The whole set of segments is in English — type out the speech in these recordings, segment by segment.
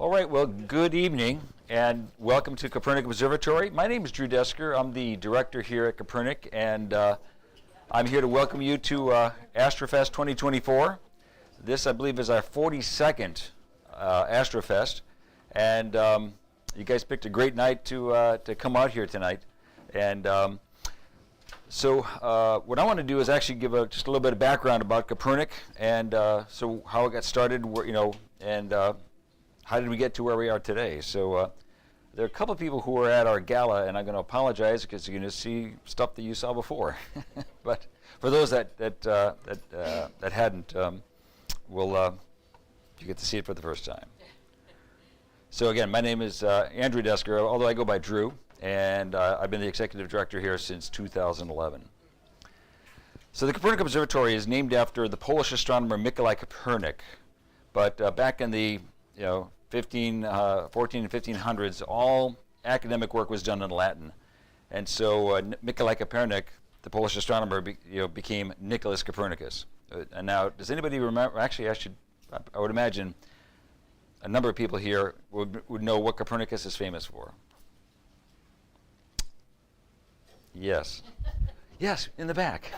All right, well, good evening and welcome to Kopernik Observatory. My name is Drew Desker. I'm the director here at Kopernik, and I'm here to welcome you to AstroFest 2024. This, I believe, is our 42nd AstroFest, and you guys picked a great night to come out here tonight. And so what I want to do is actually give just a little bit of background about Kopernik, and so how it got started, and how did we get to where we are today. So there are a couple of people who were at our gala, and I'm going to apologize because you're going to see stuff that you saw before. But for those that hadn't, you get to see it for the first time. So again, my name is Andrew Desker, although I go by Drew, and I've been the executive director here since 2011. So the Kopernik Observatory is named after the Polish astronomer Mikołaj Kopernik, but back in the 14 and 1500s, all academic work was done in Latin, and so Mikołaj Kopernik, the Polish astronomer, became Nicholas Copernicus. And now, does anybody remember? Actually, I would imagine a number of people here would know what Copernicus is famous for. Yes, yes, in the back.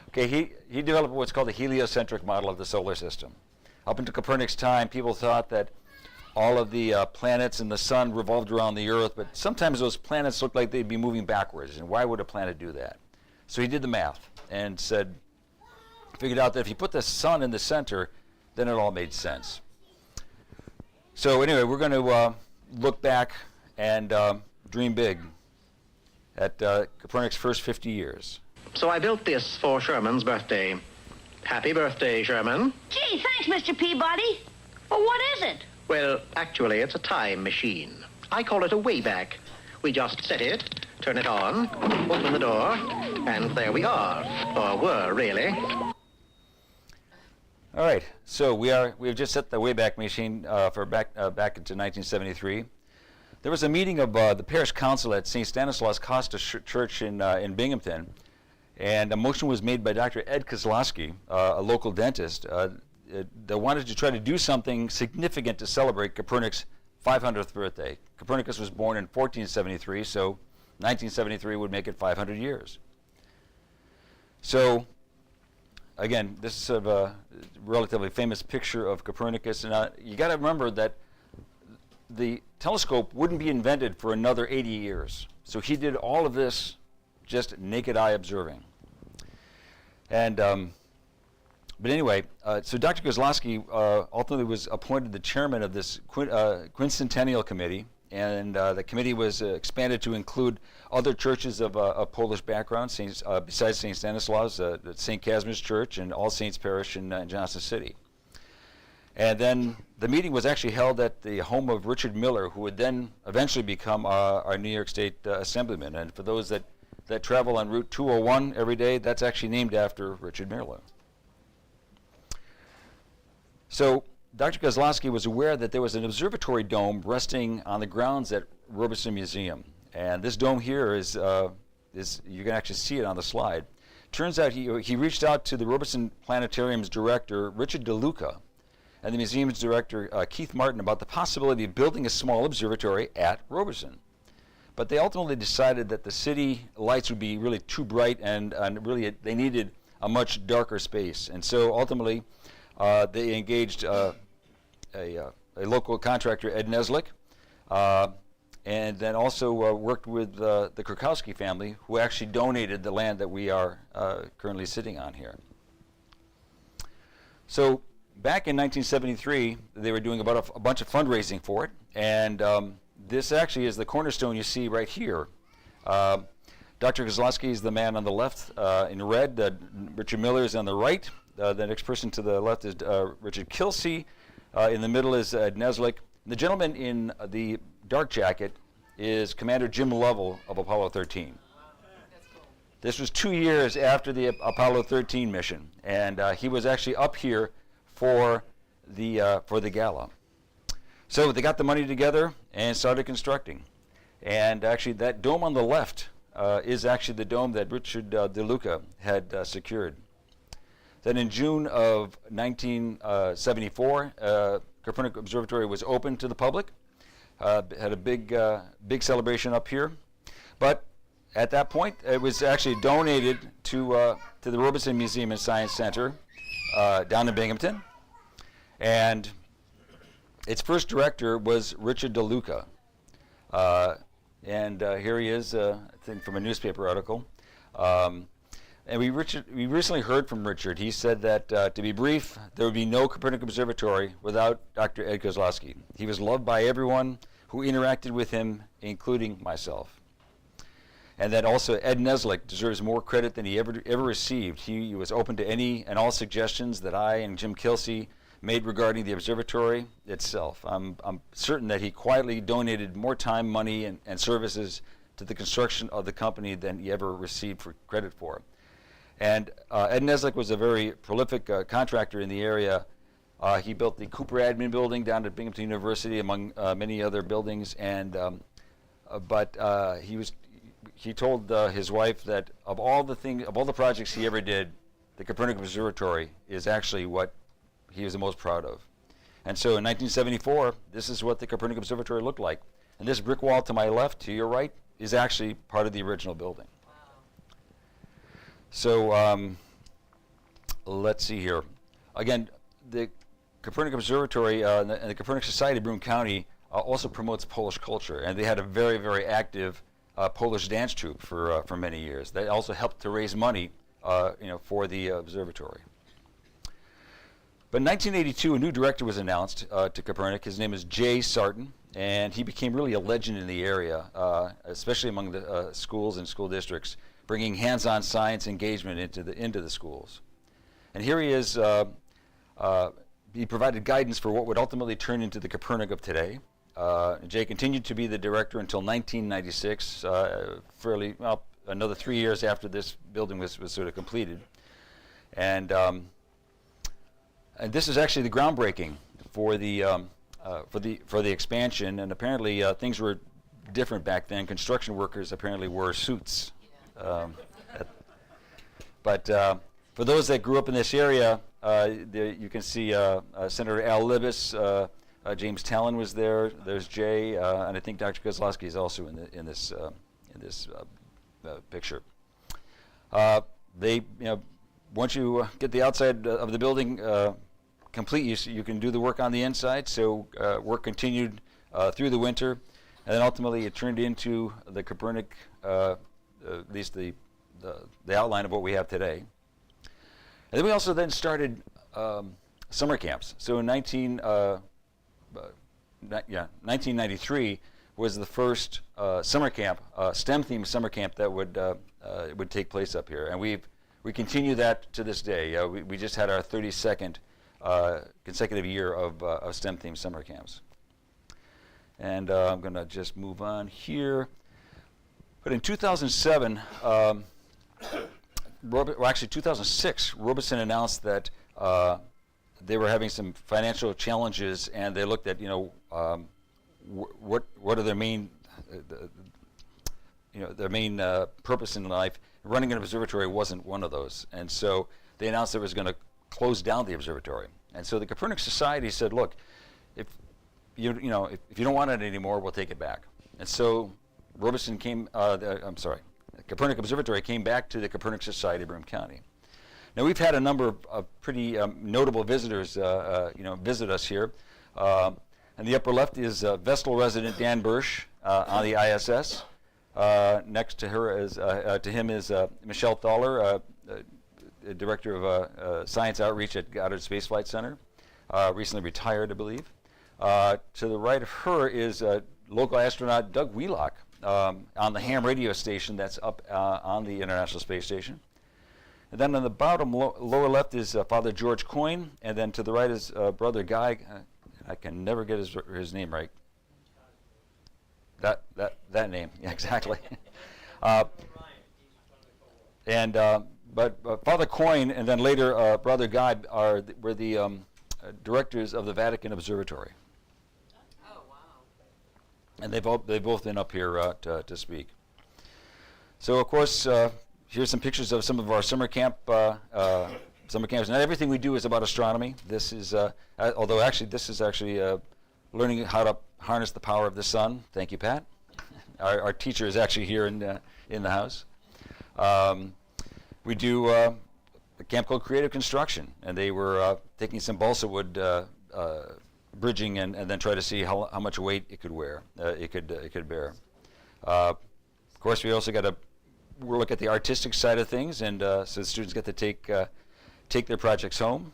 Okay, he developed what's called the heliocentric model of the solar system. Up until Copernic's time, people thought that all of the planets and the sun revolved around the Earth, but sometimes those planets looked like they'd be moving backwards, and why would a planet do that? So he did the math and figured out that if you put the sun in the center, then it all made sense. So anyway, we're going to look back and dream big at Copernik's first 50 years. So I built this for Sherman's birthday. Happy birthday, Sherman. Gee, thanks, Mr. Peabody. Well, what is it? Well, actually, it's a time machine. I call it a Wayback. We just set it, turn it on, open the door, and there we are. Or were, really. All right, so we've just set the Wayback Machine for back into 1973. There was a meeting of the parish council at St. Stanislaus Costa Church in Binghamton, and a motion was made by Dr. Ed Kozlowski, a local dentist, that wanted to try to do something significant to celebrate Copernik's 500th birthday. Copernicus was born in 1473, so 1973 would make it 500 years. So again, this is sort of a relatively famous picture of Copernicus, and you got to remember that the telescope wouldn't be invented for another 80 years. So he did all of this just naked eye observing. And but anyway, so Dr. Kozlowski ultimately was appointed the chairman of this quincentennial committee, and the committee was expanded to include other churches of Polish background, besides St. Stanislaus, St. Casimir's Church, and All Saints Parish in Johnson City. And then the meeting was actually held at the home of Richard Miller, who would then eventually become our New York State Assemblyman. And for those that travel on Route 201 every day, that's actually named after Richard Miller. So Dr. Kozlowski was aware that there was an observatory dome resting on the grounds at Robeson Museum. And this dome here is you can actually see it on the slide. Turns out he reached out to the Robeson Planetarium's director, Richard DeLuca, and the museum's director, Keith Martin, about the possibility of building a small observatory at Robeson. But they ultimately decided that the city lights would be really too bright, and really they needed a much darker space. And so ultimately they engaged a local contractor, Ed Neslick, and then also worked with the Krakowski family, who actually donated the land that we are currently sitting on here. So back in 1973, they were doing about a bunch of fundraising for it, and this actually is the cornerstone you see right here. Dr. Kozlowski is the man on the left in red. Richard Miller is on the right. The next person to the left is Richard Kilsey. In the middle is Ed Neslick. The gentleman in the dark jacket is Commander Jim Lovell of Apollo 13. This was 2 years after the Apollo 13 mission, and he was actually up here for the gala. So they got the money together and started constructing. And actually that dome on the left is actually the dome that Richard DeLuca had secured. Then in June of 1974, Kopernik Observatory was open to the public. Had a big celebration up here. But at that point, it was actually donated to the Robeson Museum and Science Center down in Binghamton. And its first director was Richard DeLuca. And here he is, I think from a newspaper article. And we recently heard from Richard. He said that, to be brief, there would be no Kopernik Observatory without Dr. Ed Kozlowski. He was loved by everyone who interacted with him, including myself. And that also Ed Neslick deserves more credit than he ever received. He was open to any and all suggestions that I and Jim Kilsey made regarding the observatory itself. I'm certain that he quietly donated more time, money, and services to the construction of the company than he ever received for credit for. And Ed Neslick was a very prolific contractor in the area. He built the Cooper Admin Building down at Binghamton University, among many other buildings. And he told his wife that of all the projects he ever did, the Kopernik Observatory is actually what he was the most proud of. And so in 1974, this is what the Kopernik Observatory looked like. And this brick wall to my left, to your right, is actually part of the original building. So let's see here. Again, the Kopernik Observatory and the Kopernik Society of Broome County also promotes Polish culture, and they had a very, very active Polish dance troupe for many years. They also helped to raise money, for the observatory. But in 1982, a new director was announced to Kopernik. His name is Jay Sarton, and he became really a legend in the area, especially among the schools and school districts, bringing hands-on science engagement into the schools. And here he is. He provided guidance for what would ultimately turn into the Kopernik of today. Jay continued to be the director until 1996, another 3 years after this building was sort of completed. And this is actually the groundbreaking for the expansion. And apparently things were different back then. Construction workers apparently wore suits. But for those that grew up in this area, you can see Senator Al Libis, James Talon was there. There's Jay, and I think Dr. Kozlowski is also in this picture. Once you get the outside of the building complete, you can do the work on the inside. So work continued through the winter, and then ultimately it turned into the Kopernik, at least the outline of what we have today. And then we also then started summer camps. So in 1993 was the first summer camp, STEM-themed summer camp that would take place up here, and we continue that to this day. We just had our 32nd consecutive year of STEM-themed summer camps. And I'm going to just move on here. But in 2007, actually 2006, Robeson announced that they were having some financial challenges, and they looked at what are their main purpose in life. Running an observatory wasn't one of those, and so they announced they was going to close down the observatory. And so the Kopernik Society said, look, if you don't want it anymore, we'll take it back. And so Robeson Kopernik Observatory came back to the Kopernik Society of Broome County. Now we've had a number of pretty notable visitors, visit us here. And the upper left is Vestal resident Dan Bursch on the ISS. Next to him is Michelle Thaler, director of science outreach at Goddard Space Flight Center, recently retired, I believe. To the right of her is local astronaut Doug Wheelock on the ham radio station that's up on the International Space Station. And then on the bottom lower left is Father George Coyne, and then to the right is Brother Guy. I can never get his name right. That name, yeah, exactly. But Father Coyne and then later Brother Guy were the directors of the Vatican Observatory. Oh wow! And they've both been up here to speak. So of course, here's some pictures of some of our summer camp summer camps. Not everything we do is about astronomy. This is, although actually this is actually learning how to harness the power of the sun. Thank you, Pat. Our teacher is actually here in the house. We do a camp called Creative Construction, and they were taking some balsa wood bridging and then try to see how much weight it could wear, it could bear. Of course, we also got to look at the artistic side of things, and so the students get to take their projects home.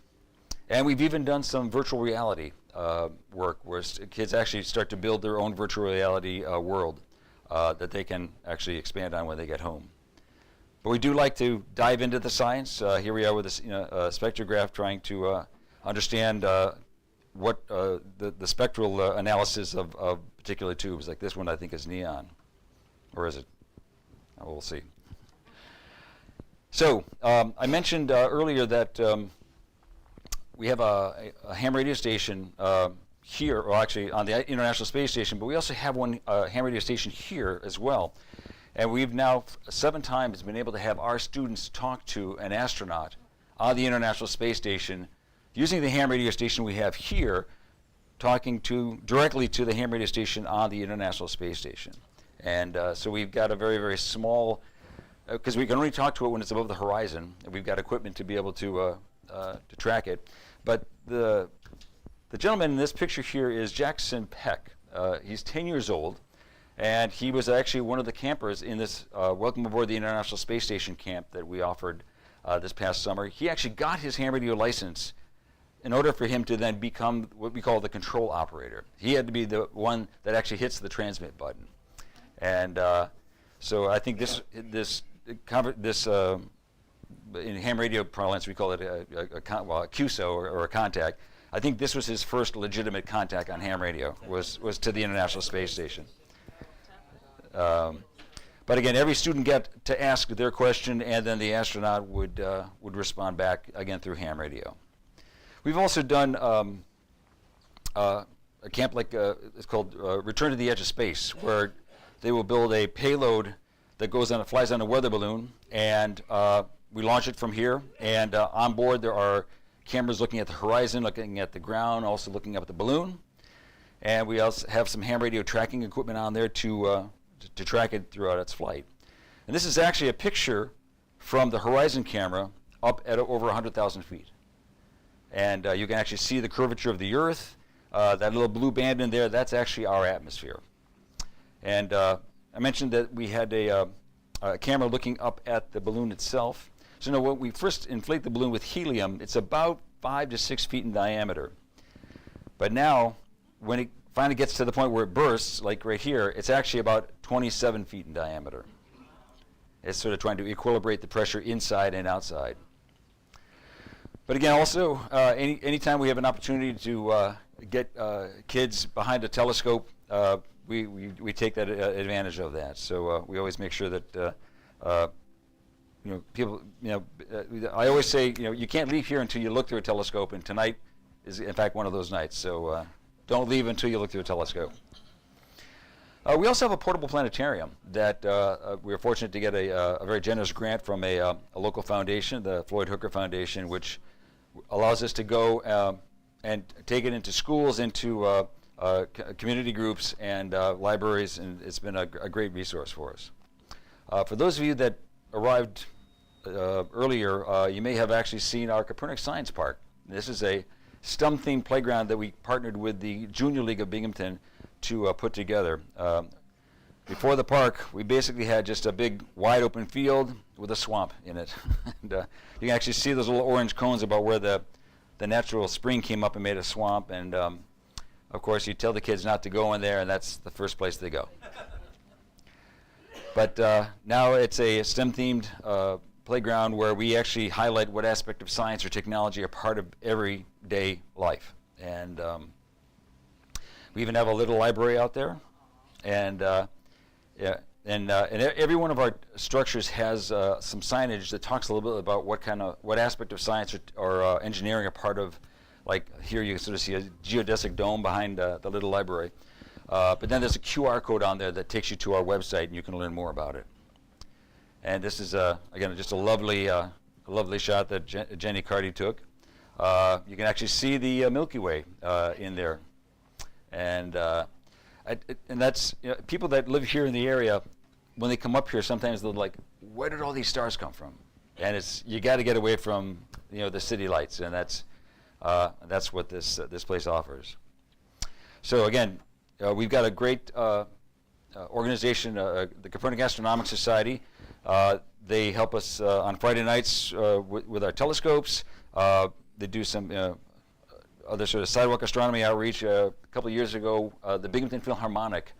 And we've even done some virtual reality work where kids actually start to build their own virtual reality world that they can actually expand on when they get home. But we do like to dive into the science. Here we are with a spectrograph trying to understand what the spectral analysis of particular tubes. Like this one, I think is neon, or is it? We'll see. So I mentioned earlier that we have a ham radio station here, or actually on the International Space Station, but we also have one ham radio station here as well. And we've now 7 times been able to have our students talk to an astronaut on the International Space Station using the ham radio station we have here, talking directly to the ham radio station on the International Space Station. And so we've got a very, very small, because we can only talk to it when it's above the horizon, and we've got equipment to be able to track it. But the gentleman in this picture here is Jackson Peck. He's 10 years old. And he was actually one of the campers in this Welcome Aboard the International Space Station camp that we offered this past summer. He actually got his ham radio license in order for him to then become what we call the control operator. He had to be the one that actually hits the transmit button. And so I think this in ham radio parlance we call it a QSO or a contact. I think this was his first legitimate contact on ham radio, was to the International Space Station. But again, every student got to ask their question, and then the astronaut would respond back again through ham radio. We've also done a camp like it's called Return to the Edge of Space, where they will build a payload that flies on a weather balloon, and we launch it from here. And on board there are cameras looking at the horizon, looking at the ground, also looking up at the balloon. And we also have some ham radio tracking equipment on there to track it throughout its flight. And this is actually a picture from the horizon camera up at over 100,000 feet. And you can actually see the curvature of the Earth. That little blue band in there, that's actually our atmosphere. And I mentioned that we had a camera looking up at the balloon itself. So now when we first inflate the balloon with helium, it's about 5 to 6 feet in diameter. But now, when it finally gets to the point where it bursts, like right here, it's actually about 27 feet in diameter. It's sort of trying to equilibrate the pressure inside and outside. But again, also, anytime we have an opportunity to get kids behind a telescope, we take that advantage of that. So we always make sure that people, I always say, you can't leave here until you look through a telescope, and tonight is in fact one of those nights. So don't leave until you look through a telescope. We also have a portable planetarium that we were fortunate to get a very generous grant from a local foundation, the Floyd Hooker Foundation, which allows us to go and take it into schools, into community groups and libraries, and it's been a great resource for us. For those of you that arrived earlier, you may have actually seen our Kopernik Science Park. This is a STEM-themed playground that we partnered with the Junior League of Binghamton to put together. Before the park, we basically had just a big wide open field with a swamp in it. And, you can actually see those little orange cones about where the natural spring came up and made a swamp. And of course, you tell the kids not to go in there, and that's the first place they go. But now it's a STEM-themed playground where we actually highlight what aspect of science or technology are part of everyday life. And we even have a little library out there, and every one of our structures has some signage that talks a little bit about what aspect of science or engineering are part of. Like here, you sort of see a geodesic dome behind the little library, but then there's a QR code on there that takes you to our website, and you can learn more about it. And this is again just a lovely lovely shot that Jenny Carty took. You can actually see the Milky Way in there. And that's, people that live here in the area, when they come up here, sometimes they're like, where did all these stars come from? And you got to get away from the city lights, and that's what this place offers. So again, we've got a great organization, the Kopernik Astronomical Society. They help us on Friday nights with our telescopes. They do some other sort of sidewalk astronomy outreach. A couple of years ago, the Binghamton Philharmonic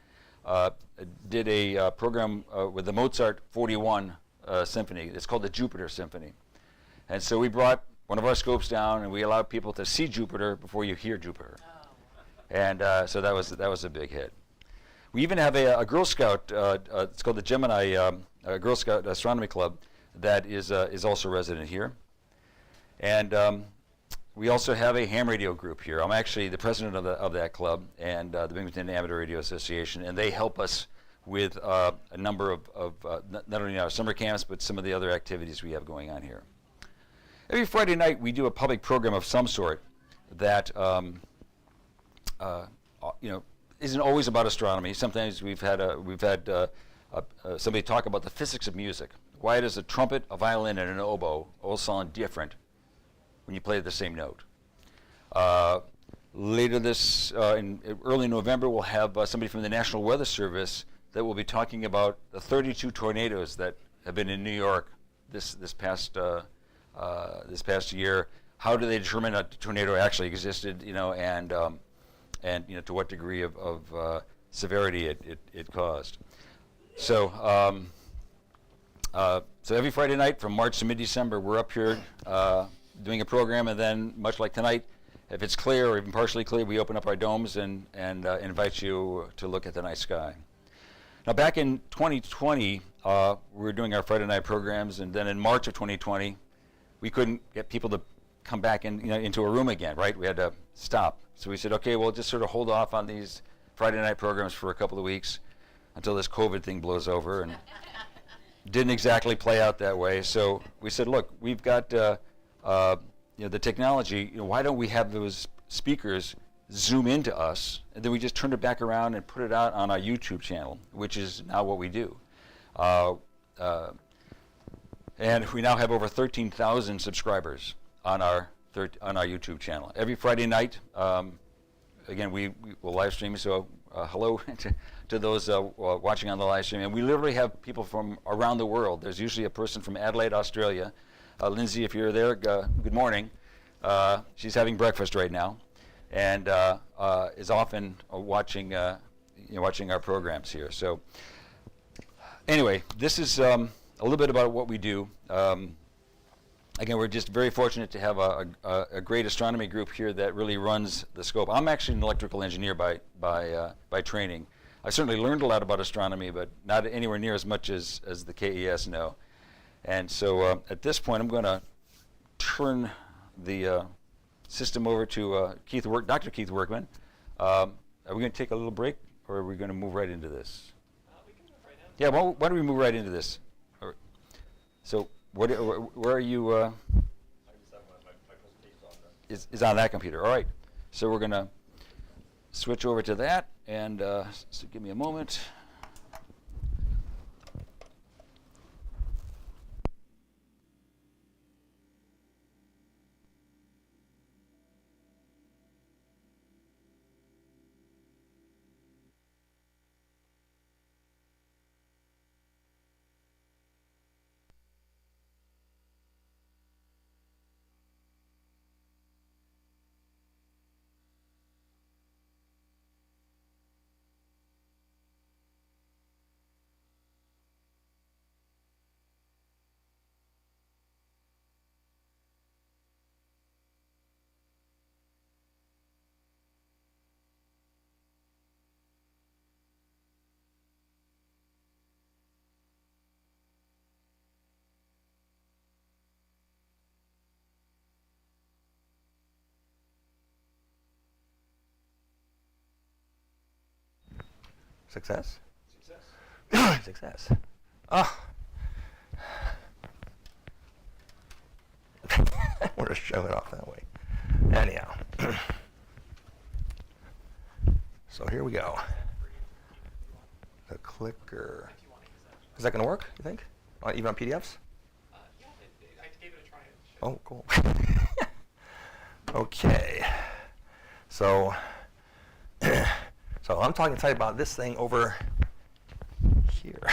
did a program with the Mozart 41 Symphony. It's called the Jupiter Symphony. And so we brought one of our scopes down, and we allowed people to see Jupiter before you hear Jupiter. And so that was a big hit. We even have a Girl Scout. It's called the Gemini Girl Scout Astronomy Club that is also resident here. And we also have a ham radio group here. I'm actually the president of that club and the Binghamton Amateur Radio Association, and they help us with a number of not only our summer camps, but some of the other activities we have going on here. Every Friday night, we do a public program of some sort that isn't always about astronomy. Sometimes we've had somebody talk about the physics of music. Why does a trumpet, a violin, and an oboe all sound different when you play the same note? Later in early November, we'll have somebody from the National Weather Service that will be talking about the 32 tornadoes that have been in New York this past year. How do they determine a tornado actually existed? And to what degree of severity it caused. So every Friday night from March to mid-December, we're up here doing a program, and then much like tonight, if it's clear or even partially clear, we open up our domes and invite you to look at the night sky. Now, back in 2020, we were doing our Friday night programs, and then in March of 2020, we couldn't get people to come back into a room again, right? We had to stop. So we said, okay, we'll just sort of hold off on these Friday night programs for a couple of weeks until this COVID thing blows over, and didn't exactly play out that way. So we said, look, we've got the technology. Why don't we have those speakers zoom into us, and then we just turn it back around and put it out on our YouTube channel, which is now what we do. And we now have over 13,000 subscribers on our YouTube channel. Every Friday night, again, we will live stream, so hello to those watching on the live stream. And we literally have people from around the world. There's usually a person from Adelaide, Australia. Lindsay, if you're there, good morning. She's having breakfast right now, and is often watching our programs here. So anyway, this is a little bit about what we do. Again, we're just very fortunate to have a great astronomy group here that really runs the scope. I'm actually an electrical engineer by training. I certainly learned a lot about astronomy, but not anywhere near as much as the KES know. And so at this point, I'm going to turn the system over to Dr. Keith Workman. Are we going to take a little break, or are we going to move right into this? We can move right into it. Yeah, why don't we move right into this? So where are you? I just have my presentation on there. Is on that computer. All right. So we're going to switch over to that, and so give me a moment. Success? Success. Success. Ah. to show it off that way. Anyhow. So here we go. The clicker. Is that going to work, you think? Even on PDFs? Yeah, I gave it a try. Oh, cool. Okay. So, so I'm talking to you about this thing over here,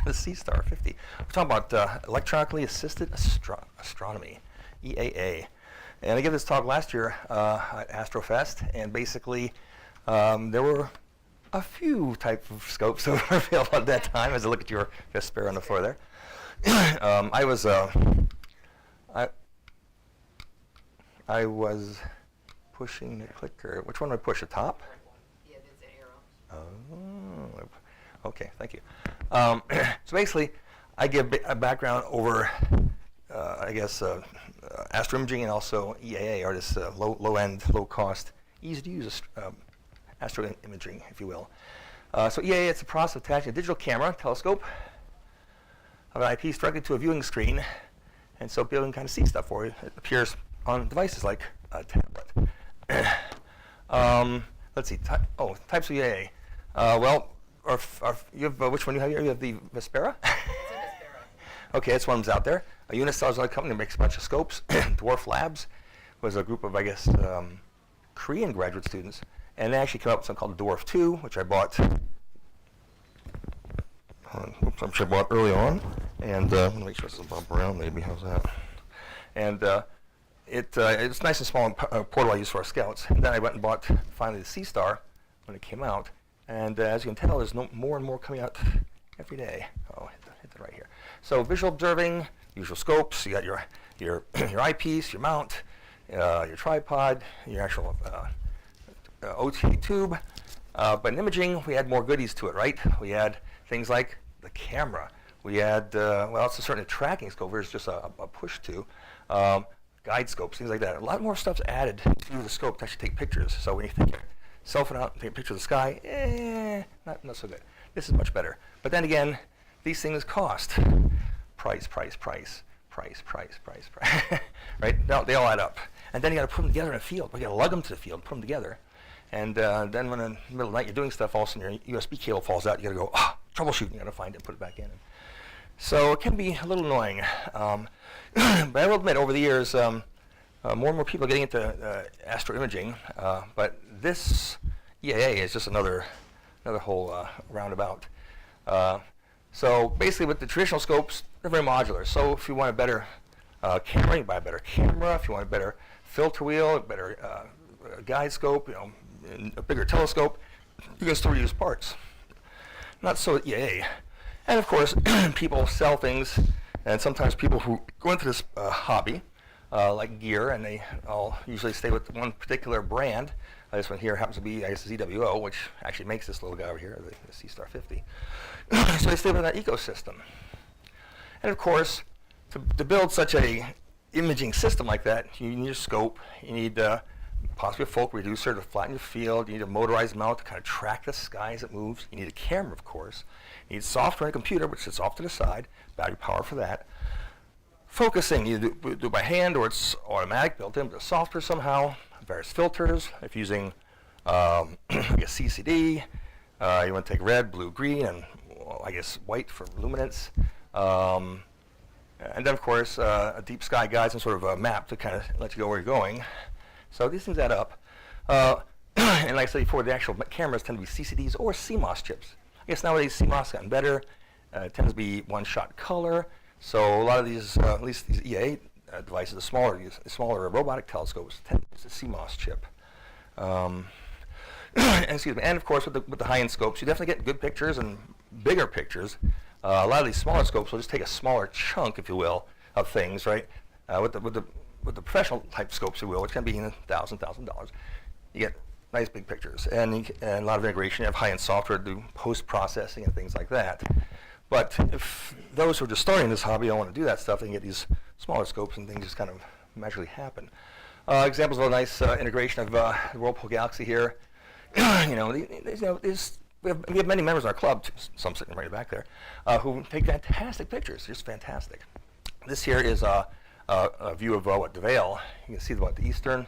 the Seastar 50. We're talking about electronically assisted astronomy, EAA. And I gave this talk last year at AstroFest, and basically there were a few types of scopes that were available at that time. As I look at your Vespera on the floor there, I was pushing the clicker. Which one do I push? The top? Yeah, there's an arrow. Oh, okay, thank you. So basically, I give a background over, I guess, astroimaging and also EAA, or this low-end, low-cost, easy-to-use astroimaging, if you will. So EAA, it's a process of attaching a digital camera, telescope, of an eyepiece directly to a viewing screen, and so people can kind of see stuff for you. It appears on devices like a tablet. Let's see. Types of EAA. You have which one do you have here? You have the Vespera? It's a Vespera. Okay, that's one that's out there. Unistar is another company that makes a bunch of scopes. Dwarf Labs was a group of, I guess, Korean graduate students, and they actually came up with something called Dwarf 2, which I bought. Which I bought early on, and let me make sure this is above ground. Maybe how's that? And it's nice and small and portable. I use for our scouts. And then I went and bought finally the Seastar when it came out. And as you can tell, there's more and more coming out every day. Oh, hit that right here. So visual observing, usual scopes. You got your your eyepiece, your mount, your tripod, your actual OT tube. But in imaging, we had more goodies to it, right? We had things like the camera. We had, it's a certain tracking scope. There's just a push to. Guide scopes, things like that. A lot more stuff's added to the scope to actually take pictures. So when you take your cell phone out and take a picture of the sky, not so good. This is much better. But then again, these things cost. Price. Right? They all add up. And then you got to put them together in a field. We got to lug them to the field, put them together. And then when in the middle of the night you're doing stuff, all of a sudden your USB cable falls out. You got to go, troubleshoot. You got to find it, put it back in. So it can be a little annoying. But I will admit, over the years, more and more people are getting into astroimaging. But this EAA is just another whole roundabout. So basically, with the traditional scopes, they're very modular. So if you want a better camera, you buy a better camera. If you want a better filter wheel, a better guide scope, a bigger telescope, you can still reuse parts. Not so with EAA. And of course, people sell things, and sometimes people who go into this hobby, like gear, and they all usually stay with one particular brand. This one here happens to be, I guess, ZWO, which actually makes this little guy over here, the Seastar 50. So they stay with that ecosystem. And of course, to build such a imaging system like that, you need a scope, you need possibly a focal reducer to flatten your field, you need a motorized mount to kind of track the sky as it moves, you need a camera, of course, you need software and a computer, which sits off to the side, battery power for that. Focusing, you do it by hand or it's automatic, built into the software somehow, various filters, if using, I guess, CCD, you want to take red, blue, green, and I guess white for luminance. And then, of course, a deep sky guide, some sort of a map to kind of let you go where you're going. So these things add up. And like I said before, the actual cameras tend to be CCDs or CMOS chips. I guess nowadays CMOS has gotten better. It tends to be one-shot color. So a lot of these, at least these EA devices, the smaller robotic telescopes, tend to use a CMOS chip. And excuse me. And of course, with the high-end scopes, you definitely get good pictures and bigger pictures. A lot of these smaller scopes will just take a smaller chunk, if you will, of things, right? With the professional type scopes, if you will, which can be $1,000, you get nice big pictures and a lot of integration. You have high-end software to do post-processing and things like that. But if those who are just starting this hobby don't want to do that stuff, they can get these smaller scopes and things just kind of magically happen. Examples of a nice integration of the Whirlpool Galaxy here. We have many members in our club, some sitting right back there, who take fantastic pictures, just fantastic. This here is a a view of what, the Veil. You can see the eastern.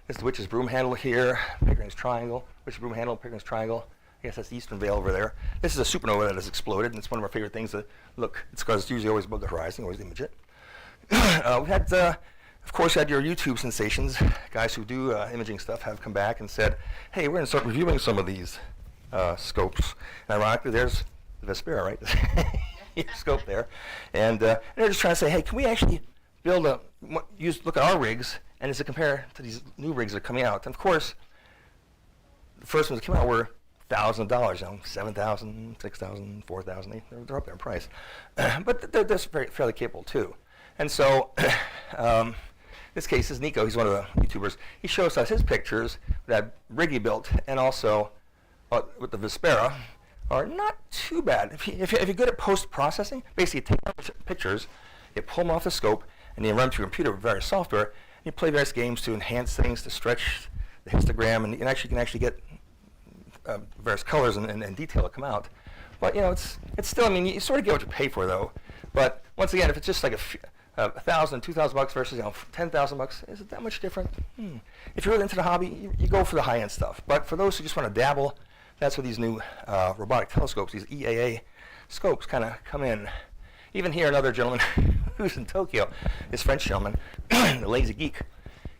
This is the Witch's Broom Handle here, Pickering's Triangle. Witch's Broom Handle, Pickering's Triangle. I guess that's the eastern veil over there. This is a supernova that has exploded, and it's one of our favorite things to look. It's because it's usually always above the horizon, always image it. We had, of course, had your YouTube sensations. Guys who do imaging stuff have come back and said, hey, we're going to start reviewing some of these scopes. And ironically, there's the Vespera, right? Scope there. And they're just trying to say, hey, can we actually build look at our rigs, and as it compare to these new rigs that are coming out? And of course, the first ones that came out were $1,000, $7,000, $6,000, $4,000. They're up there in price, but they're fairly capable too. And so, this case is Nico. He's one of the YouTubers. He shows us his pictures that rig he built, and also with the Vespera, are not too bad. If you're good at post-processing, basically you take out pictures, you pull them off the scope, and you run through your computer with various software, and you play various games to enhance things, to stretch the histogram, and you can actually get various colors and detail that come out. But it's still, I mean, you sort of get what you pay for though. But once again, if it's just like $1,000, $2,000 versus $10,000, is it that much different? If you're really into the hobby, you go for the high-end stuff. But for those who just want to dabble, that's where these new robotic telescopes, these EAA scopes, kind of come in. Even here, another gentleman who's in Tokyo, this French gentleman, the lazy geek,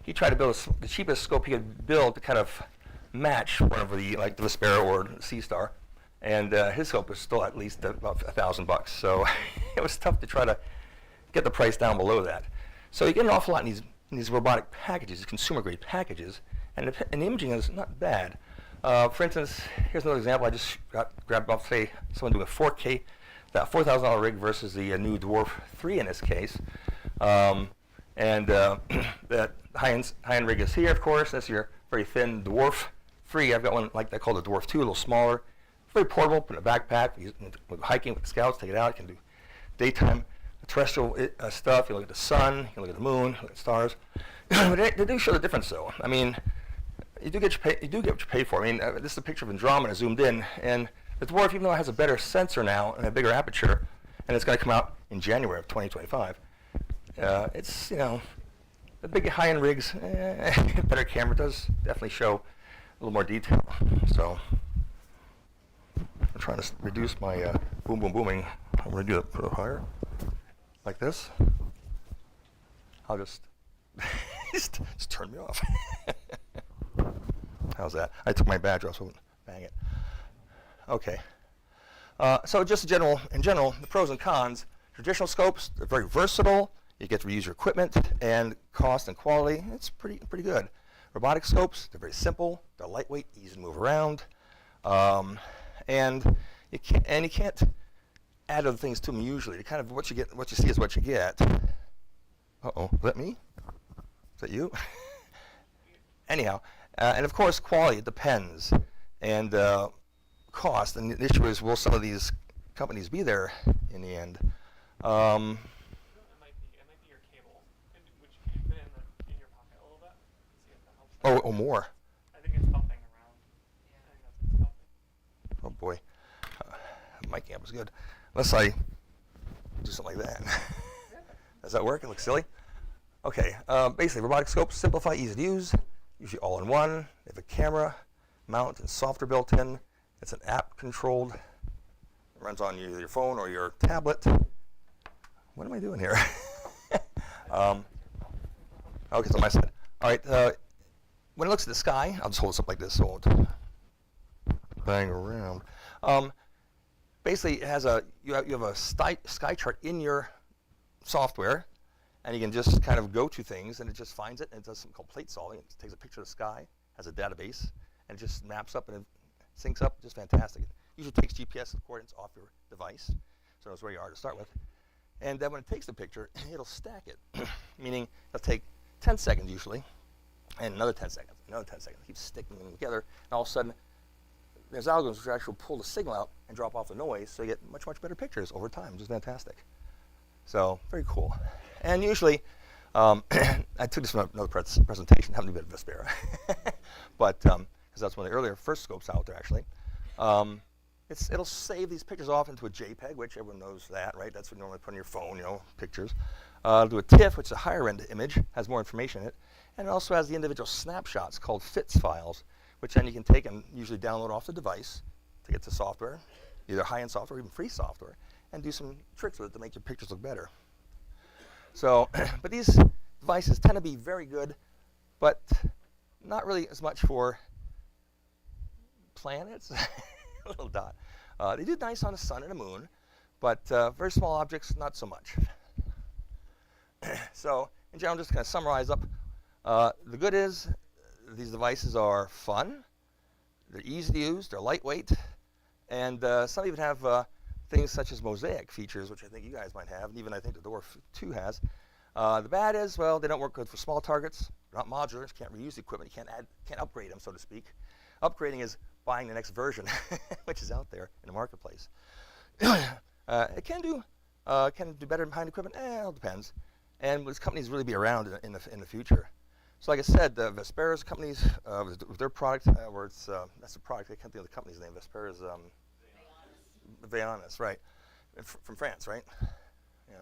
he tried to build the cheapest scope he could build to kind of match one of the, like the Vespera or the Seastar, and his scope was still at least about $1,000. So it was tough to try to get the price down below that. So you get an awful lot in these robotic packages, these consumer-grade packages, and the imaging is not bad. For instance, here's another example I just grabbed off today. Someone doing a 4K, that $4,000 rig versus the new Dwarf 3 in this case. That high-end rig is here, of course. That's your very thin Dwarf 3. I've got one like that called the Dwarf 2, a little smaller. Very portable, put in a backpack. With hiking with the scouts, take it out. You can do daytime terrestrial stuff. You look at the sun, you can look at the moon, look at stars. But they do show the difference, though. I mean, you do get what you pay for. I mean, this is a picture of Andromeda zoomed in, and the Dwarf, even though it has a better sensor now and a bigger aperture, and it's going to come out in January of 2025. It's the big high-end rigs, better camera does definitely show a little more detail. So I'm trying to reduce my boom, boom, booming. I'm going to do it, put it higher, like this. I'll just, just turn me off. How's that? I took my badge off, so bang it. Okay. So just in general, the pros and cons. Traditional scopes, they're very versatile. You get to reuse your equipment, and cost and quality, it's pretty good. Robotic scopes, they're very simple, they're lightweight, easy to move around, and you can't add other things to them usually. You kind of what you see is what you get. Uh-oh, is that me? Is that you? Anyhow, and of course quality, it depends, and cost. And the issue is, will some of these companies be there in the end? It might be your cable. Would you put it in your pocket a little bit? See if that helps. Oh, more. I think it's bumping around. I think that's what's bumping. Oh boy, mic amp is good. Unless I do something like that. Does that work? It looks silly. Okay, basically robotic scopes, simplify, easy to use, usually all in one. They have a camera, mount, and software built in. It's an app controlled. It runs on either your phone or your tablet. What am I doing here? Okay, it's on my side. All right, when it looks at the sky, I'll just hold this up like this so it won't bang around. Basically, it has you have a sky chart in your software, and you can just kind of go to things, and it just finds it, and it does something called plate solving. It takes a picture of the sky, has a database, and it just maps up and it syncs up. Just fantastic. It usually takes GPS coordinates off your device, so it knows where you are to start with. And then when it takes the picture, it'll stack it, meaning it'll take 10 seconds usually, and another 10 seconds, another 10 seconds. It keeps sticking them together, and all of a sudden, there's algorithms which actually pull the signal out and drop off the noise, so you get much, much better pictures over time, which is fantastic. So, very cool. And usually, I took this from another presentation, happened to be at Vespera, but, because that's one of the earlier first scopes out there, actually. It'll save these pictures off into a JPEG, which everyone knows that, right? That's what you normally put on your phone, pictures. It'll do a TIFF, which is a higher end image, has more information in it, and it also has the individual snapshots called FITS files, which then you can take and usually download off the device to get to software, either high-end software or even free software, and do some tricks with it to make your pictures look better. So, but these devices tend to be very good, but not really as much for planets, a little dot. They do nice on the sun and the moon, but very small objects, not so much. So, in general, I'm just going to summarize up. The good is these devices are fun, they're easy to use, they're lightweight, and some even have things such as mosaic features, which I think you guys might have, and even I think the Dwarf 2 has. The bad is, well, they don't work good for small targets. They're not modular, you can't reuse the equipment, you can't upgrade them, so to speak. Upgrading is buying the next version, which is out there in the marketplace. It can do better behind equipment? It all depends. And will these companies really be around in the future? So like I said, the Vespera's companies, with their product, that's the product, I can't think of the company's name. Vespera's, Vaonis, right. From France, right? Yeah.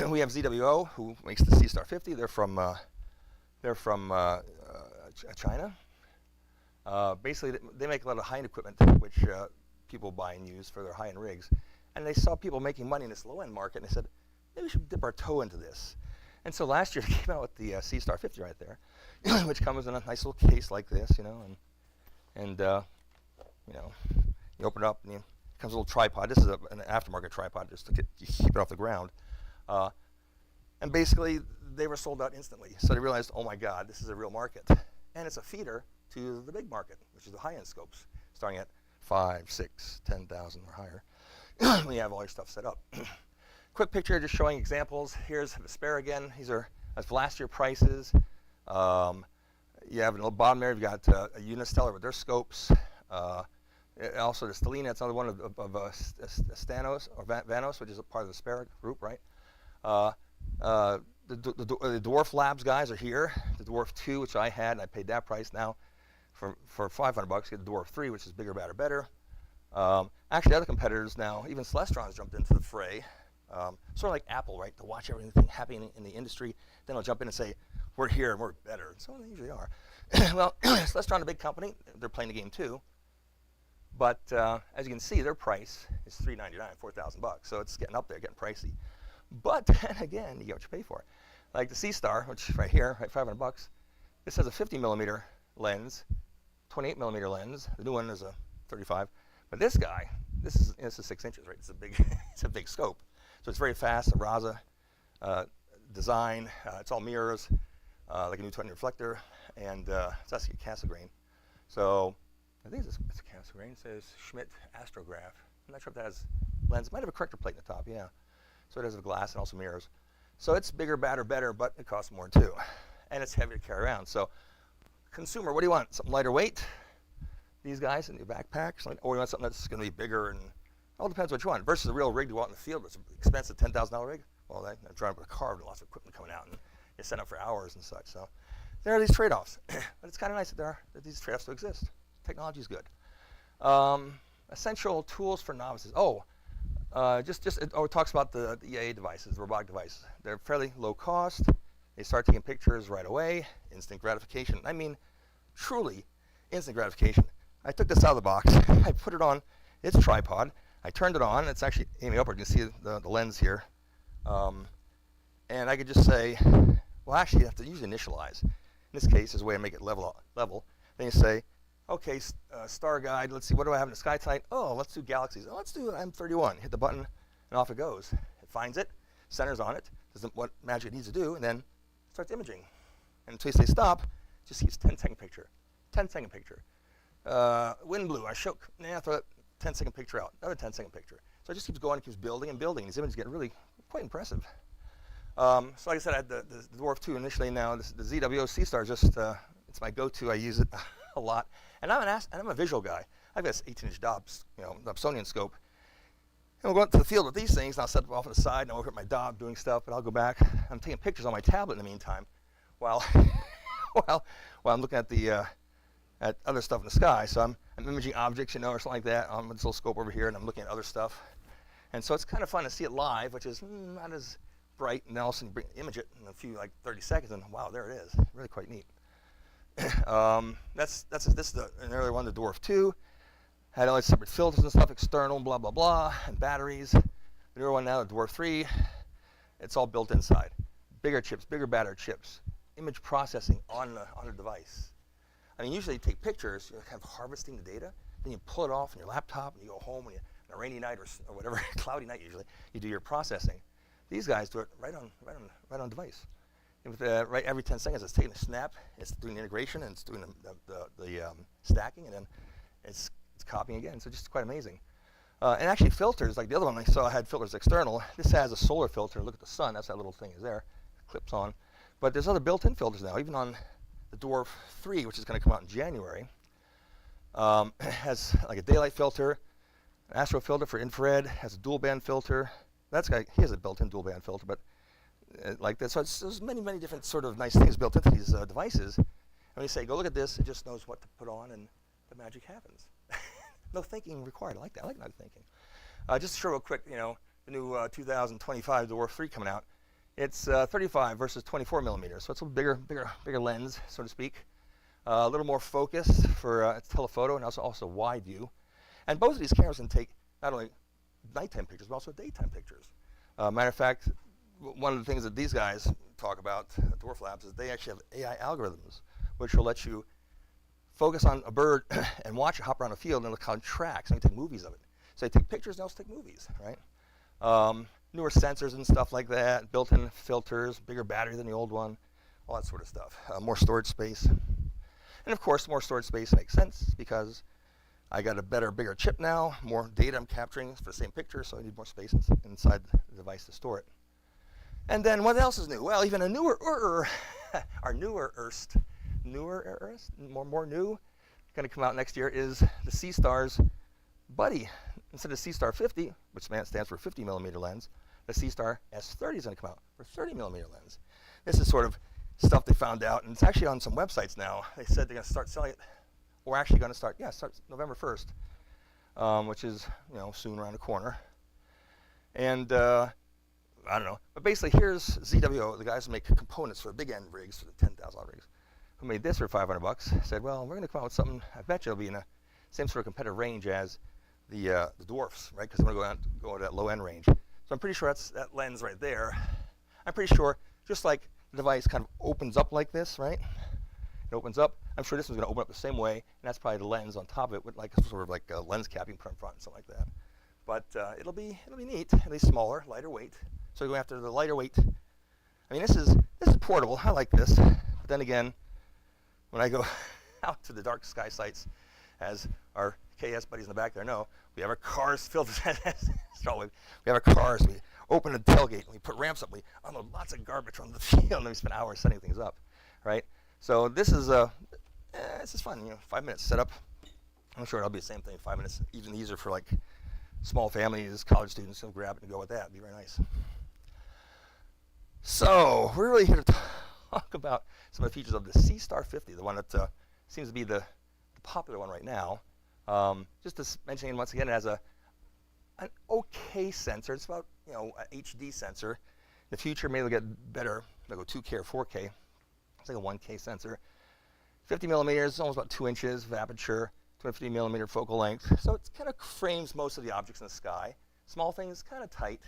We have ZWO, who makes the Seastar 50. They're from China. Basically, they make a lot of high-end equipment, which people buy and use for their high-end rigs. And they saw people making money in this low-end market, and they said, maybe we should dip our toe into this. And so last year, they came out with the Seastar 50 right there, which comes in a nice little case like this, you know, and you open it up, and it comes a little tripod. This is an aftermarket tripod, just to keep it off the ground. And basically, they were sold out instantly. So they realized, oh my God, this is a real market. And it's a feeder to the big market, which is the high-end scopes, starting at 5, 6, 10,000 or higher. When you have all your stuff set up. Quick picture just showing examples. Here's Vespera again. That's last year prices. You have in the bottom there, you've got a Unistellar with their scopes. Also the Stellina, that's another one of Stanos or Vanos, which is a part of the Vespera group, right? The Dwarf Labs guys are here. The Dwarf 2, which I had, and I paid that price now for $500 bucks. Get the Dwarf 3, which is bigger, better, better. Actually, other competitors now, even Celestron's jumped into the fray. Sort of like Apple, right? To watch everything happening in the industry, then they'll jump in and say, we're here and we're better. And so they usually are. Well, Celestron, a big company, they're playing the game too. But as you can see, their price is $399, $4,000. So it's getting up there, getting pricey. But then again, you get what you pay for. Like the Seastar, which is right here, right, $500. This has a 50 millimeter lens, 28 millimeter lens. The new one is a 35. But this guy, this is 6 inches, right? It's a big, it's a big scope. So it's very fast, a Raza design. It's all mirrors, like a Newtonian reflector, and it's actually a Cassegrain. So I think it's a Cassegrain. It says Schmidt Astrograph. I'm not sure if that has lens. It might have a corrector plate in the top, yeah. So it has a glass and also mirrors. So it's bigger, badder, better, but it costs more too. And it's heavier to carry around. So consumer, what do you want? Something lighter weight? These guys in your backpack? Or you want something that's going to be bigger? And it all depends what you want. Versus a real rig to go out in the field, it's an expensive $10,000 rig. Well, I'm driving with a car with lots of equipment coming out, and you're set up for hours and such. So there are these trade-offs. But it's kind of nice that these trade-offs still exist. Technology is good. Essential tools for novices. It talks about the EAA devices, the robotic devices. They're fairly low cost. They start taking pictures right away. Instant gratification. I mean, truly instant gratification. I took this out of the box. I put it on its tripod. I turned it on. It's actually aiming upward. You can see the lens here. And I could just say, well, actually, you have to usually initialize. In this case, there's a way to make it level. Then you say, okay, star guide, let's see, what do I have in the sky tonight? Oh, let's do galaxies. Oh, let's do M31. Hit the button, and off it goes. It finds it, centers on it, does what magic it needs to do, and then starts imaging. And until you say stop, just see its 10-second picture. 10-second picture. Wind blew, I shook. Nah, throw that 10-second picture out. Another 10-second picture. So it just keeps going, it keeps building and building. These images get really quite impressive. So like I said, I had the Dwarf 2 initially. Now the ZWO Seastar is just, it's my go-to. I use it a lot. And I'm a visual guy. I've got this 18-inch Dobbs, Dobsonian scope. And we'll go out to the field with these things, and I'll set them off on the side, and I'll look at my Dob doing stuff, and I'll go back. I'm taking pictures on my tablet in the meantime, while I'm looking at at other stuff in the sky. So I'm imaging objects, or something like that on this little scope over here, and I'm looking at other stuff. And so it's kind of fun to see it live, which is not as bright, and then all of a sudden you image it in a few, like 30 seconds, and wow, there it is. Really quite neat. This is an earlier one, the Dwarf 2. Had all these separate filters and stuff, external, blah, blah, blah, and batteries. The newer one now, the Dwarf 3, it's all built inside. Bigger chips, bigger battery chips, image processing on the device. I mean, usually you take pictures, you're kind of harvesting the data, then you pull it off on your laptop, and you go home on a rainy night or whatever, cloudy night usually, you do your processing. These guys do it right on device. With, right every 10 seconds, it's taking a snap, it's doing the integration, and it's doing the stacking, and then it's copying again. So just quite amazing. And actually filters, like the other one I saw had filters external. This has a solar filter. Look at the sun. That's that little thing is there. It clips on. But there's other built-in filters now, even on the Dwarf 3, which is going to come out in January. It has like a daylight filter, an astro filter for infrared, has a dual band filter. He has a built-in dual band filter, but like this. So there's many different sort of nice things built into these devices. And when you say, go look at this, it just knows what to put on, and the magic happens. No thinking required. I like that. I like not thinking. Just to show real quick, the new 2025 Dwarf 3 coming out. It's 35 versus 24 millimeters, so it's a bigger lens, so to speak. A little more focus for its telephoto, and also wide view. And both of these cameras can take not only nighttime pictures, but also daytime pictures. Matter of fact, one of the things that these guys talk about at Dwarf Labs is they actually have AI algorithms, which will let you focus on a bird and watch it hop around a field, and it'll count tracks, and you take movies of it. So they take pictures, and they also take movies, right? Newer sensors and stuff like that, built-in filters, bigger battery than the old one, all that sort of stuff. More storage space. And of course, more storage space makes sense because I got a bigger chip now, more data I'm capturing for the same picture, so I need more space inside the device to store it. And then what else is new? Well, even a more new, going to come out next year is the Seastar's buddy. Instead of Seastar 50, which stands for 50 millimeter lens, the Seastar S50 is going to come out for 30 millimeter lens. This is sort of stuff they found out, and it's actually on some websites now. They said they're going to start selling it, or actually going to start November 1st, which is soon around the corner. And I don't know, but basically here's ZWO, the guys who make components for big end rigs, for the 10,000 rigs, who made this for $500. Said, well, we're going to come out with something. I bet you it'll be in the same sort of competitive range as the dwarfs, right? Because we're going to go to that low end range. So I'm pretty sure that's that lens right there. I'm pretty sure, just like the device kind of opens up like this, right? It opens up. I'm sure this one's going to open up the same way, and that's probably the lens on top of it with like sort of like a lens cap you can put in front and something like that. But it'll be neat. It'll be smaller, lighter weight. So going after the lighter weight. I mean, this is portable. I like this. But then again, when I go out to the dark sky sites, as our KS buddies in the back there know, we have our cars filled with we have our cars, we open the tailgate, and we put ramps up, we unload lots of garbage on the field, and we spend hours setting things up, right? So this is fun, 5 minutes setup. I'm sure it'll be the same thing, 5 minutes, even easier for like small families, college students, they'll grab it and go with that. It'd be very nice. So we're really here to talk about some of the features of the Seastar 50, the one that seems to be the popular one right now. Just to mention once again, it has an okay sensor. It's about an HD sensor. In the future, maybe they'll get better. They'll go 2K or 4K. It's like a 1K sensor. 50 millimeters, almost about 2 inches of aperture, 250 millimeter focal length. So it kind of frames most of the objects in the sky. Small things, kind of tight,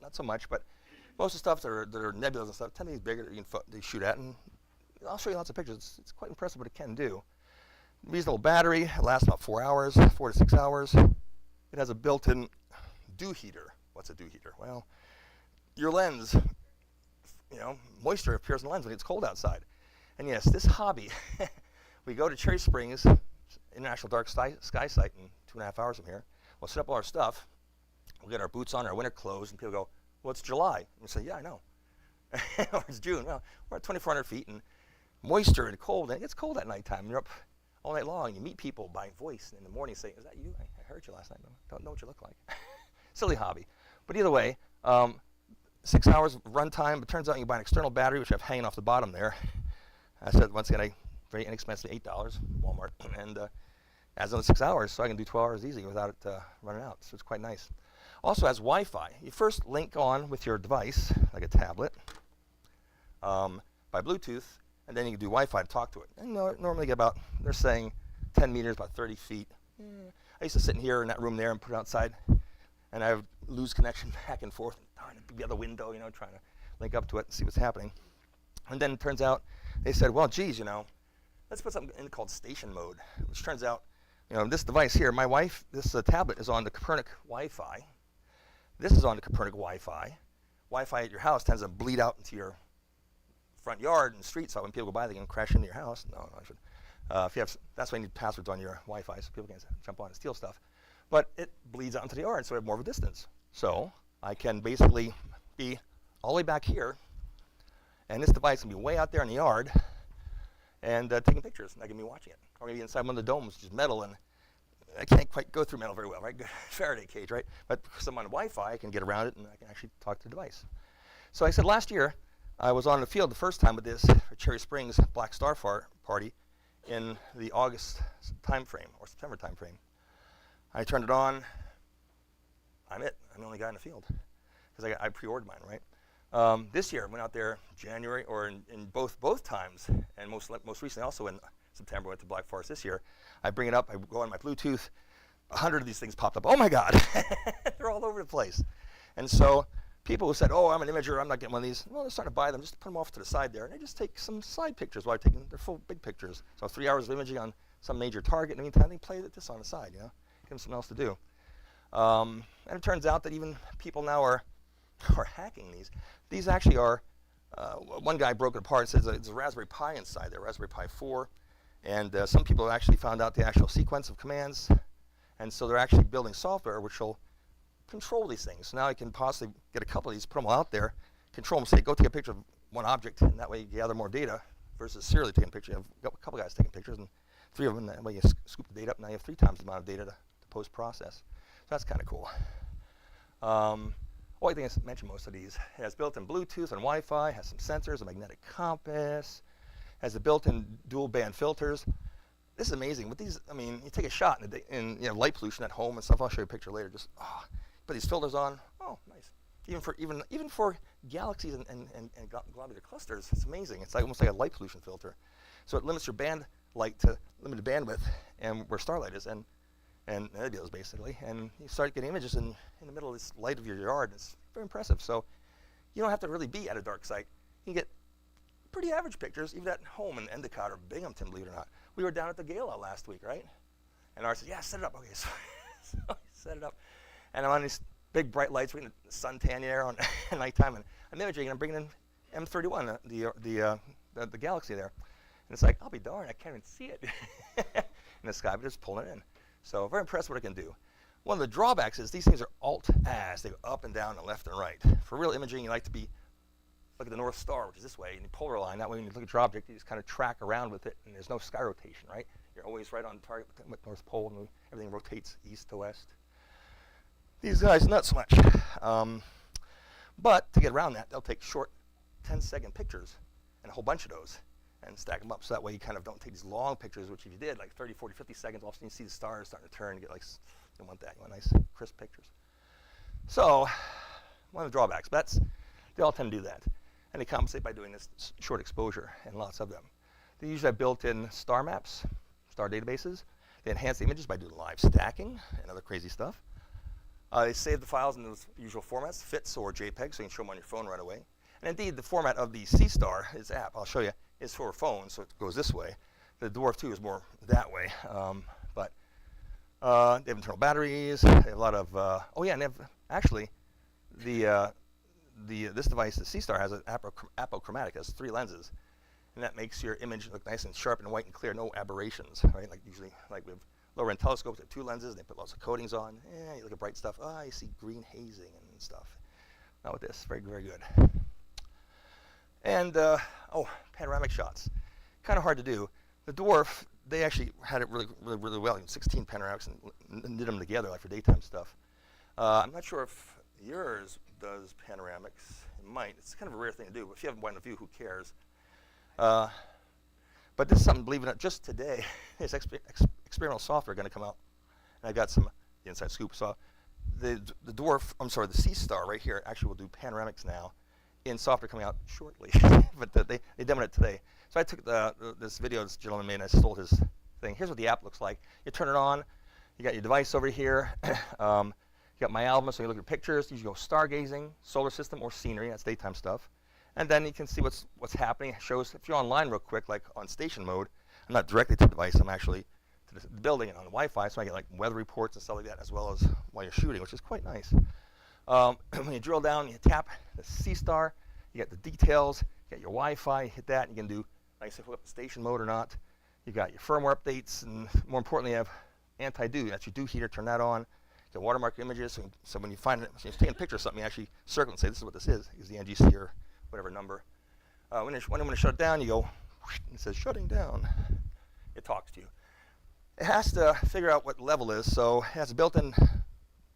not so much, but most of the stuff that are nebulas and stuff tend to be bigger that you can shoot at. And I'll show you lots of pictures. It's quite impressive what it can do. Reasonable battery, it lasts about 4 hours, 4 to 6 hours. It has a built-in dew heater. What's a dew heater? Well, your lens, moisture appears in the lens when it's cold outside. And yes, this hobby, we go to Cherry Springs International Dark Sky Site in 2.5 hours from here. We'll set up all our stuff. We'll get our boots on, our winter clothes, and people go, well, it's July. And we say, yeah, I know. Or it's June. Well, we're at 2,400 feet, and moisture and cold, and it gets cold at nighttime. You're up all night long. You meet people by voice, and in the morning saying, is that you? I heard you last night. Don't know what you look like. Silly hobby. But either way, 6 hours of run time. It turns out you can buy an external battery, which I have hanging off the bottom there. I said, once again, very inexpensive, $8, Walmart. And adds another 6 hours, so I can do 12 hours easy without it running out. So it's quite nice. Also has Wi-Fi. You first link on with your device, like a tablet, by Bluetooth, and then you can do Wi-Fi to talk to it. And normally get about, they're saying 10 meters, about 30 feet. I used to sit in here in that room there and put it outside, and I would lose connection back and forth, and darn it, the other window, trying to link up to it and see what's happening. And then it turns out, they said, well, geez, let's put something in called station mode, which turns out, this device here, this tablet is on the Kopernik Wi-Fi. This is on the Kopernik Wi-Fi. Wi-Fi at your house tends to bleed out into your front yard and street, so when people go by, they can crash into your house. No, I should. That's why you need passwords on your Wi-Fi, so people can jump on and steal stuff. But it bleeds out into the yard, so we have more of a distance. So I can basically be all the way back here, and this device can be way out there in the yard, and taking pictures, and I can be watching it. Or maybe inside one of the domes, which is metal, and I can't quite go through metal very well, right? Faraday cage, right? But because I'm on Wi-Fi, I can get around it, and I can actually talk to the device. So I said last year, I was on the field the first time with this for Cherry Springs Black Star Party in the August time frame, or September time frame. I turned it on. I'm the only guy in the field, because I pre-ordered mine, right? This year, I went out there January, or in both times, and most recently also in September, went to Black Forest this year. I bring it up, I go on my Bluetooth, 100 of these things popped up. Oh my God, they're all over the place. And so people who said, oh, I'm an imager, I'm not getting one of these, well, they're starting to buy them, just put them off to the side there, and they just take some side pictures while they're taking their full big pictures. So 3 hours of imaging on some major target. In the meantime, they play this on the side, give them something else to do. And it turns out that even people now are hacking these. These actually are, one guy broke it apart and says it's a Raspberry Pi inside there, Raspberry Pi 4. And some people have actually found out the actual sequence of commands. And so they're actually building software which will control these things. So now I can possibly get a couple of these, put them all out there, control them, say, go take a picture of one object, and that way you gather more data versus serially taking pictures. You have a couple guys taking pictures, and 3 of them, that way you scoop the data up, and now you have 3 times the amount of data to post-process. So that's kind of cool. Only thing I mentioned most of these. It has built-in Bluetooth and Wi-Fi, has some sensors, a magnetic compass, has the built-in dual-band filters. This is amazing. With these, you take a shot in light pollution at home and stuff. I'll show you a picture later. Just put these filters on. Oh, nice. Even for galaxies and globular clusters, it's amazing. It's almost like a light pollution filter. So it limits your band light to limited bandwidth, and where starlight is, and nebulous basically. And you start getting images in the middle of this light of your yard. It's very impressive. So you don't have to really be at a dark site. You can get pretty average pictures, even at home in Endicott or Binghamton, believe it or not. We were down at the gala last week, right? And Art said, yeah, set it up. Okay, so I set it up. And I'm on these big bright lights, we're getting the suntan there on at nighttime, and I'm imaging, and I'm bringing in M31, the galaxy there. And it's like, I'll be darned, I can't even see it in the sky, but just pulling it in. So very impressed with what it can do. One of the drawbacks is these things are alt-as. They go up and down and left and right. For real imaging, you like to be look at the North Star, which is this way, and you polar line. That way, when you look at your object, you just kind of track around with it, and there's no sky rotation, right? You're always right on target with North Pole, and everything rotates east to west. These guys, not so much. But to get around that, they'll take short 10-second pictures, and a whole bunch of those, and stack them up. So that way, you kind of don't take these long pictures, which if you did, like 30, 40, 50 seconds, all of a sudden you see the stars starting to turn. You get like, you want that. You want nice, crisp pictures. So one of the drawbacks, but they all tend to do that. And they compensate by doing this short exposure, and lots of them. They usually have built-in star maps, star databases. They enhance the images by doing live stacking and other crazy stuff. They save the files in those usual formats, FITS or JPEG, so you can show them on your phone right away. And indeed, the format of the Seastar, its app, I'll show you, is for phones, so it goes this way. The Dwarf 2 is more that way. But they have internal batteries. They have a lot of, oh yeah, and they have, actually, this device, the Seastar, has an apochromatic. It has 3 lenses, and that makes your image look nice and sharp and white and clear, no aberrations, right? Like usually, like with lower-end telescopes, they have 2 lenses, they put lots of coatings on. You look at bright stuff, you see green hazing and stuff. Not with this, very, very good. And, panoramic shots. Kind of hard to do. The Dwarf, they actually had it really, really, really well. 16 panoramics and knit them together, like for daytime stuff. I'm not sure if yours does panoramics. It might. It's kind of a rare thing to do, but if you have one of you, who cares? But this is something, believe it or not, just today, there's experimental software going to come out. And I got some inside scoop. So the dwarf, I'm sorry, the seestar right here actually will do panoramics now in software coming out shortly. But they demoed it today. So I took this video this gentleman made and I stole his thing. Here's what the app looks like. You turn it on. You got your device over here. You got my album, so you look at pictures. You go stargazing, solar system, or scenery. That's daytime stuff. And then you can see what's happening. It shows if you're online real quick, like on station mode. I'm not directly to the device. I'm actually to the building and on the Wi-Fi, so I get like weather reports and stuff like that, as well as while you're shooting, which is quite nice. When you drill down, you tap the seestar. You get the details. You get your Wi-Fi. You hit that, and you can do, like I said, hook up the station mode or not. You got your firmware updates, and more importantly, you have anti-dew. That's your dew heater. Turn that on. You can watermark your images. So when you find it, so you're taking a picture of something, you actually circle and say, this is what this is. Use the NGC or whatever number. When I'm going to shut it down, you go, and it says shutting down. It talks to you. It has to figure out what level is, so it has a built-in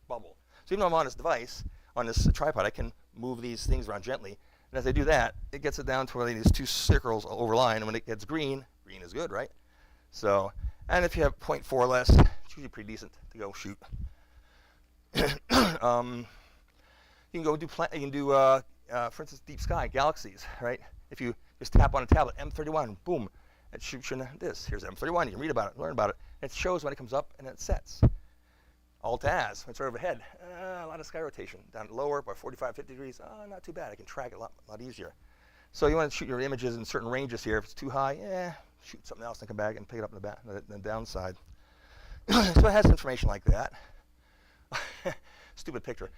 bubble. So even though I'm on this device, on this tripod, I can move these things around gently. And as I do that, it gets it down to where these two circles overline. And when it gets green, green is good, right? So, and if you have 0.4 or less, it's usually pretty decent to go shoot. You can go do, for instance, deep sky, galaxies, right? If you just tap on a tablet, M31, boom, it shoots you this. Here's M31. You can read about it, learn about it. And it shows when it comes up and it sets. Alt-Az, when it's right overhead, a lot of sky rotation. Down lower by 45, 50 degrees, not too bad. I can track it a lot easier. So you want to shoot your images in certain ranges here. If it's too high, shoot something else and come back and pick it up in the back, the downside. So it has information like that. Stupid picture.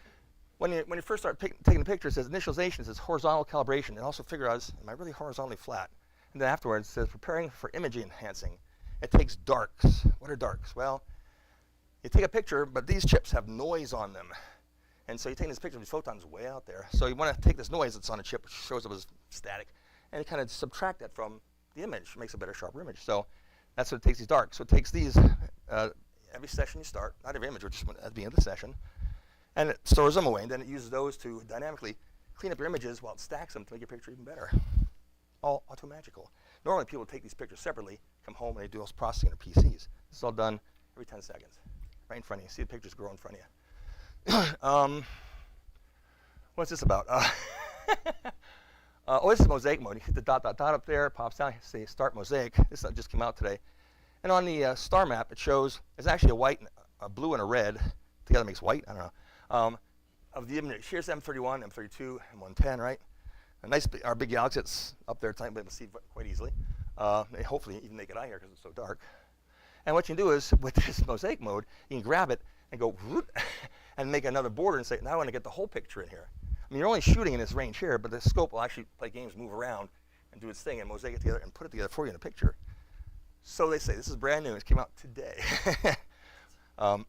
When you first start taking the picture, it says initialization, it says horizontal calibration. And also figure out, am I really horizontally flat? And then afterwards, it says preparing for image enhancing. It takes darks. What are darks? Well, you take a picture, but these chips have noise on them. And so you take this picture of these photons way out there. So you want to take this noise that's on a chip, which shows up as static, and you kind of subtract that from the image. It makes a better, sharper image. So that's what it takes these darks. So it takes these, every session you start, not every image, which is at the beginning of the session, and it stores them away. And then it uses those to dynamically clean up your images while it stacks them to make your picture even better. All automagical. Normally people take these pictures separately, come home, and they do all this processing on their PCs. This is all done every 10 seconds, right in front of you. See the pictures grow in front of you. What's this about? This is mosaic mode. You hit the dot, dot, dot up there, it pops down, say start mosaic. This just came out today. And on the star map, it shows there's actually a white, a blue, and a red. Together makes white, I don't know. Of the image, here's M31, M32, M110, right? A nice, our big galaxy that's up there, tiny, but able to see quite easily. Hopefully even make it out here because it's so dark. And what you can do is, with this mosaic mode, you can grab it and go and make another border and say, now I want to get the whole picture in here. I mean, you're only shooting in this range here, but the scope will actually play games, move around, and do its thing, and mosaic it together and put it together for you in a picture. So they say, this is brand new. It came out today. And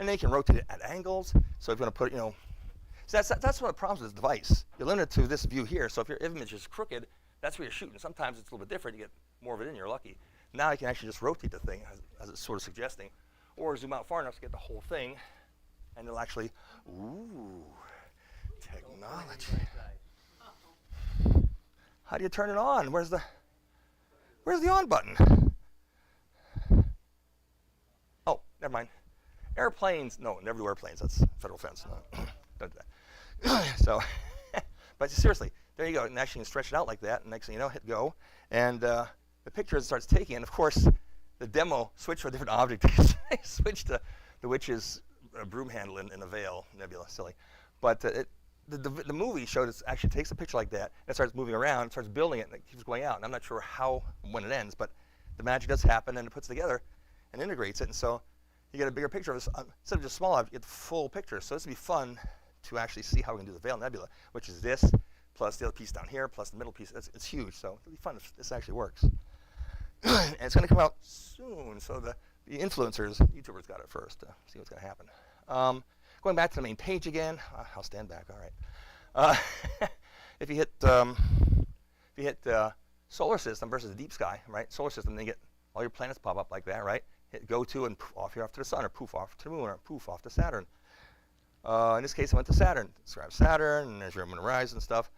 then you can rotate it at angles. So if you want to put, so that's one of the problems with this device. You're limited to this view here. So if your image is crooked, that's where you're shooting. Sometimes it's a little bit different. You get more of it in, you're lucky. Now you can actually just rotate the thing, as it's sort of suggesting, or zoom out far enough to get the whole thing, and it'll actually, ooh, technology. How do you turn it on? Where's the on button? Oh, never mind. Airplanes, no, never do airplanes. That's federal offense. No, don't do that. So, but seriously, there you go. And actually you can stretch it out like that, and next thing you know, hit go. And the picture starts taking, and of course, the demo switched to a different object. They switched to the witch's broom handle in a veil nebula, silly. But the movie showed it actually takes a picture like that, and it starts moving around, starts building it, and it keeps going out. And I'm not sure how and when it ends, but the magic does happen, and it puts it together and integrates it. And so you get a bigger picture of this. Instead of just small object, you get the full picture. So this would be fun to actually see how we can do the veil nebula, which is this, plus the other piece down here, plus the middle piece. It's huge, so it'll be fun if this actually works. And it's going to come out soon, so the influencers, YouTubers got it first to see what's going to happen. Going back to the main page again, I'll stand back, all right. If you hit solar system versus the deep sky, right? Solar system, then you get all your planets pop up like that, right? Hit go to and poof, off here off to the sun, or poof off to the moon, or poof off to Saturn. In this case, I went to Saturn. Describe Saturn, and there's your moon rise and stuff.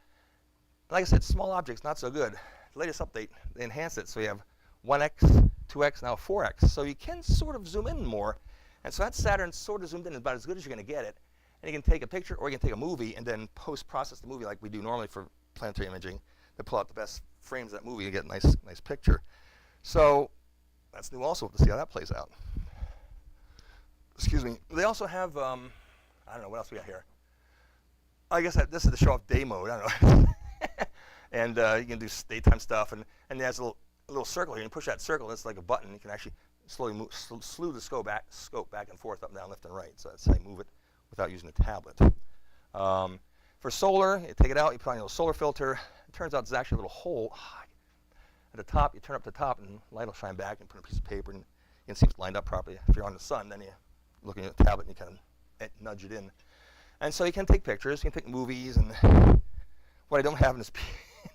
Like I said, small objects, not so good. The latest update, they enhanced it, so you have 1x, 2x, now 4x. So you can sort of zoom in more. And so that Saturn sort of zoomed in about as good as you're going to get it. And you can take a picture or you can take a movie and then post-process the movie like we do normally for planetary imaging to pull out the best frames of that movie and get a nice picture. So that's new also to see how that plays out. Excuse me. They also have, I don't know, what else we got here? I guess this is the show off day mode. I don't know. And you can do daytime stuff. And there's a little circle here. You push that circle, it's like a button. You can actually slowly move, slew the scope back and forth, up and down, left and right. So that's how you move it without using a tablet. For solar, you take it out, you put on a little solar filter. It turns out there's actually a little hole at the top. You turn up the top and light will shine back and put a piece of paper and you can see if it's lined up properly. If you're on the sun, then you look at the tablet and you kind of nudge it in. And so you can take pictures, you can take movies, and what I don't have in this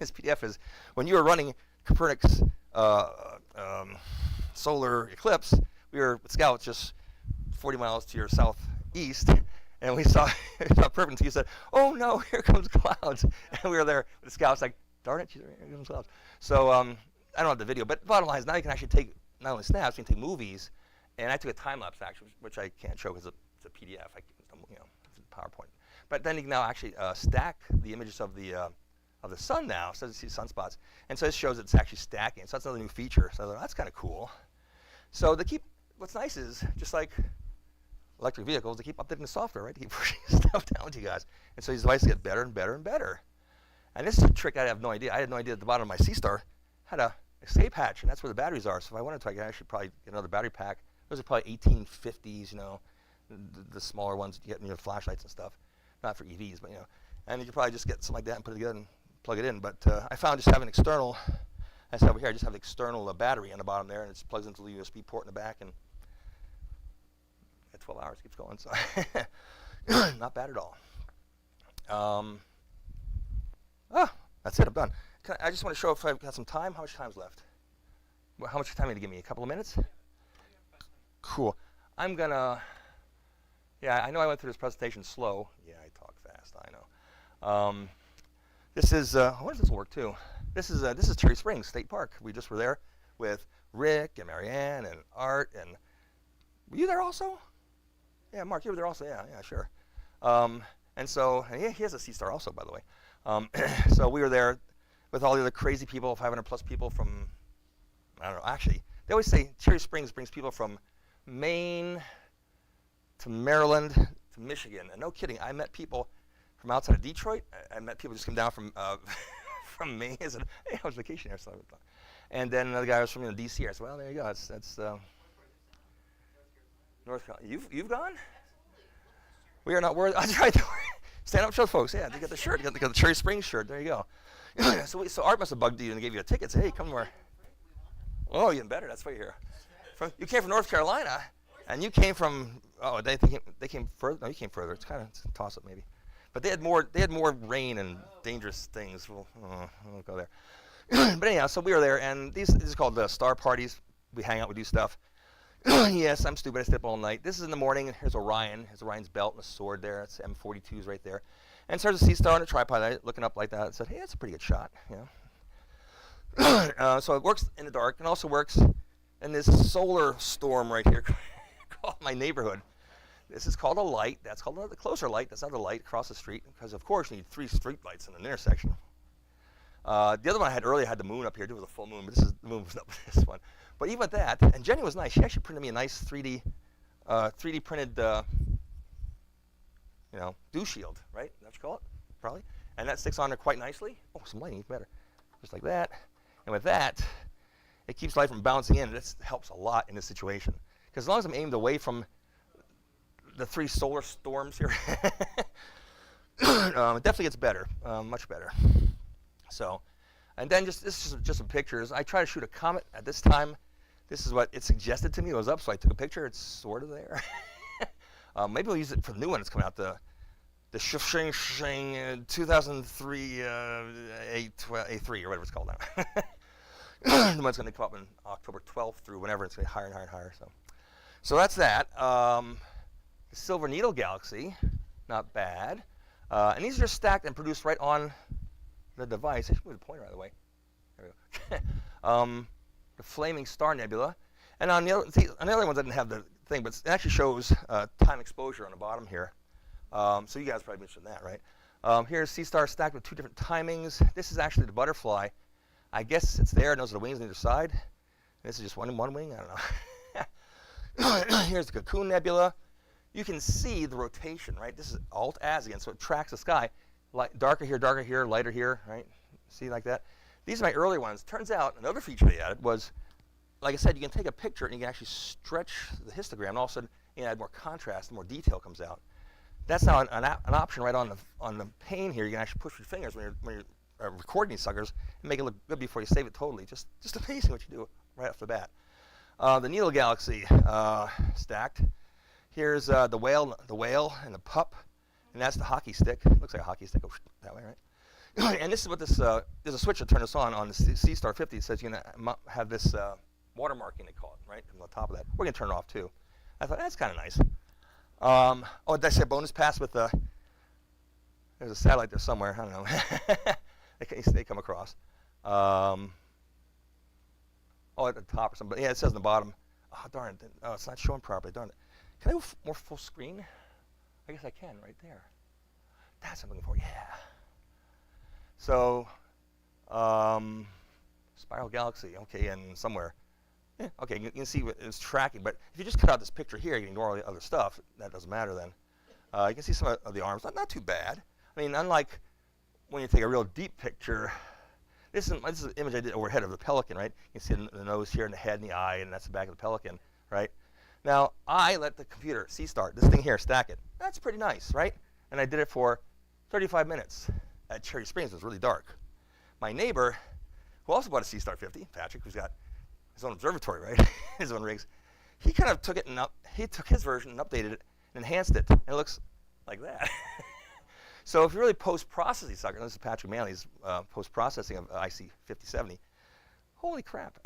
PDF is when you were running Kopernik's solar eclipse, we were with scouts just 40 miles to your southeast, and we saw perfect until you said, "Oh no, here comes clouds," and we were there with the scouts like, "Darn it, here comes clouds." So I don't have the video, but the bottom line is now you can actually take not only snaps, you can take movies, and I took a time lapse actually, which I can't show because it's a PDF, it's a PowerPoint. But then you can now actually stack the images of the sun now, so you see sunspots, and so this shows it's actually stacking. So that's another new feature. So I thought, that's kind of cool. So what's nice is just like electric vehicles, they keep updating the software, right? To keep pushing stuff down to you guys, and so these devices get better and better and better. And this is a trick I have no idea. I had no idea at the bottom of my Seastar had a escape hatch, and that's where the batteries are. So if I wanted to, I could actually probably get another battery pack. Those are probably 1850s, the smaller ones you get in your flashlights and stuff. Not for EVs, but and you could probably just get something like that and put it together and plug it in. But I found just having external, I said over here, I just have an external battery on the bottom there, and it plugs into the USB port in the back, and at 12 hours it keeps going. So not bad at all. That's it. I'm done. I just want to show if I've got some time. How much time's left? How much time are you going to give me? A couple of minutes? Cool. I'm going to... Yeah, I know I went through this presentation slow. Yeah, I talk fast, I know. This is, I wonder if this will work too. This is Cherry Springs State Park. We just were there with Rick and Marianne and Art, and were you there also? Yeah, Mark, you were there also. Yeah, sure. And so, he has a Seastar also, by the way. So we were there with all the other crazy people, 500 plus people from, I don't know, actually, they always say Cherry Springs brings people from Maine to Maryland to Michigan. And no kidding, I met people from outside of Detroit. I met people just come down from from Maine. I said, "Hey, I was vacationing here." So, and then another guy was from DC. I said, "Well, there you go. That's North Carolina. You've gone? We are not worth. I tried to stand up, show folks. Yeah, they got the shirt. You got the Cherry Springs shirt. There you go. So Art must have bugged you and gave you a ticket. Say, "Hey, come over." Oh, even better. That's why you're here. You came from North Carolina, and you came from. Oh, they came further. No, you came further. It's kind of a toss-up maybe. But they had more rain and dangerous things. Well, I won't go there. But anyhow, so we were there, and these is called the star parties. We hang out, we do stuff. Yes, I'm stupid. I stay up all night. This is in the morning, and here's Orion. Here's Orion's belt and a sword there. It's M42s right there. And so there's a Seastar on a tripod. I looking up like that and said, "Hey, that's a pretty good shot." So it works in the dark, and also works in this solar storm right here called my neighborhood. This is called a light. That's called the closer light. That's not a light across the street, because of course you need 3 street lights in an intersection. The other one I had earlier had the moon up here. It was a full moon, but the moon was not this one. But even with that, and Jenny was nice. She actually printed me a nice 3D printed, dew shield, right? Is that what you call it? Probably. And that sticks on there quite nicely. Oh, some lighting, even better. Just like that. And with that, it keeps light from bouncing in. This helps a lot in this situation. Because as long as I'm aimed away from the 3 solar storms here, it definitely gets better, much better. So, and then this is just some pictures. I try to shoot a comet at this time. This is what it suggested to me. It was up, so I took a picture. It's sort of there. Maybe we'll use it for the new one that's coming out, the Shing 2003 A3 or whatever it's called now. The one's going to come up on October 12th through whenever. It's going to be higher and higher and higher. So that's that. The Silver Needle Galaxy, not bad. And these are just stacked and produced right on the device. I should move the pointer out of the way. There we go. The Flaming Star Nebula. And on the other ones, I didn't have the thing, but it actually shows time exposure on the bottom here. So you guys probably mentioned that, right? Here's seestar stacked with 2 different timings. This is actually the butterfly. I guess it's there, and those are the wings on either side. This is just one wing, I don't know. Here's the Cocoon Nebula. You can see the rotation, right? This is Alt-Az again, so it tracks the sky. Darker here, lighter here, right? See like that? These are my earlier ones. Turns out another feature they added was, like I said, you can take a picture and you can actually stretch the histogram, and all of a sudden you add more contrast and more detail comes out. That's now an option right on the pane here. You can actually push your fingers when you're recording these suckers and make it look good before you save it totally. Just amazing what you do right off the bat. The Needle Galaxy stacked. Here's the whale and the pup, and that's the hockey stick. Looks like a hockey stick that way, right? And this is what this, there's a switch to turn this on the Seastar 50. It says you're going to have this watermarking, they call it, right? On the top of that. We're going to turn it off, too. I thought, that's kind of nice. Oh, did I say a bonus pass with the, there's a satellite there somewhere. I don't know. they come across. Oh, at the top or something. But yeah, it says in the bottom. Oh, darn it. Oh, it's not showing properly. Darn it. Can I go more full screen? I guess I can right there. That's what I'm looking for. Yeah. So, Spiral Galaxy. Okay, and somewhere. Yeah, okay, you can see what it's tracking. But if you just cut out this picture here, you can ignore all the other stuff. That doesn't matter then. You can see some of the arms. Not too bad. I mean, unlike when you take a real deep picture, this is an image I did overhead of the pelican, right? You can see the nose here and the head and the eye, and that's the back of the pelican, right? Now, I let the computer, Seastar, this thing here, stack it. That's pretty nice, right? And I did it for 35 minutes at Cherry Springs. It was really dark. My neighbor, who also bought a Seastar 50, Patrick, who's got his own observatory, right? His own rigs. He kind of took it and he took his version and updated it and enhanced it, and it looks like that. So if you really post-process these suckers, this is Patrick Manley's post-processing of IC 5070. Holy crap.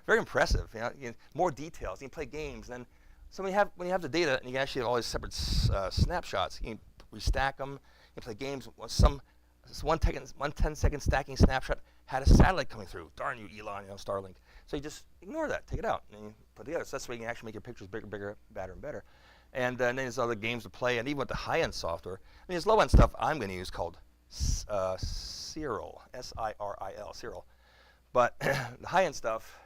Very impressive. You know, more details. You can play games. And then, so when you have the data and you can actually have all these separate snapshots, you can restack them. You can play games. One 10-second stacking snapshot had a satellite coming through. Darn you, Elon, Starlink. So you just ignore that, take it out, and you put it together. So that's the way you can actually make your pictures bigger, better, and better. And then there's other games to play, and even with the high-end software. I mean, there's low-end stuff I'm going to use called Cyril, S-I-R-I-L, Cyril. But the high-end stuff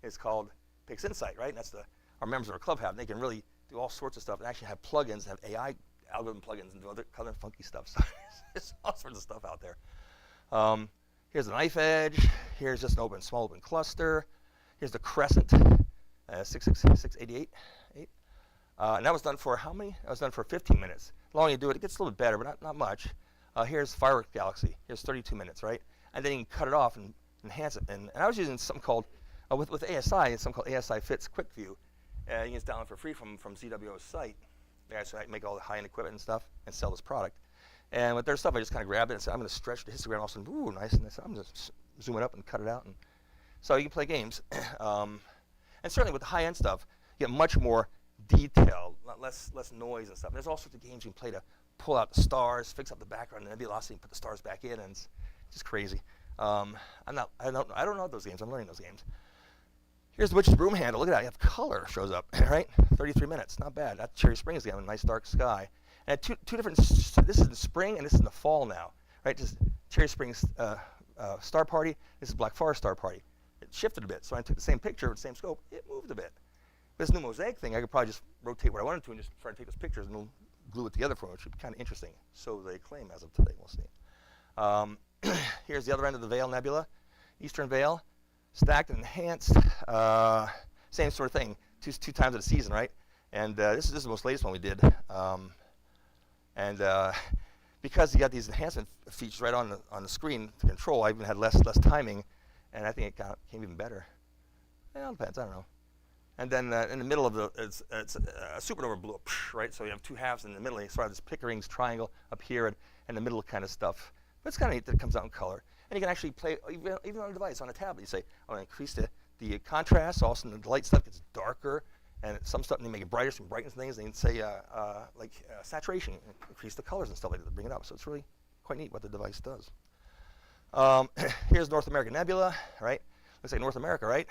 is called PixInsight, right? And that's our members of our club have. And they can really do all sorts of stuff and actually have plugins, have AI algorithm plugins, and do other kind of funky stuff. So there's all sorts of stuff out there. Here's the knife edge. Here's just an small open cluster. Here's the crescent, 688. And that was done for how many? That was done for 15 minutes. The longer you do it, it gets a little bit better, but not much. Here's Firework Galaxy. Here's 32 minutes, right? And then you can cut it off and enhance it. And I was using something called, with ASI, it's something called ASI Fits Quick View. You can just download for free from ZWO's site. They actually make all the high-end equipment and stuff and sell this product. And with their stuff, I just kind of grabbed it and said, I'm going to stretch the histogram. All of a sudden, ooh, nice. And I said, I'm going to zoom it up and cut it out. And so you can play games. And certainly with the high-end stuff, you get much more detail, less noise and stuff. And there's all sorts of games you can play to pull out the stars, fix up the background, and nebulosity, and put the stars back in, and it's just crazy. I don't know those games. I'm learning those games. Here's the Witch's Broom handle. Look at that. You have color shows up, right? 33 minutes. Not bad. That's Cherry Springs again, a nice dark sky. And two different. This is in the spring and this is in the fall now, right? Just Cherry Springs Star Party. This is Black Forest Star Party. It shifted a bit, so I took the same picture with the same scope. It moved a bit. This new mosaic thing, I could probably just rotate what I wanted to and just try to take those pictures and glue it together for me, which would be kind of interesting. So they claim as of today. We'll see. Here's the other end of the Veil Nebula, Eastern Veil, stacked and enhanced. Same sort of thing, two times at a season, right? And this is the most latest one we did. Because you got these enhancement features right on the screen to control, I even had less timing, and I think it came even better. Well, it depends. I don't know. And then in the middle of it's a supernova blew up, right? So you have two halves in the middle. You sort of this Pickering's triangle up here and the middle kind of stuff. But it's kind of neat that it comes out in color. And you can actually play even on a device, on a tablet. You say, I want to increase the contrast. Also, the light stuff gets darker. And some stuff, and they make it brighter, some brightness things. And you can say, saturation, increase the colors and stuff like that to bring it up. So it's really quite neat what the device does. Here's North American Nebula, right? Looks like North America, right?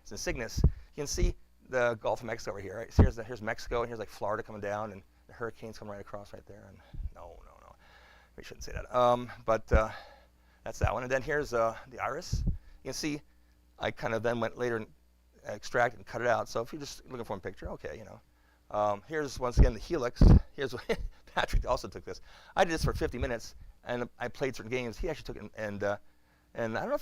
It's in Cygnus. You can see the Gulf of Mexico over here, right? So here's Mexico, and here's like Florida coming down, and the hurricanes coming right across right there. And no, we shouldn't say that. But that's that one. And then here's the iris. You can see I kind of then went later and extracted and cut it out. So if you're just looking for a picture, okay, you know. Here's once again the helix. Here's Patrick also took this. I did this for 50 minutes, and I played certain games. He actually took it, and I don't know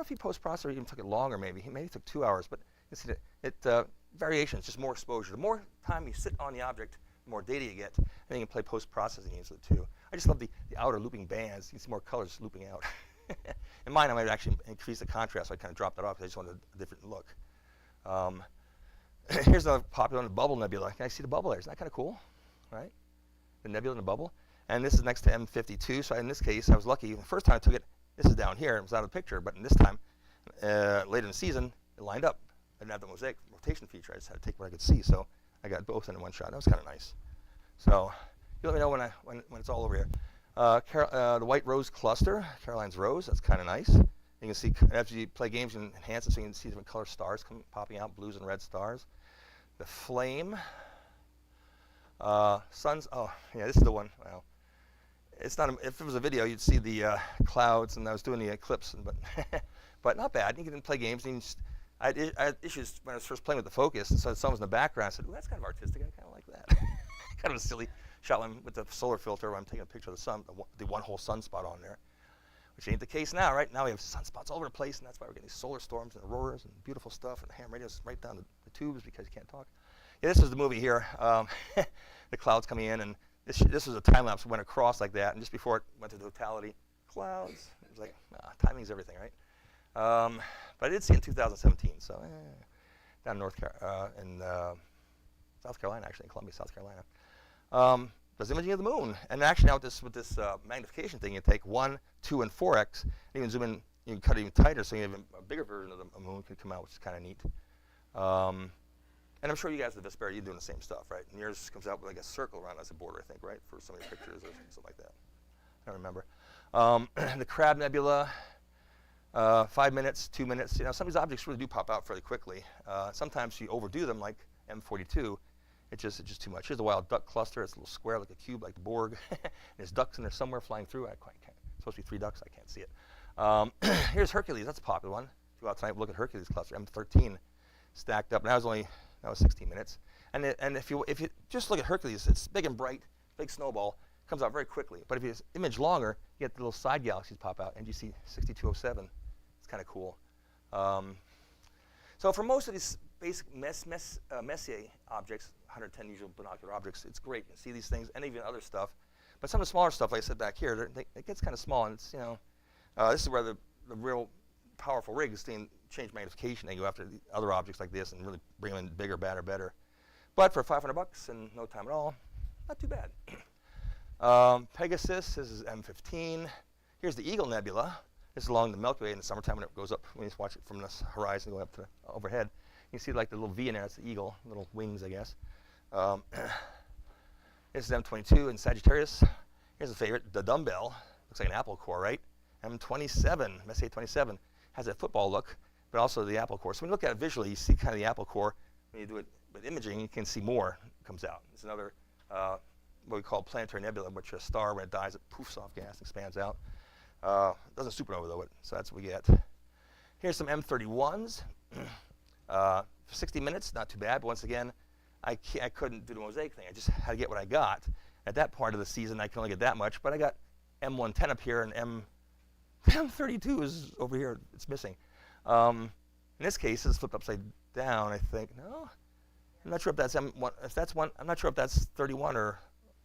if he post-processed or even took it longer. Maybe he took 2 hours, but you see that variations, just more exposure. The more time you sit on the object, the more data you get, and then you can play post-processing games with it too. I just love the outer looping bands. You can see more colors looping out. In mine, I might actually increase the contrast, so I kind of dropped that off because I just wanted a different look. Here's another popular one, the bubble nebula. Can I see the bubble there? Isn't that kind of cool, right? The nebula in the bubble. And this is next to M52, so in this case, I was lucky. The first time I took it, this is down here. It was out of the picture, but in this time, later in the season, it lined up. I didn't have the mosaic rotation feature. I just had to take what I could see, so I got both in one shot. That was kind of nice. So you let me know when it's all over here. The white rose cluster, Caroline's rose. That's kind of nice. You can see after you play games, you can enhance it so you can see different color stars popping out, blues and red stars. The flame. Suns. Oh, yeah, this is the one. Well, it's not. If it was a video, you'd see the clouds, and I was doing the eclipse, but but not bad. You can play games. And I had issues when I was first playing with the focus, and so sun was in the background. I said, "Ooh, that's kind of artistic. I kind of like that." Kind of a silly shot with the solar filter where I'm taking a picture of the sun, the one whole sunspot on there, which ain't the case now, right? Now we have sunspots all over the place, and that's why we're getting these solar storms and auroras and beautiful stuff, and the ham radios right down the tubes because you can't talk. Yeah, this is the movie here. The clouds coming in, and this was a time lapse. Went across like that, and just before it went to totality, clouds. It was like, timing's everything, right? But I did see it in 2017, so down in South Carolina, actually, in Columbia, South Carolina. There's imaging of the moon, and actually now with this magnification thing, you take 1, 2, and 4x, and you can zoom in, you can cut it even tighter, so you have a bigger version of the moon can come out, which is kind of neat. And I'm sure you guys at Vespera, you're doing the same stuff, right? And yours comes out with like a circle around as a border, I think, right, for some of your pictures or something like that. I don't remember. The Crab Nebula, 5 minutes, 2 minutes. You know, some of these objects really do pop out fairly quickly. Sometimes you overdo them, like M42. It's just too much. Here's the wild duck cluster. It's a little square like a cube, like the Borg. There's ducks in there somewhere flying through. I quite can't. It's supposed to be 3 ducks. I can't see it. Here's Hercules. That's a popular one. If you go out tonight, look at Hercules cluster, M13, stacked up. And that was 16 minutes. And if you just look at Hercules, it's big and bright, big snowball, comes out very quickly. But if you image longer, you get the little side galaxies pop out. NGC 6207. It's kind of cool. So for most of these basic Messier objects, 110 usual binocular objects, it's great. You can see these things and even other stuff. But some of the smaller stuff, like I said back here, it gets kind of small. And it's, this is where the real powerful rigs change magnification. They go after the other objects like this and really bring them in bigger, badder, better. But for $500 and no time at all, not too bad. Pegasus, this is M15. Here's the Eagle Nebula. This is along the Milky Way in the summertime when it goes up. When you watch it from this horizon going up to overhead, you see like the little V in there. That's the eagle, little wings, I guess. This is M22 in Sagittarius. Here's a favorite, the dumbbell. Looks like an apple core, right? M27, Messier 27, has a football look, but also the apple core. So when you look at it visually, you see kind of the apple core. When you do it with imaging, you can see more comes out. It's another what we call planetary nebula, which a star, when it dies, it poofs off gas, expands out. Doesn't supernova though, so that's what we get. Here's some M31s. For 60 minutes, not too bad, but once again, I couldn't do the mosaic thing. I just had to get what I got. At that part of the season, I can only get that much, but I got M110 up here, and M32 is over here. It's missing. In this case, it's flipped upside down, I think. No, I'm not sure if that's M1. If that's one, I'm not sure if that's 31 or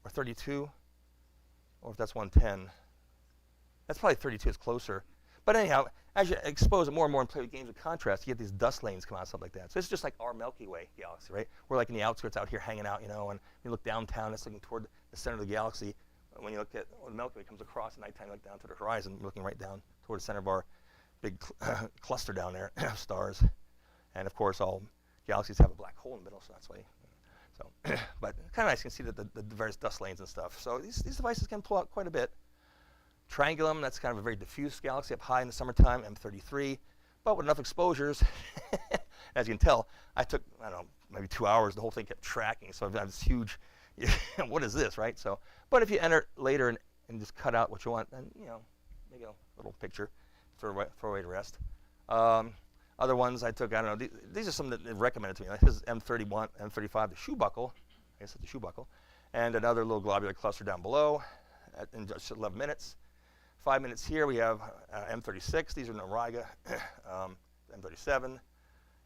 32, or if that's 110. That's probably 32. It's closer. But anyhow, as you expose it more and more and play with games of contrast, you get these dust lanes come out, stuff like that. So it's just like our Milky Way galaxy, right? We're like in the outskirts out here hanging out, and you look downtown, it's looking toward the center of the galaxy. When you look at the Milky Way comes across at nighttime, you look down to the horizon, you're looking right down toward the center of our big cluster down there of stars. And of course, all galaxies have a black hole in the middle, so that's why. But kind of nice. You can see the various dust lanes and stuff. So these devices can pull out quite a bit. Triangulum, that's kind of a very diffuse galaxy up high in the summertime, M33. But with enough exposures, As you can tell, I took, I don't know, maybe 2 hours. The whole thing kept tracking. So I've got this huge, what is this, right? So, but if you enter later and just cut out what you want, then, make a little picture, throw away the rest. Other ones I took, I don't know, these are some that they've recommended to me. Like this is M31, M35, the shoe buckle. I guess it's the shoe buckle. And another little globular cluster down below in just 11 minutes. 5 minutes here, we have M36. These are Noriga, M37,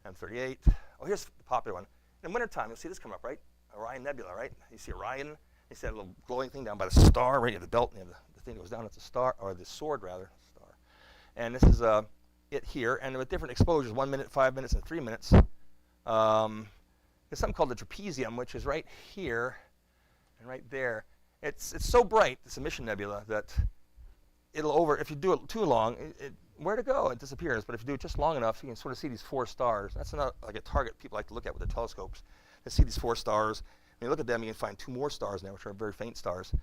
M38. Oh, here's the popular one. In wintertime, you'll see this come up, right? Orion Nebula, right? You see Orion. You see that little glowing thing down by the star, right at the belt. And you have the thing that goes down at the star, or the sword, rather, star. And this is it here. And with different exposures, 1 minute, 5 minutes, and 3 minutes. There's something called the trapezium, which is right here and right there. It's so bright, this emission nebula, that if you do it too long, where to go? It disappears. But if you do it just long enough, you can sort of see these 4 stars. That's not like a target people like to look at with their telescopes. They see these 4 stars. When you look at them, you can find 2 more stars now, which are very faint stars.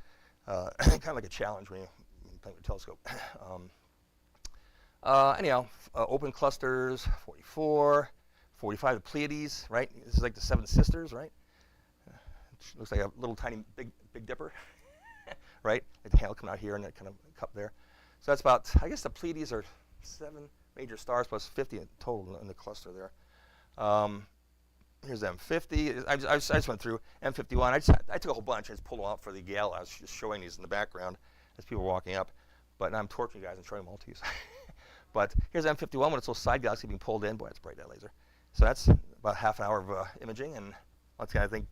Kind of like a challenge when you play with a telescope. Anyhow, open clusters, 44, 45, the Pleiades, right? This is like the 7 sisters, right? Looks like a little tiny Big Dipper, right? Like the tail coming out here and that kind of cup there. So that's about, I guess the Pleiades are 7 major stars plus 50 in total in the cluster there. Here's M50. I just went through M51. I took a whole bunch. I just pulled them out for the gala. I was just showing these in the background as people were walking up. But now I'm torturing you guys and showing them all to you. But here's M51 when it's a little side galaxy being pulled in. Boy, that's bright, that laser. So that's about half an hour of imaging. And once again, I think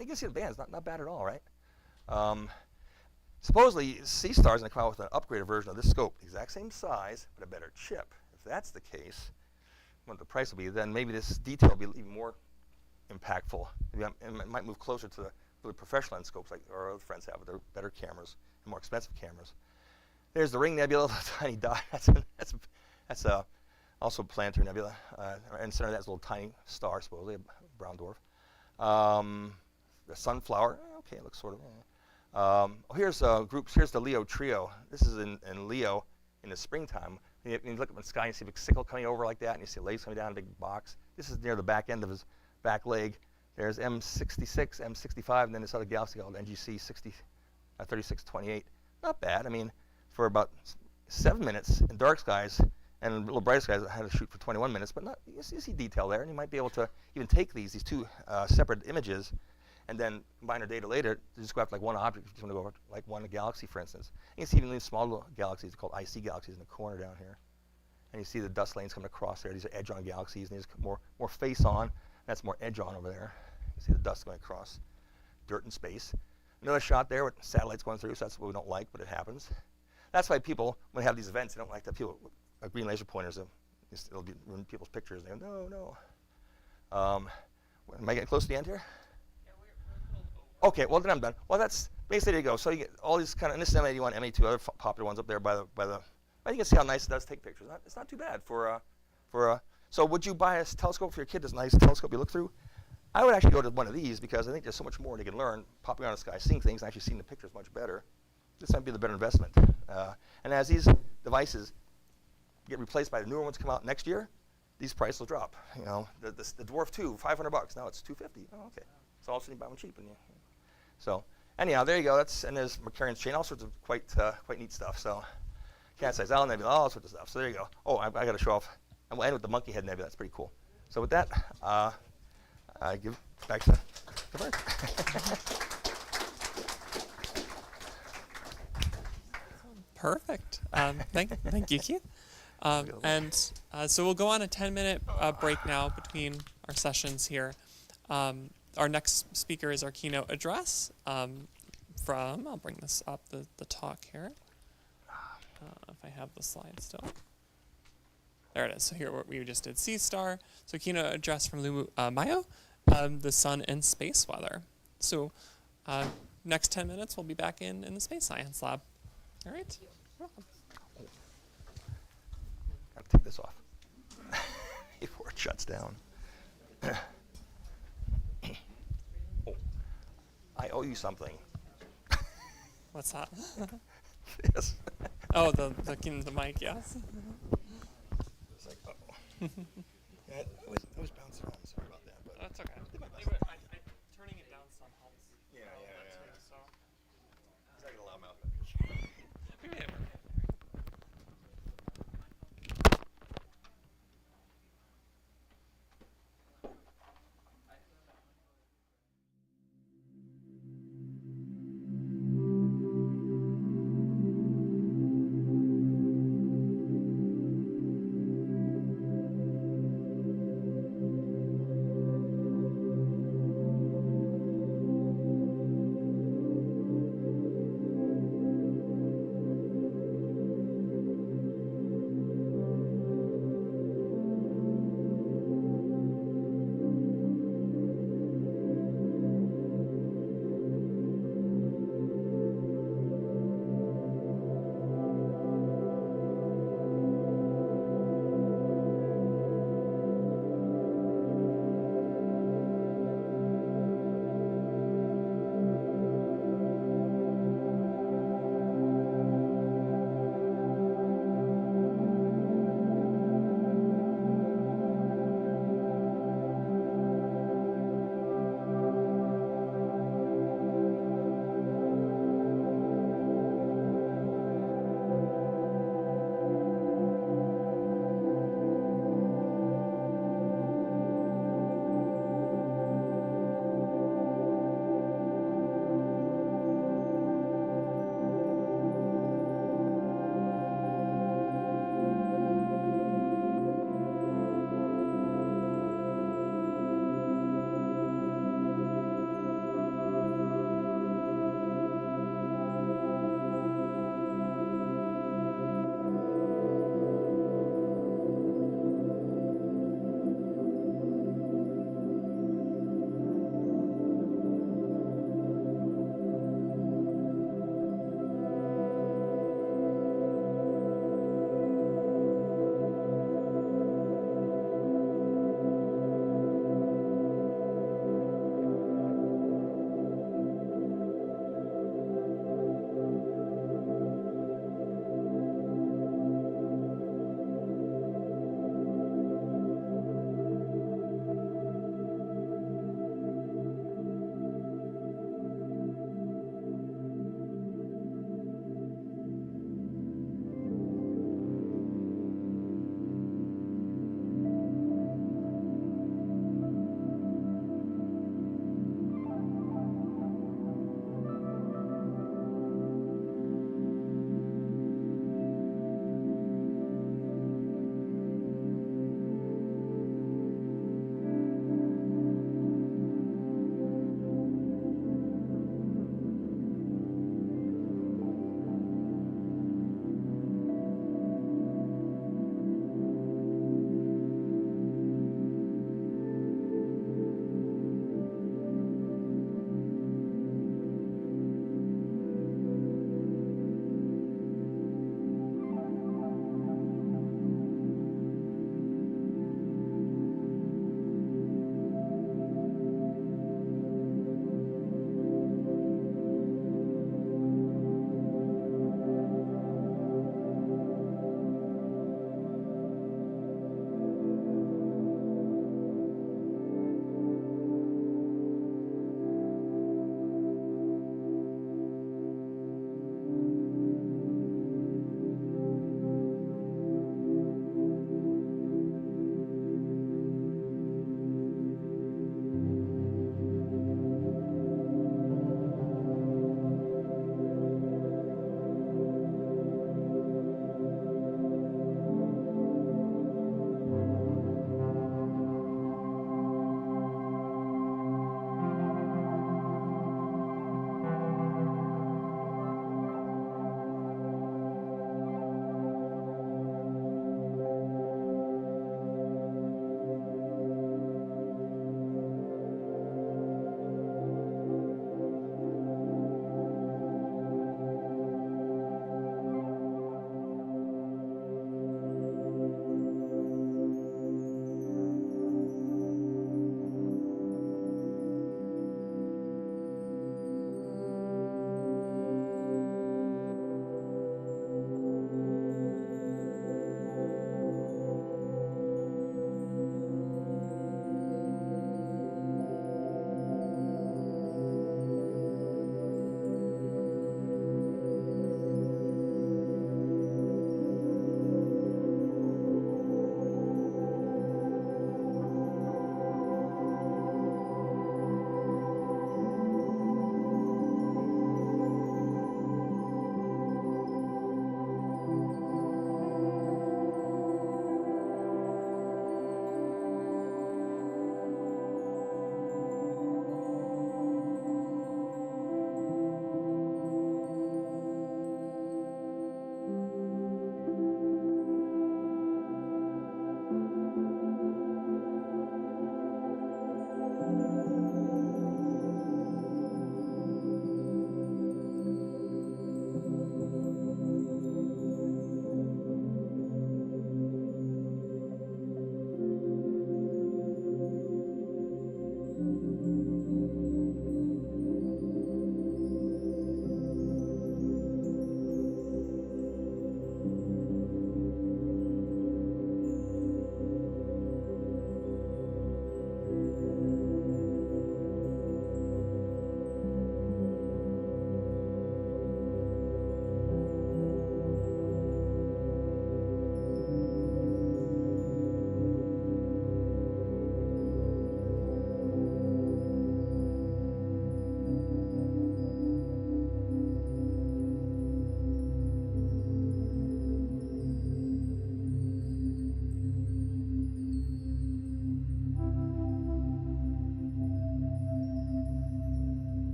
you can see the band's not bad at all, right? Supposedly, Seastar is going to come out with an upgraded version of this scope, the exact same size, but a better chip. If that's the case, what the price will be, then maybe this detail will be even more impactful. Maybe it might move closer to the really professional lens scopes like our other friends have with their better cameras and more expensive cameras. There's the Ring Nebula, the tiny dot. That's also a planetary nebula. And center of that's a little tiny star, supposedly, a brown dwarf. The Sunflower, okay, it looks sort of. Here's groups. Here's the Leo trio. This is in Leo in the springtime. You look up in the sky and you see a big sickle coming over like that, and you see legs coming down, a big box. This is near the back end of his back leg. There's M66, M65, and then this other galaxy called NGC 3628. Not bad. I mean, for about 7 minutes in dark skies and in little bright skies, I had to shoot for 21 minutes. But you see detail there, and you might be able to even take these 2 separate images and then combine their data later to just go after like one object. If you just want to go over like one galaxy, for instance. You can see even these small little galaxies called IC galaxies in the corner down here. And you see the dust lanes coming across there. These are edge-on galaxies, and there's more face-on. That's more edge-on over there. You see the dust going across dirt and space. Another shot there with satellites going through, so that's what we don't like, but it happens. That's why people, when they have these events, they don't like to have people with green laser pointers. It'll ruin people's pictures. They go, no. Am I getting close to the end here? Okay, well then I'm done. Well, that's basically there you go. So you get all these kind of, and this is M81, M82, other popular ones up there by the. I think you can see how nice it does take pictures. It's not too bad So would you buy a telescope for your kid? This nice telescope you look through. I would actually go to one of these because I think there's so much more they can learn popping around the sky, seeing things, and actually seeing the pictures much better. This might be the better investment. And as these devices get replaced by the newer ones come out next year, these prices will drop. You know, the Dwarf 2, $500. Now it's $250. Oh, okay. So all of a sudden you buy one cheap. So anyhow, there you go. And there's Macarian's chain, all sorts of quite neat stuff. So cat size Allen nebula, all sorts of stuff. So there you go. Oh, I got to show off. And we'll end with the monkey head nebula. That's pretty cool. So with that, I give back to Bert. Perfect. Thank you, Keith. So we'll go on a 10-minute break now between our sessions here. Our next speaker is our keynote address from, I'll bring this up, the talk here. If I have the slide still. There it is. So here we just did Seastar. So keynote address from Lou Mayo, the sun and space weather. So next 10 minutes, we'll be back in the space science lab. All right. You're welcome. Gotta take this off before it shuts down. Oh, I owe you something. What's that? Yes. Oh, the mic, yes. It's like, uh-oh.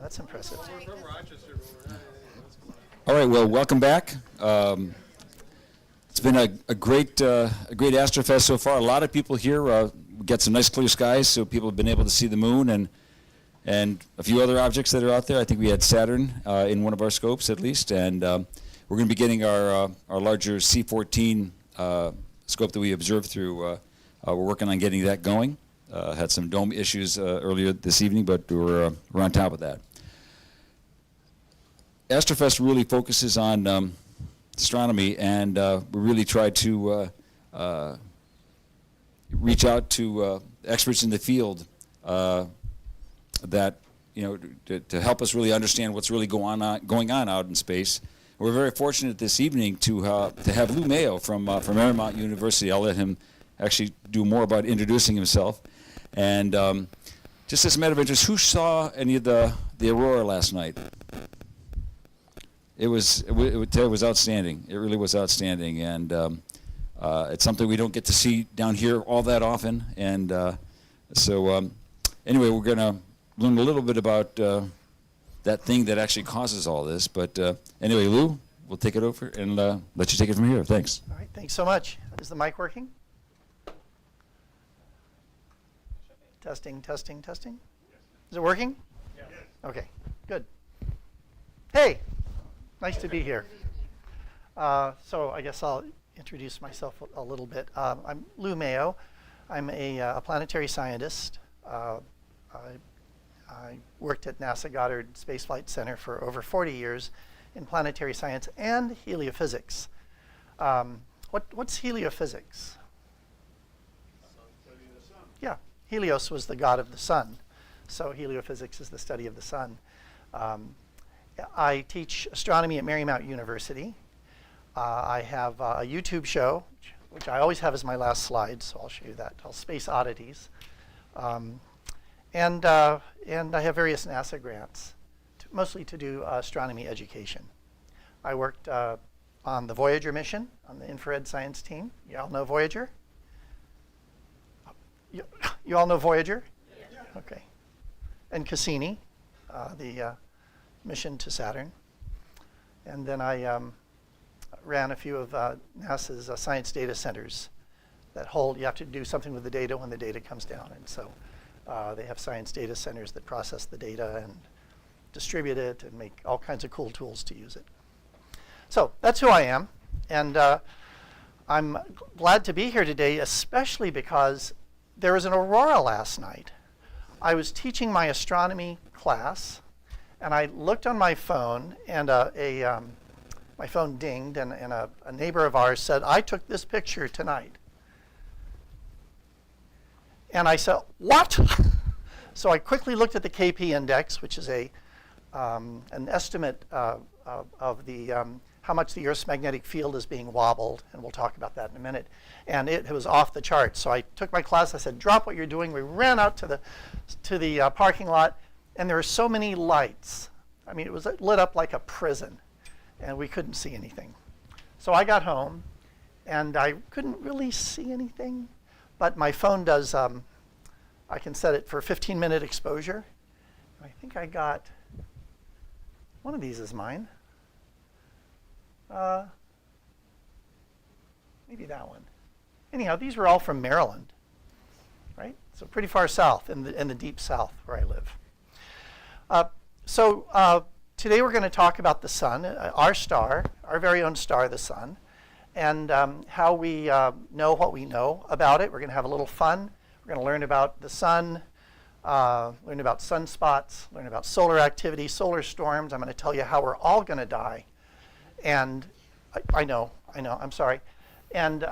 that's impressive. All right, well, welcome back. It's been a great AstroFest so far. A lot of people here. We got some nice clear skies, so people have been able to see the moon and a few other objects that are out there. I think we had Saturn in one of our scopes at least, and we're going to be getting our larger C14 scope that we observed through. We're working on getting that going. Had some dome issues earlier this evening, but we're on top of that. AstroFest really focuses on astronomy, and we really try to reach out to experts in the field that to help us really understand what's really going on out in space. We're very fortunate this evening to have Lou Mayo from Marymount University. I'll let him actually do more about introducing himself. And just as a matter of interest, who saw any of the aurora last night? It was outstanding. It really was outstanding, and it's something we don't get to see down here all that often. And so anyway, we're going to learn a little bit about that thing that actually causes all this. But anyway, Lou, we'll take it over and let you take it from here. Thanks. All right, thanks so much. Is the mic working? Testing, testing, testing. Is it working? Yes. Okay, good. Hey, nice to be here. So I guess I'll introduce myself a little bit. I'm Lou Mayo. I'm a planetary scientist. I worked at NASA Goddard Space Flight Center for over 40 years in planetary science and heliophysics. What's heliophysics? Yeah, Helios was the god of the sun, so heliophysics is the study of the sun. I teach astronomy at Marymount University. I have a YouTube show, which I always have as my last slide, so I'll show you that, called Space Oddities. And I have various NASA grants, mostly to do astronomy education. I worked on the Voyager mission, on the infrared science team. You all know Voyager? You all know Voyager? Yeah. Okay. And Cassini, the mission to Saturn. And then I ran a few of NASA's science data centers that you have to do something with the data when the data comes down. And so they have science data centers that process the data and distribute it and make all kinds of cool tools to use it. So that's who I am. And I'm glad to be here today, especially because there was an aurora last night. I was teaching my astronomy class, and I looked on my phone, and my phone dinged, and a neighbor of ours said, "I took this picture tonight." And I said, "What?" So I quickly looked at the KP index, which is an estimate of the how much the Earth's magnetic field is being wobbled, and we'll talk about that in a minute. And it was off the charts. So I took my class. I said, "Drop what you're doing." We ran out to the parking lot, and there were so many lights. I mean, it was lit up like a prison, and we couldn't see anything. So I got home, and I couldn't really see anything. But my phone does, I can set it for 15-minute exposure. I think I got, one of these is mine. Maybe that one. Anyhow, these were all from Maryland, right? So pretty far south, in the deep south where I live. Today we're going to talk about the sun, our star, our very own star, the sun, and how we know what we know about it. We're going to have a little fun. We're going to learn about the sun, learn about sunspots, learn about solar activity, solar storms. I'm going to tell you how we're all going to die. And I know, I'm sorry. And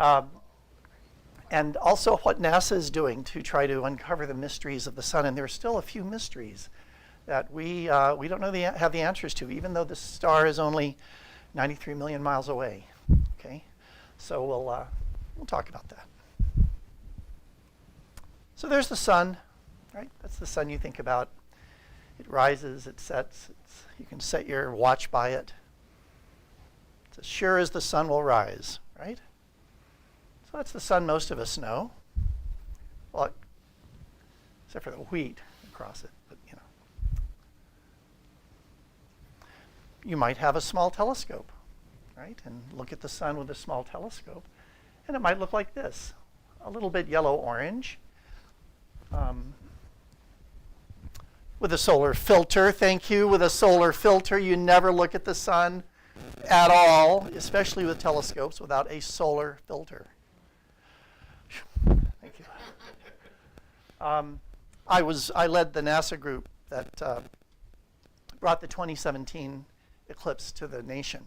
also what NASA is doing to try to uncover the mysteries of the sun. And there are still a few mysteries that we don't know have the answers to, even though the star is only 93 million miles away. Okay, so we'll talk about that. So there's the sun, right? That's the sun you think about. It rises, it sets. You can set your watch by it. It's as sure as the sun will rise, right? So that's the sun most of us know. Well, except for the wheat across it, but you might have a small telescope, right? And look at the sun with a small telescope. And it might look like this, a little bit yellow-orange. With a solar filter, thank you. With a solar filter, you never look at the sun at all, especially with telescopes, without a solar filter. Thank you. I led the NASA group that brought the 2017 eclipse to the nation.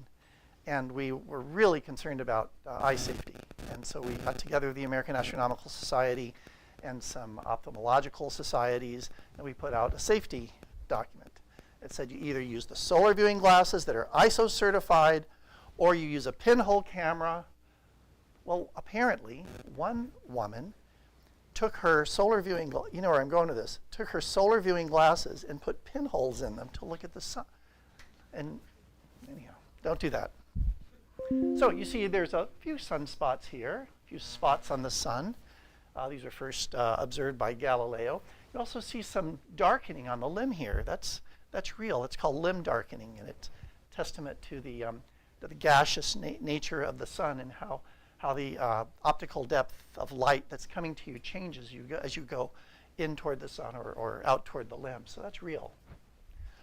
And we were really concerned about eye safety. And so we got together with the American Astronomical Society and some ophthalmological societies, and we put out a safety document. It said you either use the solar viewing glasses that are ISO certified, or you use a pinhole camera. Well, apparently, one woman took her solar viewing, you know where I'm going with this, took her solar viewing glasses and put pinholes in them to look at the sun. And anyhow, don't do that. So you see there's a few sunspots here, a few spots on the sun. These were first observed by Galileo. You also see some darkening on the limb here. That's real. It's called limb darkening, and it's a testament to the gaseous nature of the sun and how the optical depth of light that's coming to you changes as you go in toward the sun or out toward the limb. So that's real.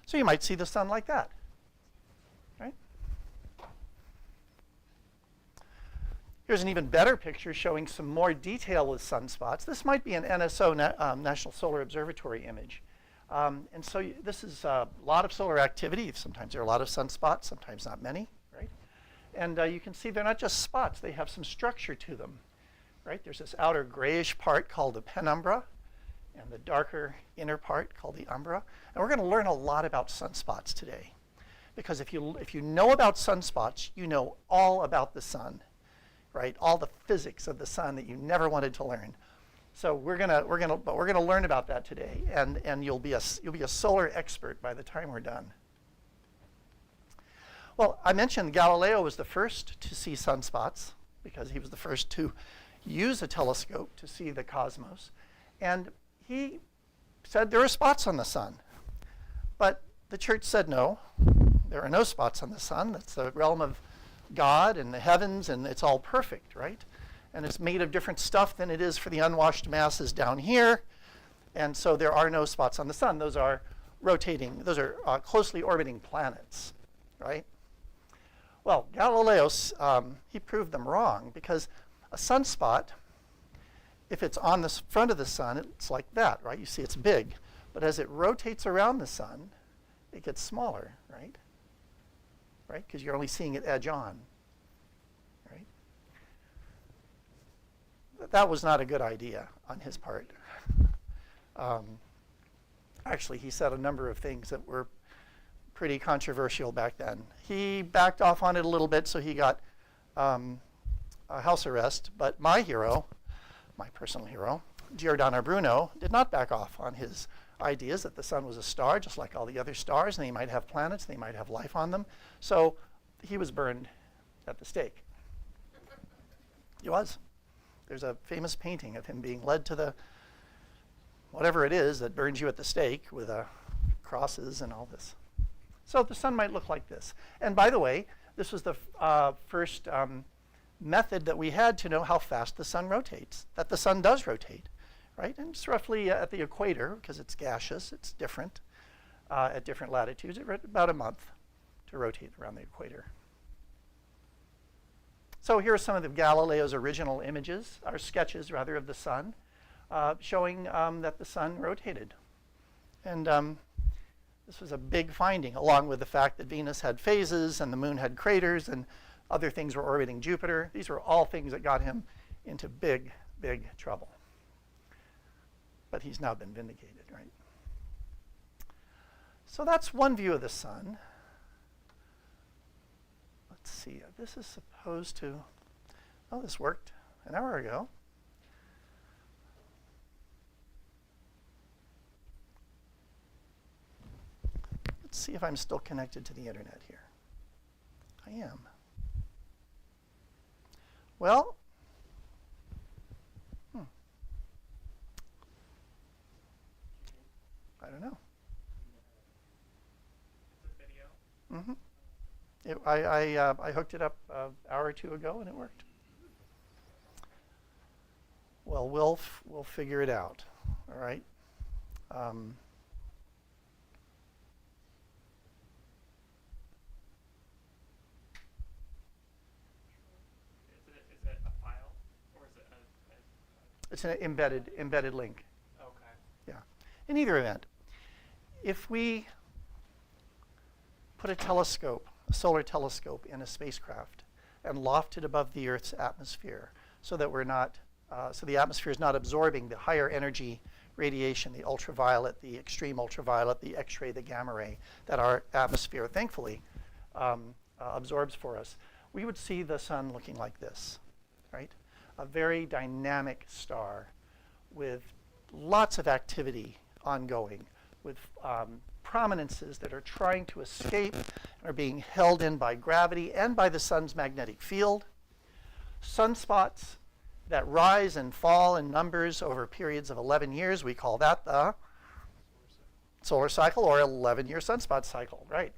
So you might see the sun like that, right? Here's an even better picture showing some more detail with sunspots. This might be an NSO, National Solar Observatory image. And so this is a lot of solar activity. Sometimes there are a lot of sunspots, sometimes not many, right? And you can see they're not just spots. They have some structure to them, right? There's this outer grayish part called the penumbra and the darker inner part called the umbra. And we're going to learn a lot about sunspots today. Because if you know about sunspots, you know all about the sun. Right, all the physics of the sun that you never wanted to learn. So we're gonna learn about that today, and you'll be a solar expert by the time we're done. Well, I mentioned Galileo was the first to see sunspots because he was the first to use a telescope to see the cosmos, and he said there are spots on the sun, but the church said no, there are no spots on the sun. That's the realm of God and the heavens, and it's all perfect, right? And it's made of different stuff than it is for the unwashed masses down here. And so there are no spots on the sun. Those are rotating, those are closely orbiting planets, right? Well, Galileo, he proved them wrong because a sunspot, if it's on the front of the sun, it's like that, right? You see it's big. But as it rotates around the sun, it gets smaller, right? Right? Because you're only seeing it edge on, right? That was not a good idea on his part. Actually, he said a number of things that were pretty controversial back then. He backed off on it a little bit, so he got a house arrest. But my hero, my personal hero, Giordano Bruno, did not back off on his ideas that the sun was a star, just like all the other stars, and they might have planets, they might have life on them. So he was burned at the stake. He was. There's a famous painting of him being led to the, whatever it is that burns you at the stake with crosses and all this. So the sun might look like this. And by the way, this was the first method that we had to know how fast the sun rotates, that the sun does rotate. Right? And it's roughly at the equator, because it's gaseous, it's different at different latitudes. It about a month to rotate around the equator. So here are some of the Galileo's original images, or sketches rather, of the sun, showing that the sun rotated. And this was a big finding, along with the fact that Venus had phases and the moon had craters and other things were orbiting Jupiter. These were all things that got him into big, big trouble. But he's now been vindicated, right? So that's one view of the sun. Let's see, this is supposed to, oh, this worked an hour ago. Let's see if I'm still connected to the internet here. I am. Well, I don't know. The video. Mm-hmm. I hooked it up an hour or two ago, and it worked. Well, we'll figure it out. All right. Is it a file or is it It's an embedded link. okay. Yeah. In either event, if we put a telescope, a solar telescope, in a spacecraft and loft it above the Earth's atmosphere, so that we're not, so the atmosphere is not absorbing the higher energy radiation, the ultraviolet, the extreme ultraviolet, the X-ray, the gamma ray, that our atmosphere, thankfully, absorbs for us, we would see the sun looking like this, right? A very dynamic star with lots of activity ongoing, with prominences that are trying to escape and are being held in by gravity and by the sun's magnetic field. Sunspots that rise and fall in numbers over periods of 11 years. We call that the solar cycle, or 11-year sunspot cycle, right?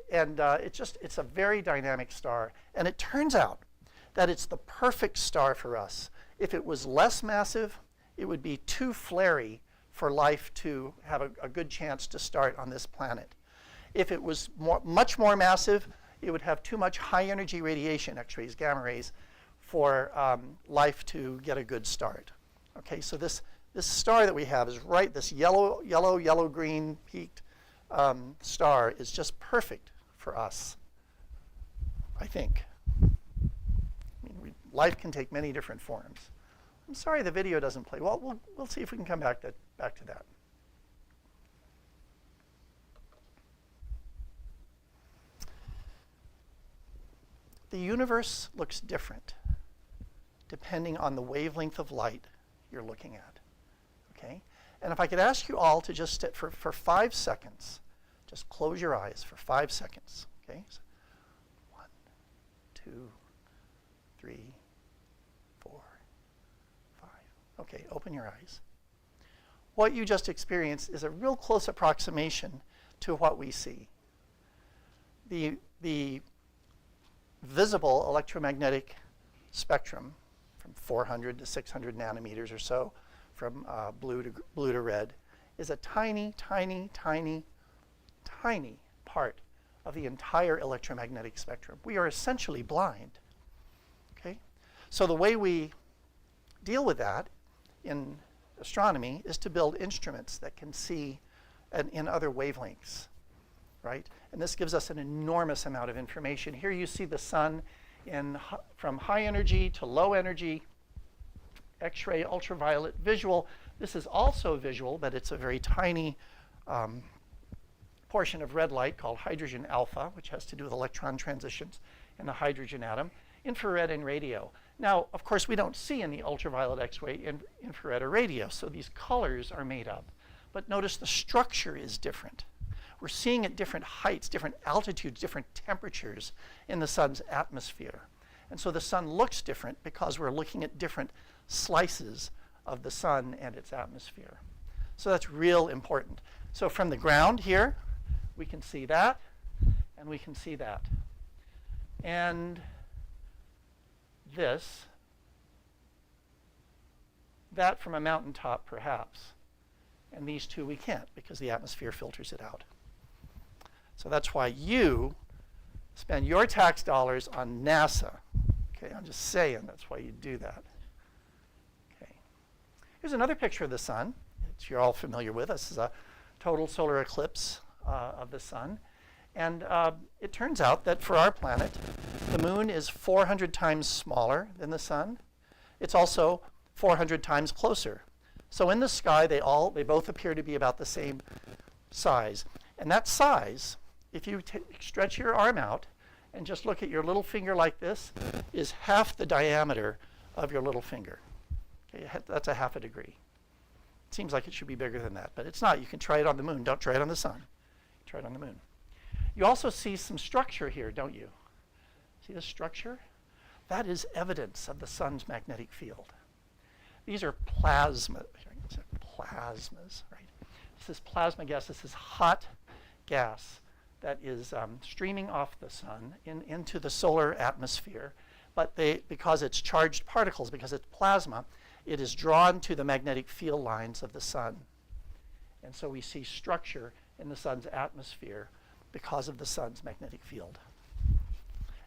It's a very dynamic star. And it turns out that it's the perfect star for us. If it was less massive, it would be too flary for life to have a good chance to start on this planet. If it was much more massive, it would have too much high energy radiation, X-rays, gamma rays, for life to get a good start. Okay, so this star that we have is right, this yellow-green peaked star is just perfect for us, I think. I mean, life can take many different forms. I'm sorry the video doesn't play. Well, we'll see if we can come back to that. The universe looks different depending on the wavelength of light you're looking at. Okay? And if I could ask you all to just sit for 5 seconds, just close your eyes for 5 seconds. Okay? So 1, 2, 3, 4, 5. Okay, open your eyes. What you just experienced is a real close approximation to what we see. The visible electromagnetic spectrum from 400 to 600 nanometers or so, from blue to red, is a tiny, tiny, tiny, tiny part of the entire electromagnetic spectrum. We are essentially blind. Okay? So the way we deal with that in astronomy is to build instruments that can see in other wavelengths, right? And this gives us an enormous amount of information. Here you see the sun from high energy to low energy, X-ray, ultraviolet, visual. This is also visual, but it's a very tiny portion of red light called hydrogen alpha, which has to do with electron transitions in the hydrogen atom, infrared and radio. Now, of course, we don't see any ultraviolet, X-ray, infrared, or radio, so these colors are made up. But notice the structure is different. We're seeing at different heights, different altitudes, different temperatures in the sun's atmosphere. And so the sun looks different because we're looking at different slices of the sun and its atmosphere. So that's real important. So from the ground here, we can see that, and we can see that. And that from a mountaintop perhaps. And these two we can't because the atmosphere filters it out. So that's why you spend your tax dollars on NASA. Okay, I'm just saying that's why you do that. Okay. Here's another picture of the sun that you're all familiar with. This is a total solar eclipse of the sun. And it turns out that for our planet, the moon is 400 times smaller than the sun. It's also 400 times closer. So in the sky, they both appear to be about the same size. And that size, if you stretch your arm out and just look at your little finger like this, is half the diameter of your little finger. Okay, that's a half a degree. It seems like it should be bigger than that, but it's not. You can try it on the moon. Don't try it on the sun. Try it on the moon. You also see some structure here, don't you? See the structure? That is evidence of the sun's magnetic field. These are plasmas, right? This is plasma gas. This is hot gas that is streaming off the sun into the solar atmosphere. But because it's charged particles, because it's plasma, it is drawn to the magnetic field lines of the sun. And so we see structure in the sun's atmosphere because of the sun's magnetic field.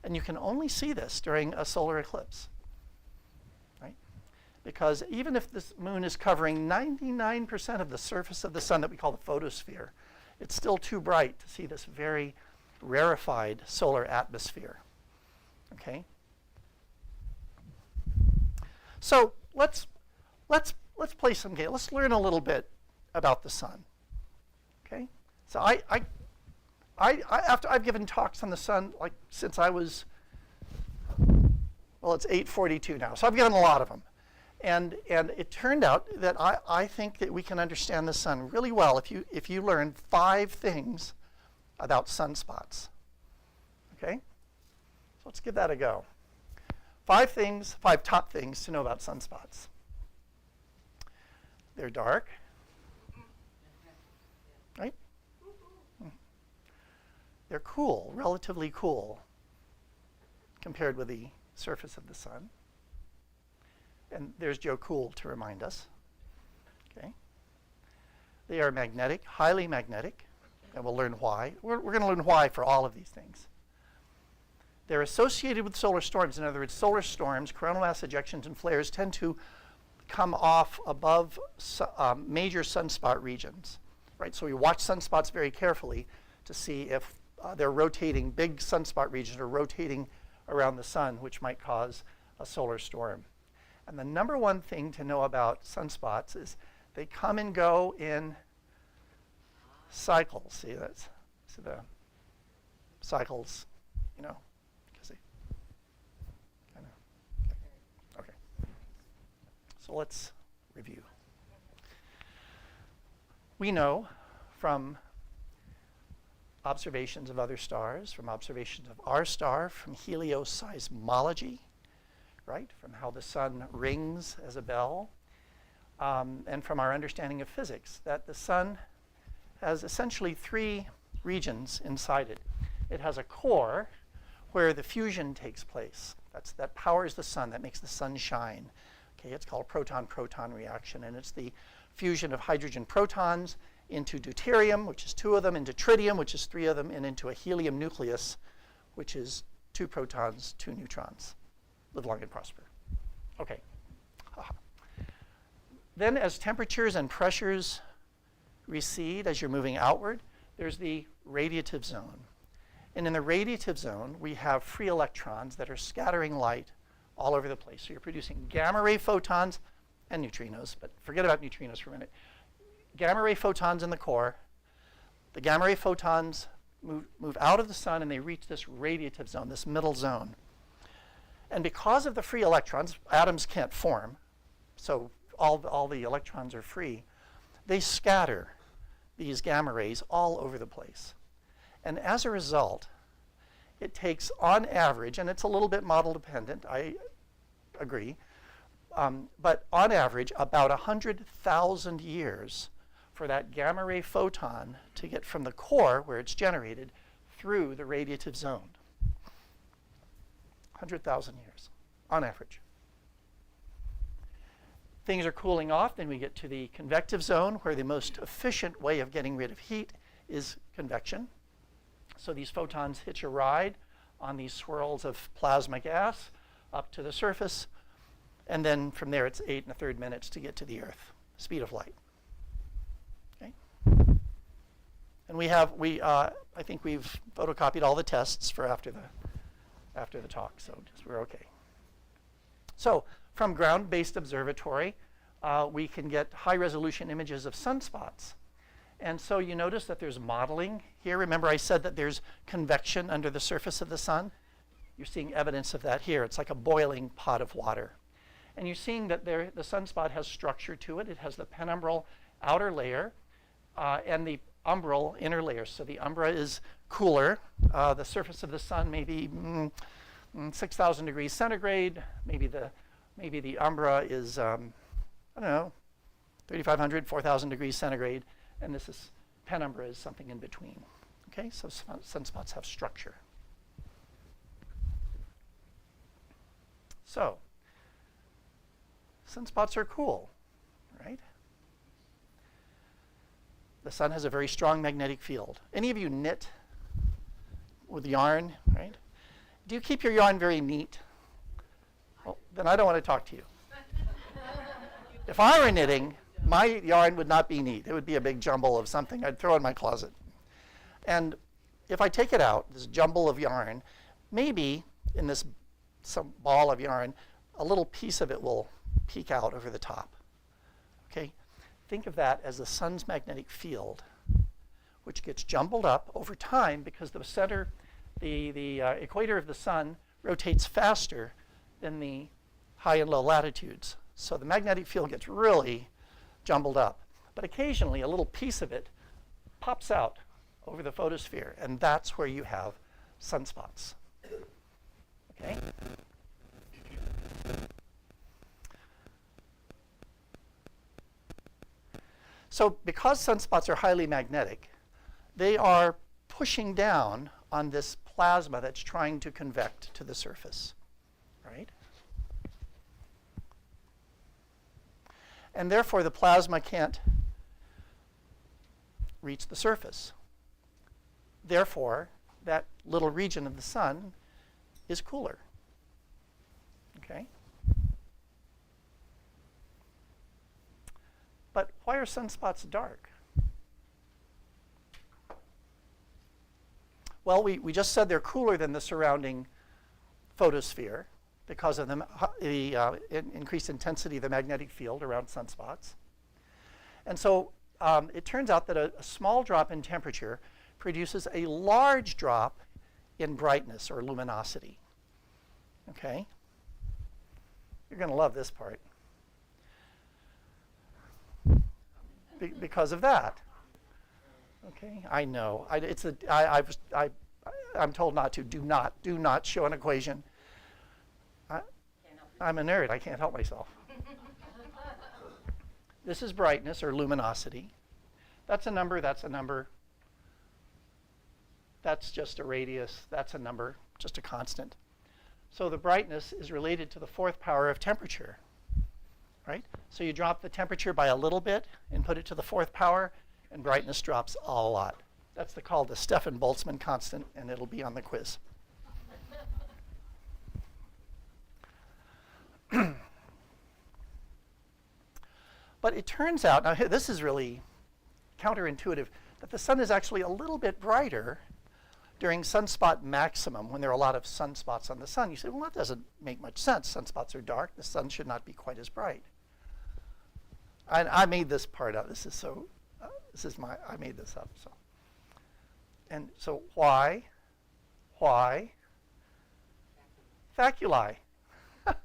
And you can only see this during a solar eclipse, right? Because even if the moon is covering 99% of the surface of the sun that we call the photosphere, it's still too bright to see this very rarefied solar atmosphere, okay? So let's play some game. Let's learn a little bit about the sun, okay? So after I've given talks on the sun like since I was, well, it's 8:42 now, so I've given a lot of them. And it turned out that I think that we can understand the sun really well if you learn 5 things about sunspots, okay? So let's give that a go. 5 top things to know about sunspots. They're dark, right? They're cool, relatively cool, compared with the surface of the sun. And there's Joe Cool to remind us. Okay. They are magnetic, highly magnetic, and we'll learn why. We're going to learn why for all of these things. They're associated with solar storms. In other words, solar storms, coronal mass ejections, and flares tend to come off above major sunspot regions, right? So we watch sunspots very carefully to see if they're rotating, big sunspot regions are rotating around the sun, which might cause a solar storm. And the number one thing to know about sunspots is they come and go in cycles. See, that's the cycles, you know, because they kind of, okay. So let's review. We know from observations of other stars, from observations of our star, from helioseismology, right, from how the sun rings as a bell, and from our understanding of physics, that the sun has essentially 3 regions inside it. It has a core where the fusion takes place. That powers the sun, that makes the sun shine. Okay, it's called proton-proton reaction, and it's the fusion of hydrogen protons into deuterium, which is 2 of them, into tritium, which is 3 of them, and into a helium nucleus, which is 2 protons, 2 neutrons. Live long and prosper. Okay. Then as temperatures and pressures recede as you're moving outward, there's the radiative zone. And in the radiative zone, we have free electrons that are scattering light all over the place. So you're producing gamma ray photons and neutrinos, but forget about neutrinos for a minute. Gamma ray photons in the core. The gamma ray photons move out of the sun and they reach this radiative zone, this middle zone. And because of the free electrons, atoms can't form, so all the electrons are free, they scatter these gamma rays all over the place. And as a result, it takes, on average, and it's a little bit model dependent, I agree, but on average, about 100,000 years for that gamma ray photon to get from the core, where it's generated, through the radiative zone. 100,000 years, on average. Things are cooling off, then we get to the convective zone, where the most efficient way of getting rid of heat is convection. So these photons hitch a ride on these swirls of plasma gas up to the surface, and then from there it's 8 1/3 minutes to get to the Earth, speed of light. Okay. And I think we've photocopied all the tests for after the talk, so we're okay. So from ground-based observatory, we can get high-resolution images of sunspots. And so you notice that there's modeling here. Remember I said that there's convection under the surface of the sun? You're seeing evidence of that here. It's like a boiling pot of water. And you're seeing that the sunspot has structure to it. It has the penumbral outer layer and the umbral inner layer. So the umbra is cooler. The surface of the sun may be 6,000 degrees centigrade. Maybe the umbra is, I don't know, 3,500, 4,000 degrees centigrade. And this is penumbra is something in between. Okay, so sunspots have structure. So, sunspots are cool, right? The sun has a very strong magnetic field. Any of you knit with yarn, right? Do you keep your yarn very neat? Well, then I don't want to talk to you. If I were knitting, my yarn would not be neat. It would be a big jumble of something I'd throw in my closet. And if I take it out, this jumble of yarn, maybe in this some ball of yarn, a little piece of it will peek out over the top. Okay? Think of that as the sun's magnetic field, which gets jumbled up over time because the center, the equator of the sun rotates faster than the high and low latitudes. So the magnetic field gets really jumbled up. But occasionally a little piece of it pops out over the photosphere, and that's where you have sunspots. Okay? So because sunspots are highly magnetic, they are pushing down on this plasma that's trying to convect to the surface, right? And therefore, the plasma can't reach the surface. Therefore, that little region of the sun is cooler. Okay? But why are sunspots dark? Well, we just said they're cooler than the surrounding photosphere because of the increased intensity of the magnetic field around sunspots. And so it turns out that a small drop in temperature produces a large drop in brightness or luminosity. Okay? You're going to love this part. Because of that. Okay, I know. I'm told not to. Do not show an equation. I'm a nerd. I can't help myself. This is brightness or luminosity. That's a number. That's a number. That's just a radius. That's a number, just a constant. So the brightness is related to the fourth power of temperature. Right? So you drop the temperature by a little bit and put it to the fourth power, and brightness drops a lot. That's called the Stefan-Boltzmann constant, and it'll be on the quiz. But it turns out, now this is really counterintuitive, that the sun is actually a little bit brighter during sunspot maximum, when there are a lot of sunspots on the sun. You say, well, that doesn't make much sense. Sunspots are dark. The sun should not be quite as bright. I made this part up. This is so, I made this up. So, and so why? Faculi. It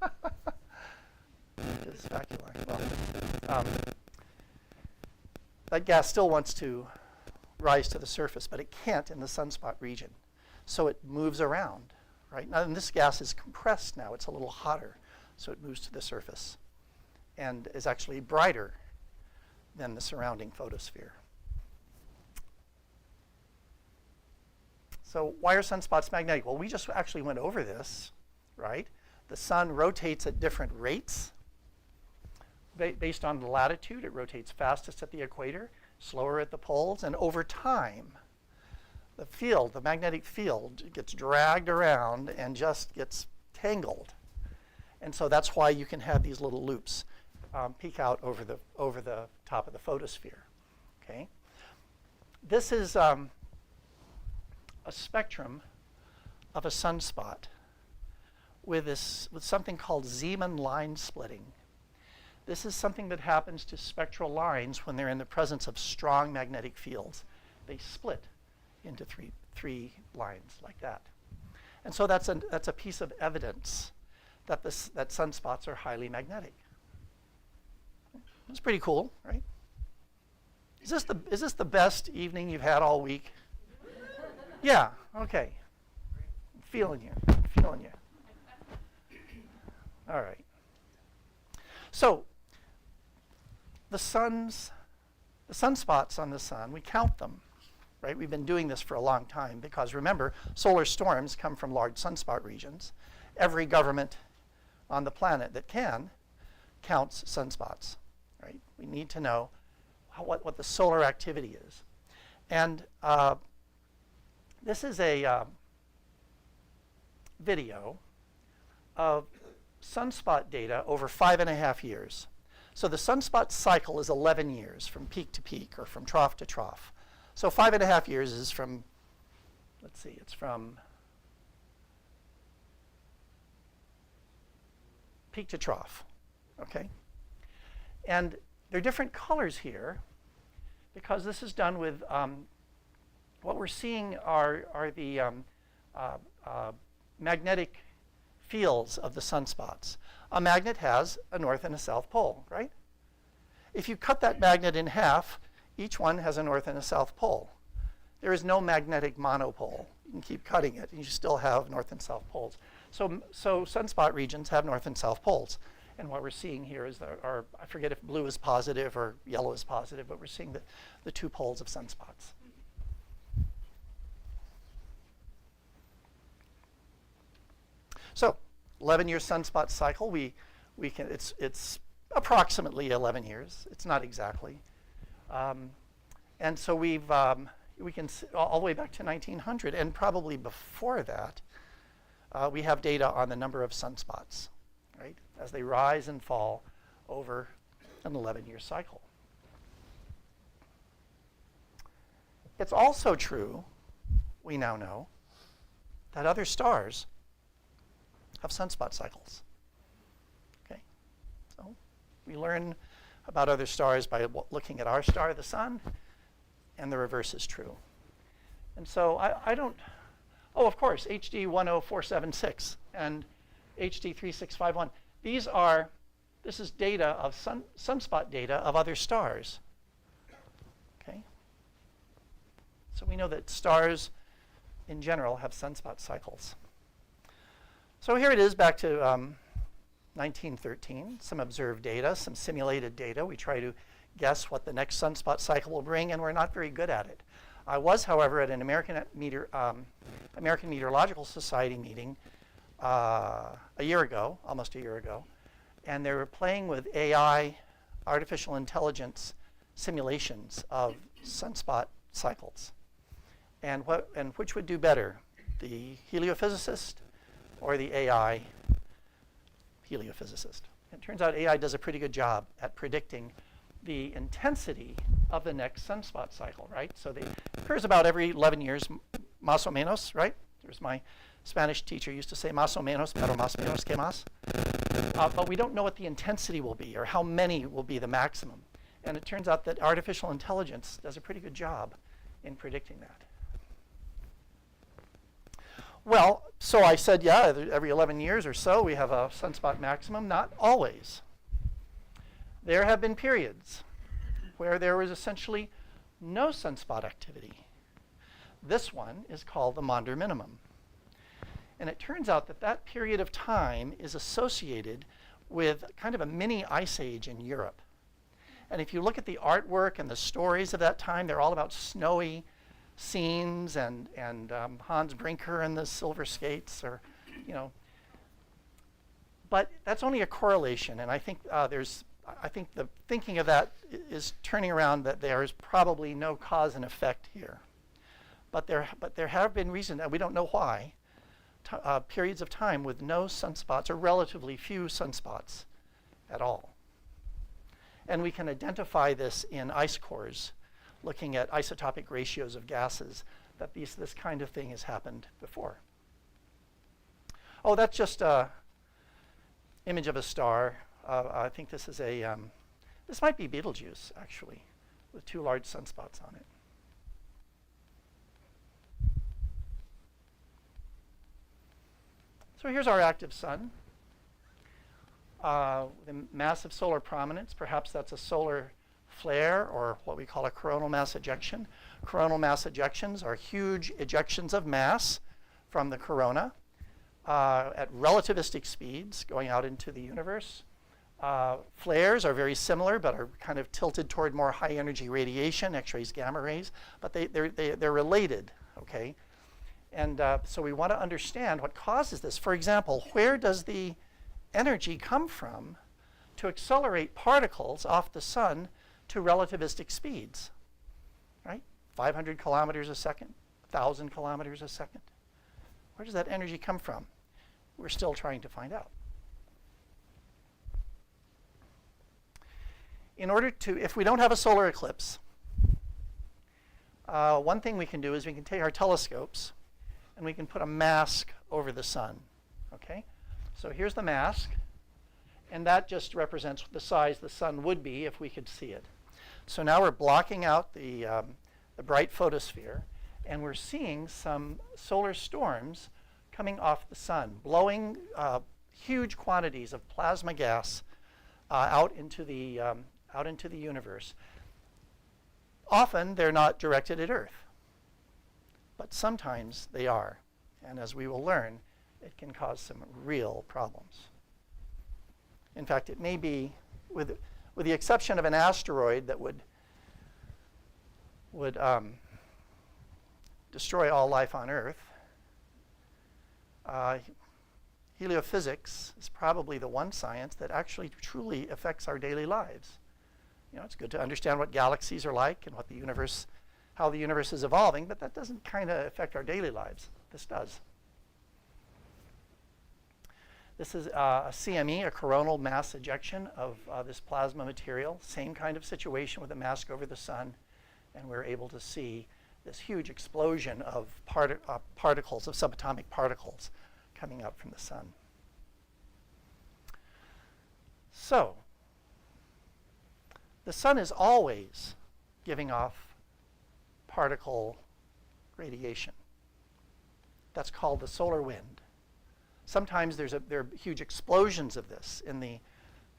is faculi. Well, that gas still wants to rise to the surface, but it can't in the sunspot region. So it moves around, right? Now, and this gas is compressed now. It's a little hotter, so it moves to the surface and is actually brighter than the surrounding photosphere. So why are sunspots magnetic? Well, we just actually went over this, right? The sun rotates at different rates. Based on the latitude, it rotates fastest at the equator, slower at the poles, and over time, the magnetic field gets dragged around and just gets tangled. And so that's why you can have these little loops peek out over the top of the photosphere. Okay? This is a spectrum of a sunspot with something called Zeeman line splitting. This is something that happens to spectral lines when they're in the presence of strong magnetic fields. They split into three lines like that. And so that's a piece of evidence that sunspots are highly magnetic. That's pretty cool, right? Is this the best evening you've had all week? Yeah, okay. I'm feeling you. All right. So the sunspots on the sun, we count them, right? We've been doing this for a long time because remember, solar storms come from large sunspot regions. Every government on the planet that can counts sunspots, right? We need to know what the solar activity is. And this is a video of sunspot data over 5.5 years. So the sunspot cycle is 11 years from peak to peak or from trough to trough. So 5.5 years is from, let's see, it's from peak to trough, okay? And there are different colors here because this is done with, what we're seeing are the magnetic fields of the sunspots. A magnet has a north and a south pole, right? If you cut that magnet in half, each one has a north and a south pole. There is no magnetic monopole. You can keep cutting it, and you still have north and south poles. So sunspot regions have north and south poles. And what we're seeing here is, I forget if blue is positive or yellow is positive, but we're seeing the two poles of sunspots. So 11-year sunspot cycle, we can, it's approximately 11 years. It's not exactly. And so we can see all the way back to 1900, and probably before that, we have data on the number of sunspots, right, as they rise and fall over an 11-year cycle. It's also true, we now know, that other stars have sunspot cycles. Okay, so we learn about other stars by looking at our star, the sun, and the reverse is true. And so I don't, oh, of course, HD 10476 and HD 3651. This is data of sunspot data of other stars. Okay, so we know that stars in general have sunspot cycles. So here it is back to 1913, some observed data, some simulated data. We try to guess what the next sunspot cycle will bring, and we're not very good at it. I was, however, at an American Meteorological Society meeting a year ago, almost a year ago, and they were playing with AI, artificial intelligence simulations of sunspot cycles. And which would do better, the heliophysicist or the AI heliophysicist? It turns out AI does a pretty good job at predicting the intensity of the next sunspot cycle, right? So it occurs about every 11 years, más o menos, right? There's my Spanish teacher used to say más o menos, pero más menos que más. But we don't know what the intensity will be or how many will be the maximum. And it turns out that artificial intelligence does a pretty good job in predicting that. Well, so I said, yeah, every 11 years or so we have a sunspot maximum. Not always. There have been periods where there was essentially no sunspot activity. This one is called the Maunder minimum. And it turns out that that period of time is associated with kind of a mini ice age in Europe. And if you look at the artwork and the stories of that time, they're all about snowy scenes and Hans Brinker and the silver skates, or, you know. But that's only a correlation, and I think the thinking of that is turning around that there is probably no cause and effect here. But there have been reasons, and we don't know why, periods of time with no sunspots or relatively few sunspots at all. And we can identify this in ice cores, looking at isotopic ratios of gases, that this kind of thing has happened before. Oh, that's just an image of a star. I think this is this might be Betelgeuse, actually, with two large sunspots on it. So here's our active sun. The massive solar prominence, perhaps that's a solar flare or what we call a coronal mass ejection. Coronal mass ejections are huge ejections of mass from the corona at relativistic speeds going out into the universe. Flares are very similar, but are kind of tilted toward more high energy radiation, X-rays, gamma rays, but they're related, okay? And so we want to understand what causes this. For example, where does the energy come from to accelerate particles off the sun to relativistic speeds, right? 500 kilometers a second, 1,000 kilometers a second. Where does that energy come from? We're still trying to find out. In order to, if we don't have a solar eclipse, one thing we can do is we can take our telescopes and we can put a mask over the sun, okay? So here's the mask, and that just represents the size the sun would be if we could see it. So now we're blocking out the bright photosphere, and we're seeing some solar storms coming off the sun, blowing huge quantities of plasma gas out into the universe. Often they're not directed at Earth, but sometimes they are. And as we will learn, it can cause some real problems. In fact, it may be, with the exception of an asteroid that would destroy all life on Earth, heliophysics is probably the one science that actually truly affects our daily lives. You know, it's good to understand what galaxies are like and what the universe, how the universe is evolving, but that doesn't kind of affect our daily lives. This does. This is a CME, a coronal mass ejection of this plasma material. Same kind of situation with a mask over the sun, and we're able to see this huge explosion of particles, of subatomic particles coming up from the sun. So, the sun is always giving off particle radiation. That's called the solar wind. Sometimes there are huge explosions of this in the,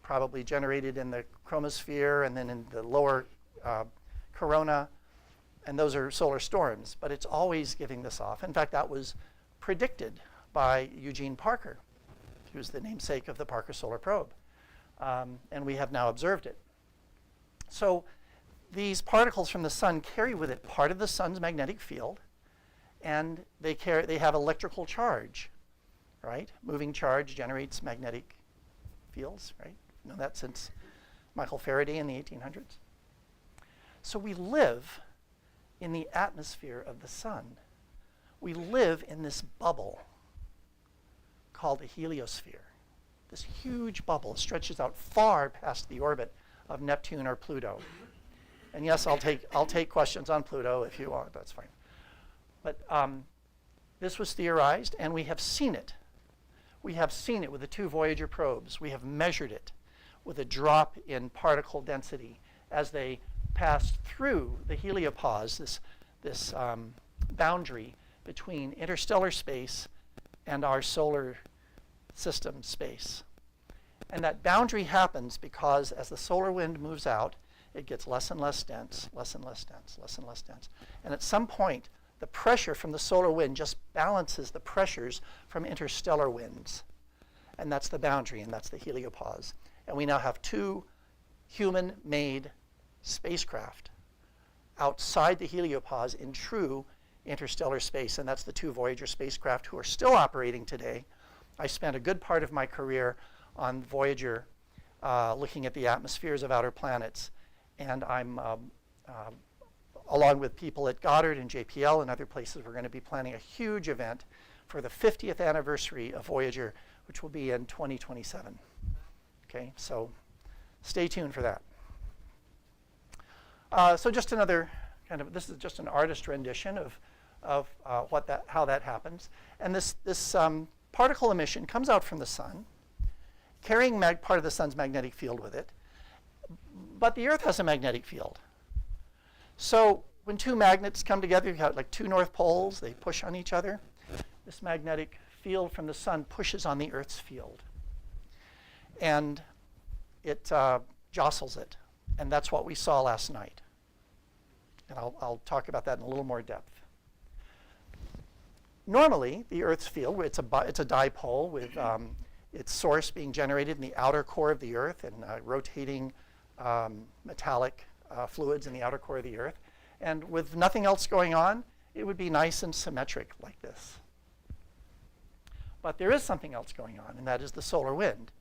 probably generated in the chromosphere and then in the lower corona, and those are solar storms, but it's always giving this off. In fact, that was predicted by Eugene Parker, who's the namesake of the Parker Solar Probe, and we have now observed it. So these particles from the sun carry with it part of the sun's magnetic field, and they have electrical charge, right? Moving charge generates magnetic fields, right? You know that since Michael Faraday in the 1800s. So we live in the atmosphere of the sun. We live in this bubble called a heliosphere. This huge bubble stretches out far past the orbit of Neptune or Pluto. And yes, I'll take questions on Pluto if you want, that's fine. But this was theorized, and we have seen it. We have seen it with the 2 Voyager probes. We have measured it with a drop in particle density as they passed through the heliopause, this boundary between interstellar space and our solar system space. And that boundary happens because as the solar wind moves out, it gets less and less dense, less and less dense, less and less dense. And at some point, the pressure from the solar wind just balances the pressures from interstellar winds. And that's the boundary, and that's the heliopause. And we now have 2 human-made spacecraft outside the heliopause in true interstellar space, and that's the 2 Voyager spacecraft who are still operating today. I spent a good part of my career on Voyager looking at the atmospheres of outer planets, and I'm, along with people at Goddard and JPL and other places, we're going to be planning a huge event for the 50th anniversary of Voyager, which will be in 2027. Okay, so stay tuned for that. So just another kind of, this is just an artist rendition of how that happens. And this particle emission comes out from the sun, carrying part of the sun's magnetic field with it. But the Earth has a magnetic field. So when 2 magnets come together, you have like 2 north poles, they push on each other. This magnetic field from the sun pushes on the Earth's field. And it jostles it. And that's what we saw last night. And I'll talk about that in a little more depth. Normally, the Earth's field, it's a dipole with its source being generated in the outer core of the Earth and rotating metallic fluids in the outer core of the Earth. And with nothing else going on, it would be nice and symmetric like this. But there is something else going on, and that is the solar wind.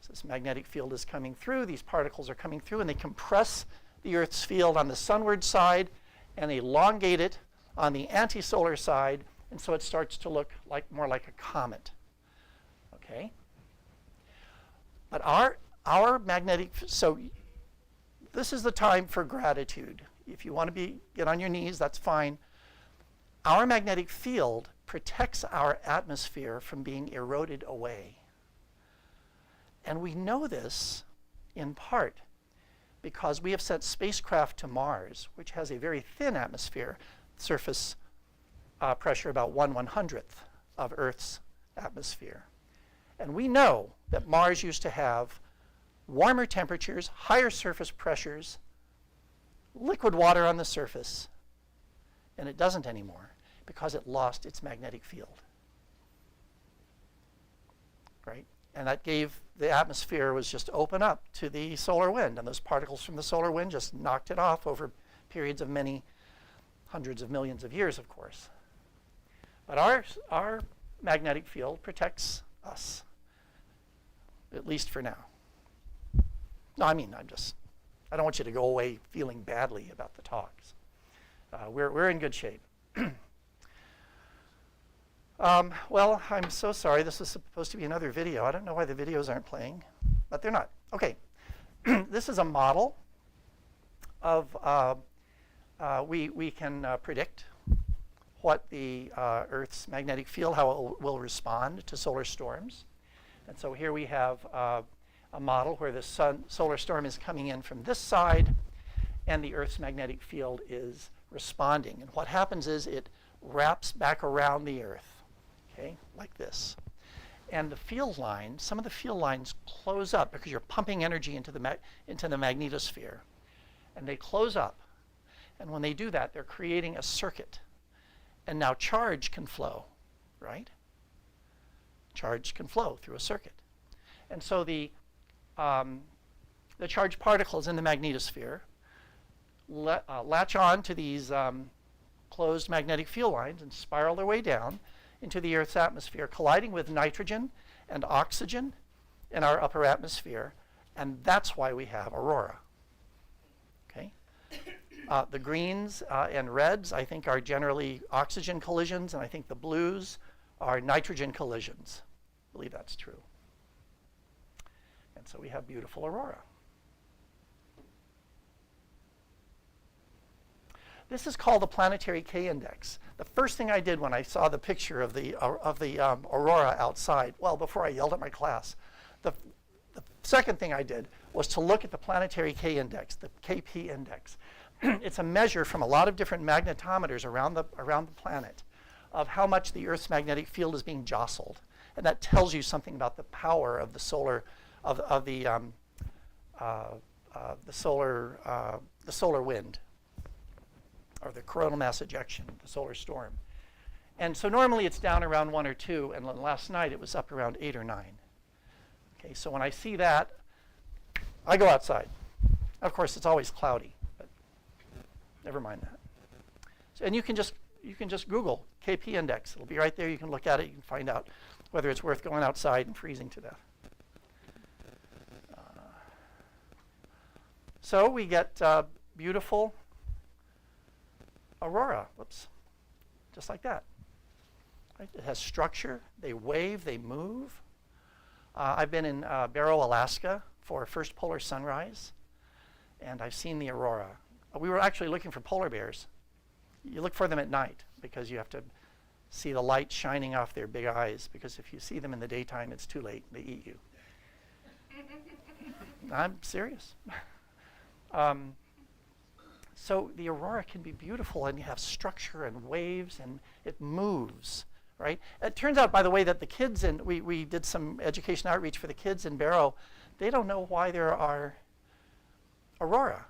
So this magnetic field is coming through, these particles are coming through, and they compress the Earth's field on the sunward side and elongate it on the anti-solar side, and so it starts to look like more like a comet. Okay? But our magnetic, so this is the time for gratitude. If you want to get on your knees, that's fine. Our magnetic field protects our atmosphere from being eroded away. And we know this in part because we have sent spacecraft to Mars, which has a very thin atmosphere, surface pressure about 1/100th of Earth's atmosphere. And we know that Mars used to have warmer temperatures, higher surface pressures, liquid water on the surface, and it doesn't anymore because it lost its magnetic field. Right? And that gave the atmosphere was just open up to the solar wind, and those particles from the solar wind just knocked it off over periods of many hundreds of millions of years, of course. But our magnetic field protects us, at least for now. No, I mean, I don't want you to go away feeling badly about the talks. We're in good shape. Well, I'm so sorry. This is supposed to be another video. I don't know why the videos aren't playing, but they're not. Okay. This is a model of, we can predict what the Earth's magnetic field, how it will respond to solar storms. And so here we have a model where the solar storm is coming in from this side, and the Earth's magnetic field is responding. And what happens is it wraps back around the Earth, okay, like this. And the field lines, some of the field lines close up because you're pumping energy into the magnetosphere. And they close up. And when they do that, they're creating a circuit. And now charge can flow, right? Charge can flow through a circuit. And so the charged particles in the magnetosphere latch on to these closed magnetic field lines and spiral their way down into the Earth's atmosphere, colliding with nitrogen and oxygen in our upper atmosphere, and that's why we have aurora. Okay? The greens and reds, I think, are generally oxygen collisions, and I think the blues are nitrogen collisions. I believe that's true. And so we have beautiful aurora. This is called the planetary K-index. The first thing I did when I saw the picture of the aurora outside, well, before I yelled at my class, the second thing I did was to look at the planetary K-index, the KP index. It's a measure from a lot of different magnetometers around the planet of how much the Earth's magnetic field is being jostled, and that tells you something about the power of the solar solar wind, or the coronal mass ejection, the solar storm. And so normally it's down around 1 or 2, and last night it was up around 8 or 9. Okay, so when I see that, I go outside. Of course, it's always cloudy, but never mind that. So, and you can just Google KP index. It'll be right there. You can look at it. You can find out whether it's worth going outside and freezing to death. So we get beautiful aurora, whoops, just like that. Right? It has structure, they wave, they move. I've been in Barrow, Alaska for first polar sunrise, and I've seen the aurora. We were actually looking for polar bears. You look for them at night because you have to see the light shining off their big eyes, because if you see them in the daytime, it's too late, they eat you. I'm serious. So the aurora can be beautiful, and you have structure and waves, and it moves, right? It turns out, by the way, that the kids, and we did some education outreach for the kids in Barrow, they don't know why there are aurora.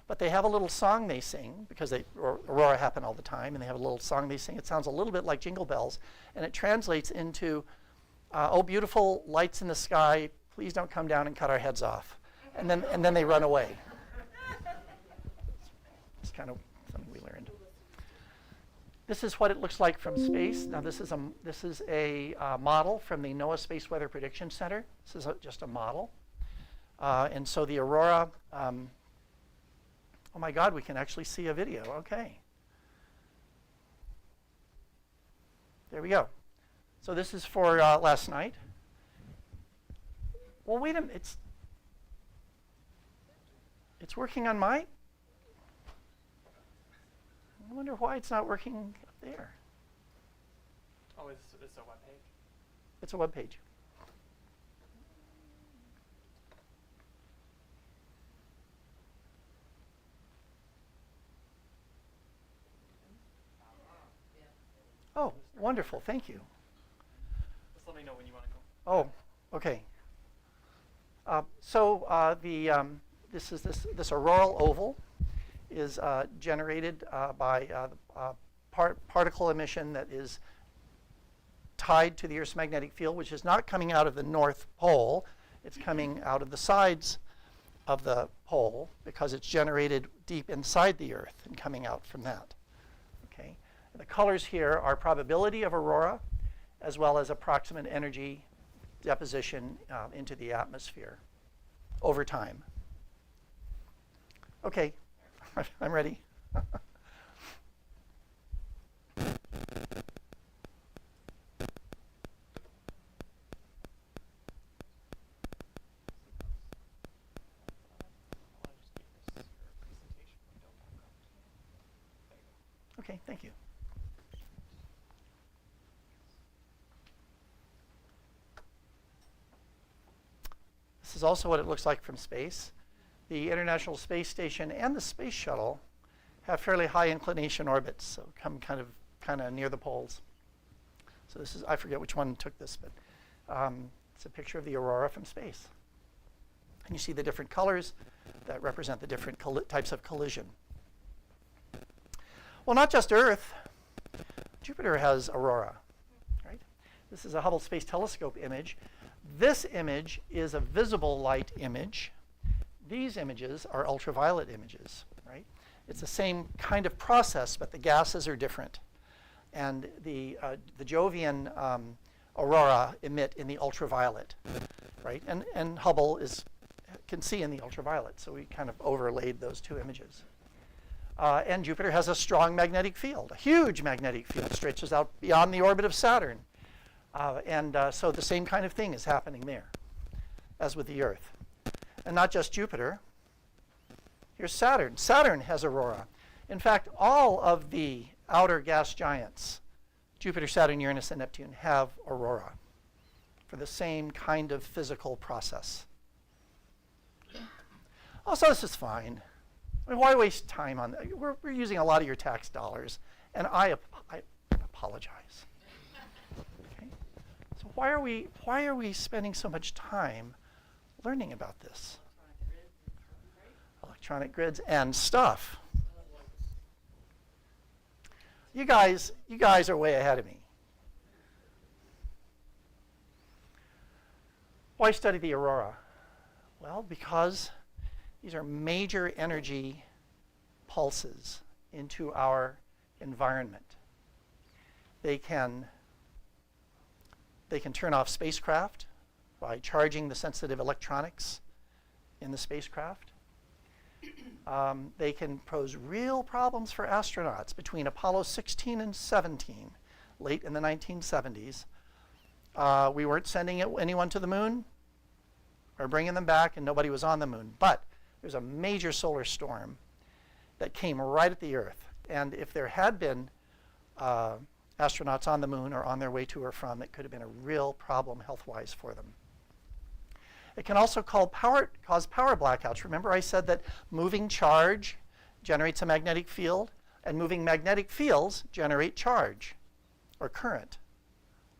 But they have a little song they sing, because aurora happen all the time, and they have a little song they sing. It sounds a little bit like Jingle Bells, and it translates into oh, beautiful lights in the sky, please don't come down and cut our heads off. And then they run away. It's kind of something we learned. This is what it looks like from space. Now this is a model from the NOAA Space Weather Prediction Center. This is just a model. And so the aurora, oh my God, we can actually see a video. Okay. There we go. So this is for last night. Well, wait a minute. It's working on my. I wonder why it's not working up there. Oh, it's a web page. It's a web page. Oh, wonderful. Thank you. Just let me know when you want to go. Oh, okay. This auroral oval is generated by particle emission that is tied to the Earth's magnetic field, which is not coming out of the North Pole. It's coming out of the sides of the pole because it's generated deep inside the Earth and coming out from that. Okay. The colors here are probability of aurora as well as approximate energy deposition into the atmosphere over time. Okay, I'm ready. Okay, thank you. This is also what it looks like from space. The International Space Station and the Space Shuttle have fairly high inclination orbits, so come kind of near the poles. So this is, I forget which one took this, but it's a picture of the aurora from space. And you see the different colors that represent the different types of collision. Well, not just Earth. Jupiter has aurora, right? This is a Hubble Space Telescope image. This image is a visible light image. These images are ultraviolet images, right? It's the same kind of process, but the gases are different. And the Jovian aurora emit in the ultraviolet, right? And Hubble can see in the ultraviolet, so we kind of overlaid those two images. And Jupiter has a strong magnetic field, a huge magnetic field, stretches out beyond the orbit of Saturn. So the same kind of thing is happening there as with the Earth. And not just Jupiter. Here's Saturn. Saturn has aurora. In fact, all of the outer gas giants, Jupiter, Saturn, Uranus, and Neptune, have aurora for the same kind of physical process. Also, this is fine. I mean, why waste time on that? We're using a lot of your tax dollars, and I apologize. Okay? So why are we spending so much time learning about this? Electronic grids and stuff. You guys are way ahead of me. Why study the aurora? Well, because these are major energy pulses into our environment. They can turn off spacecraft by charging the sensitive electronics in the spacecraft. They can pose real problems for astronauts between Apollo 16 and 17, late in the 1970s. We weren't sending anyone to the moon or bringing them back, and nobody was on the moon. But there's a major solar storm that came right at the Earth. And if there had been astronauts on the moon or on their way to or from, it could have been a real problem health-wise for them. It can also cause power blackouts. Remember I said that moving charge generates a magnetic field, and moving magnetic fields generate charge or current,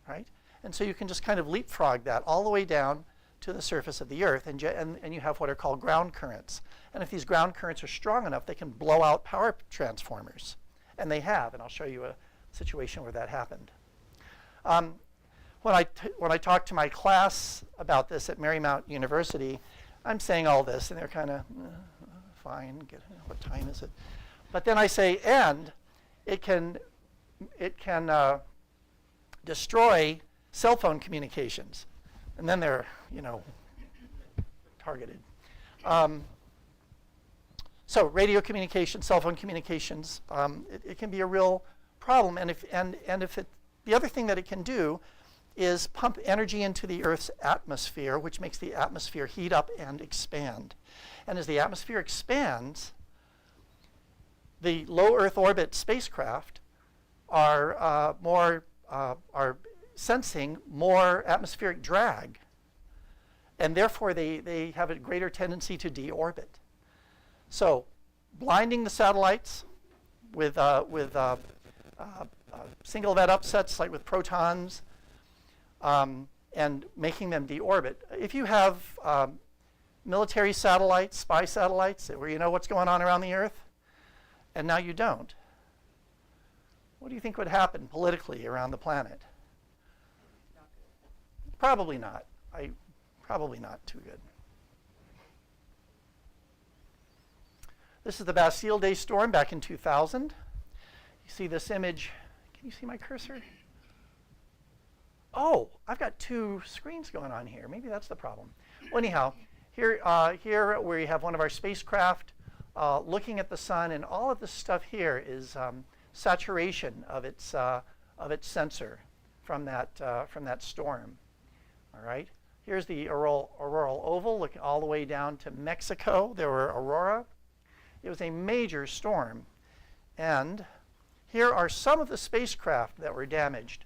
right? And so you can just kind of leapfrog that all the way down to the surface of the Earth, and you have what are called ground currents. And if these ground currents are strong enough, they can blow out power transformers. And they have, and I'll show you a situation where that happened. when I talk to my class about this at Marymount University, I'm saying all this, and they're kind of fine. What time is it? But then I say, and it can destroy cell phone communications, and then they're targeted. So radio communication, cell phone communications, it can be a real problem. And the other thing that it can do is pump energy into the Earth's atmosphere, which makes the atmosphere heat up and expand. And as the atmosphere expands, the low Earth orbit spacecraft are sensing more atmospheric drag, and therefore they have a greater tendency to deorbit. So, blinding the satellites with single event upsets like with protons, and making them deorbit. If you have military satellites, spy satellites, where you know what's going on around the Earth, and now you don't, what do you think would happen politically around the planet? Probably not. Probably not too good. This is the Bastille Day storm back in 2000. You see this image. Can you see my cursor? Oh, I've got two screens going on here. Maybe that's the problem. Well, anyhow, here where you have one of our spacecraft looking at the sun, and all of this stuff here is saturation of its sensor from that storm. All right. Here's the auroral oval, looking all the way down to Mexico. There were aurora. It was a major storm, and here are some of the spacecraft that were damaged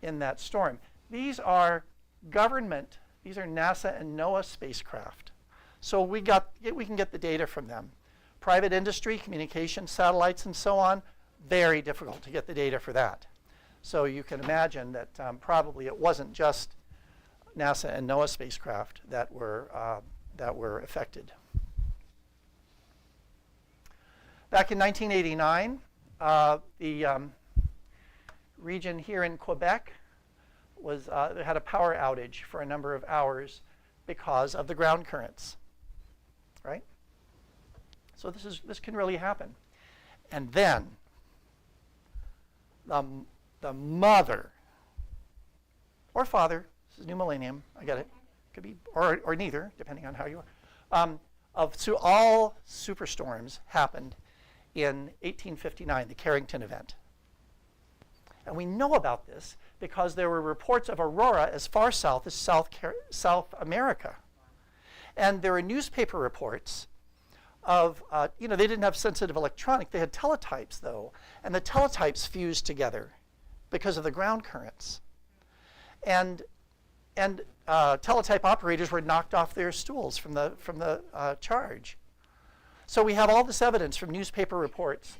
in that storm. These are these are NASA and NOAA spacecraft. So we can get the data from them. Private industry, communication satellites, and so on, very difficult to get the data for that. So you can imagine that probably it wasn't just NASA and NOAA spacecraft that were affected. Back in 1989, the region here in Quebec had a power outage for a number of hours because of the ground currents, right? So this can really happen. And then the mother or father, this is new millennium, I get it, could be or neither, depending on how you are, all superstorms happened in 1859, the Carrington event. And we know about this because there were reports of aurora as far south as South America. And there were newspaper reports of, they didn't have sensitive electronic, they had teletypes though, and the teletypes fused together because of the ground currents. And teletype operators were knocked off their stools from the charge. So we have all this evidence from newspaper reports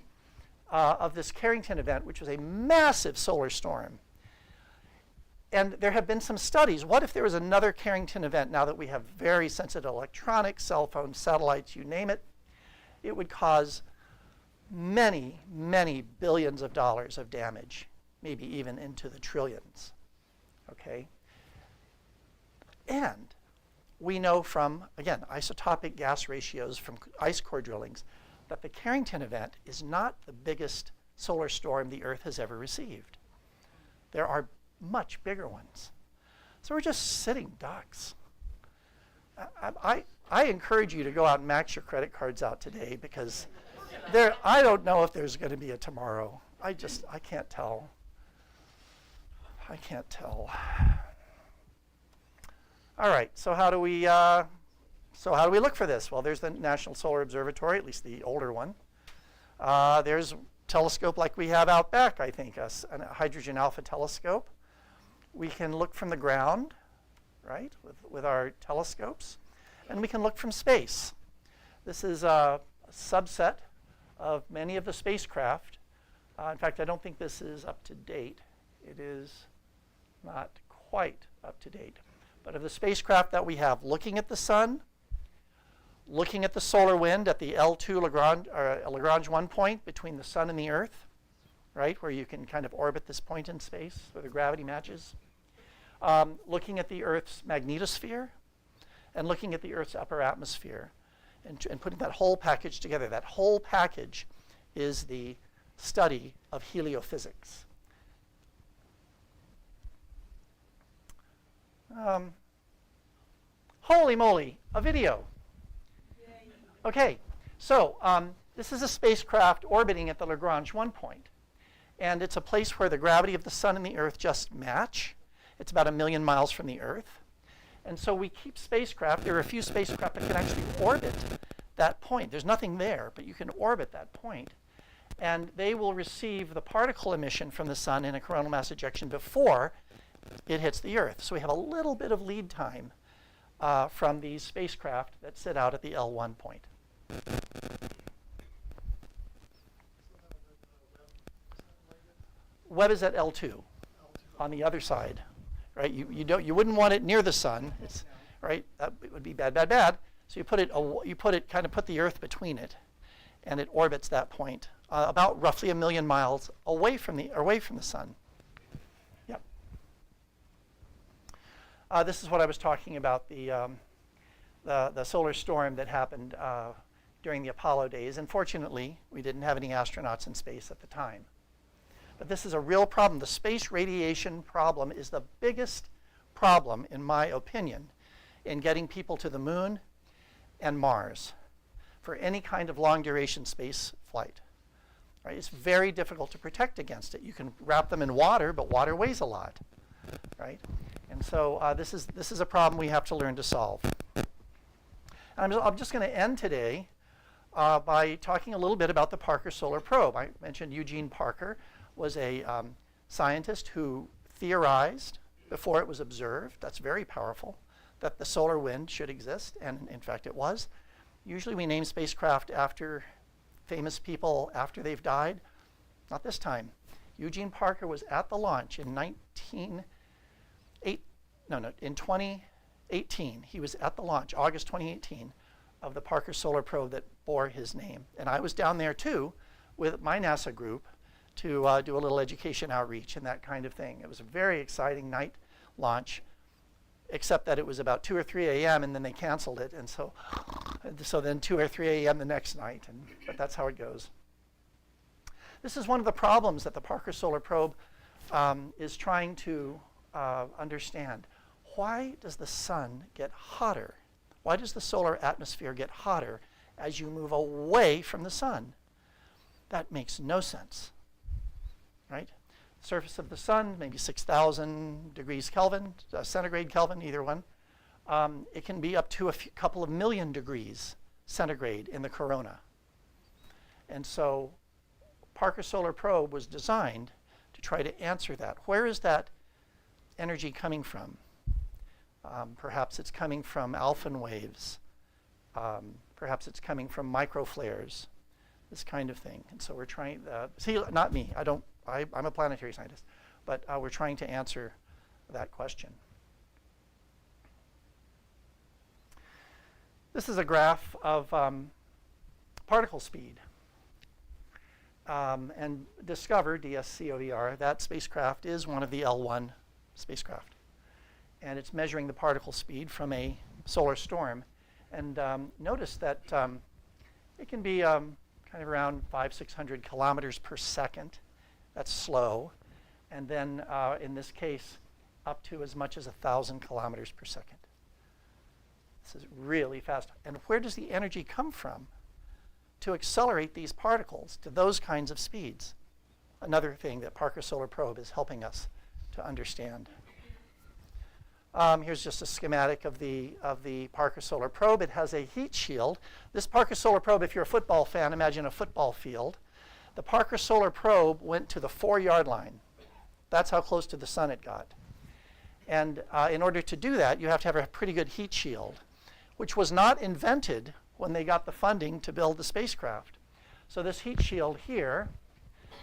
of this Carrington event, which was a massive solar storm. And there have been some studies. What if there was another Carrington event now that we have very sensitive electronics, cell phones, satellites, you name it? It would cause many, many billions of dollars of damage, maybe even into the trillions. Okay? And we know from, again, isotopic gas ratios from ice core drillings that the Carrington event is not the biggest solar storm the Earth has ever received. There are much bigger ones. So we're just sitting ducks. I encourage you to go out and max your credit cards out today because I don't know if there's going to be a tomorrow. I can't tell. I can't tell. All right, so how do we look for this? Well, there's the National Solar Observatory, at least the older one. There's a telescope like we have out back, I think, a hydrogen alpha telescope. We can look from the ground, right, with our telescopes, and we can look from space. This is a subset of many of the spacecraft. In fact, I don't think this is up to date. It is not quite up to date. But of the spacecraft that we have looking at the sun, looking at the solar wind at the L2 Lagrange 1 point between the sun and the Earth, right, where you can kind of orbit this point in space where the gravity matches. looking at the Earth's magnetosphere and looking at the Earth's upper atmosphere and putting that whole package together. That whole package is the study of heliophysics. Holy moly, a video. Okay, so this is a spacecraft orbiting at the Lagrange 1 point. And it's a place where the gravity of the sun and the Earth just match. It's about 1 million miles from the Earth. And so we keep spacecraft. There are a few spacecraft that can actually orbit that point. There's nothing there, but you can orbit that point. And they will receive the particle emission from the sun in a coronal mass ejection before it hits the Earth. So we have a little bit of lead time from these spacecraft that sit out at the L1 point. Webb is at L2 on the other side, right? You wouldn't want it near the sun, it's, right? That would be bad, bad, bad. So you put it kind of put the Earth between it, and it orbits that point about roughly 1 million miles away from the sun. Yep. This is what I was talking about, the solar storm that happened during the Apollo days. Unfortunately, we didn't have any astronauts in space at the time. But this is a real problem. The space radiation problem is the biggest problem, in my opinion, in getting people to the moon and Mars for any kind of long-duration space flight. Right? It's very difficult to protect against it. You can wrap them in water, but water weighs a lot, right? And so this is a problem we have to learn to solve. And I'm just going to end today by talking a little bit about the Parker Solar Probe. I mentioned Eugene Parker was a scientist who theorized before it was observed. That's very powerful, that the solar wind should exist, and in fact it was. Usually we name spacecraft after famous people after they've died. Not this time. Eugene Parker was at the launch in 2018. He was at the launch, August 2018, of the Parker Solar Probe that bore his name. And I was down there too with my NASA group to do a little education outreach and that kind of thing. It was a very exciting night launch, except that it was about 2 or 3 a.m. and then they canceled it. And so then 2 or 3 a.m. the next night, but that's how it goes. This is one of the problems that the Parker Solar Probe is trying to understand. Why does the sun get hotter? Why does the solar atmosphere get hotter as you move away from the sun? That makes no sense, right? Surface of the sun, maybe 6,000 degrees Kelvin, centigrade Kelvin, either one. It can be up to a couple of million degrees centigrade in the corona. And so Parker Solar Probe was designed to try to answer that. Where is that energy coming from? Perhaps it's coming from alpha waves. Perhaps it's coming from microflares, this kind of thing. And so we're trying, see, not me, I'm a planetary scientist, but we're trying to answer that question. This is a graph of particle speed. And Discover, DSCOVR, that spacecraft is one of the L1 spacecraft. And it's measuring the particle speed from a solar storm. And notice that it can be kind of around 500-600 kilometers per second. That's slow. And then in this case, up to as much as 1,000 kilometers per second. This is really fast. And where does the energy come from to accelerate these particles to those kinds of speeds? Another thing that Parker Solar Probe is helping us to understand. Here's just a schematic of the Parker Solar Probe. It has a heat shield. This Parker Solar Probe, if you're a football fan, imagine a football field. The Parker Solar Probe went to the 4-yard line. That's how close to the sun it got. And in order to do that, you have to have a pretty good heat shield, which was not invented when they got the funding to build the spacecraft. So this heat shield here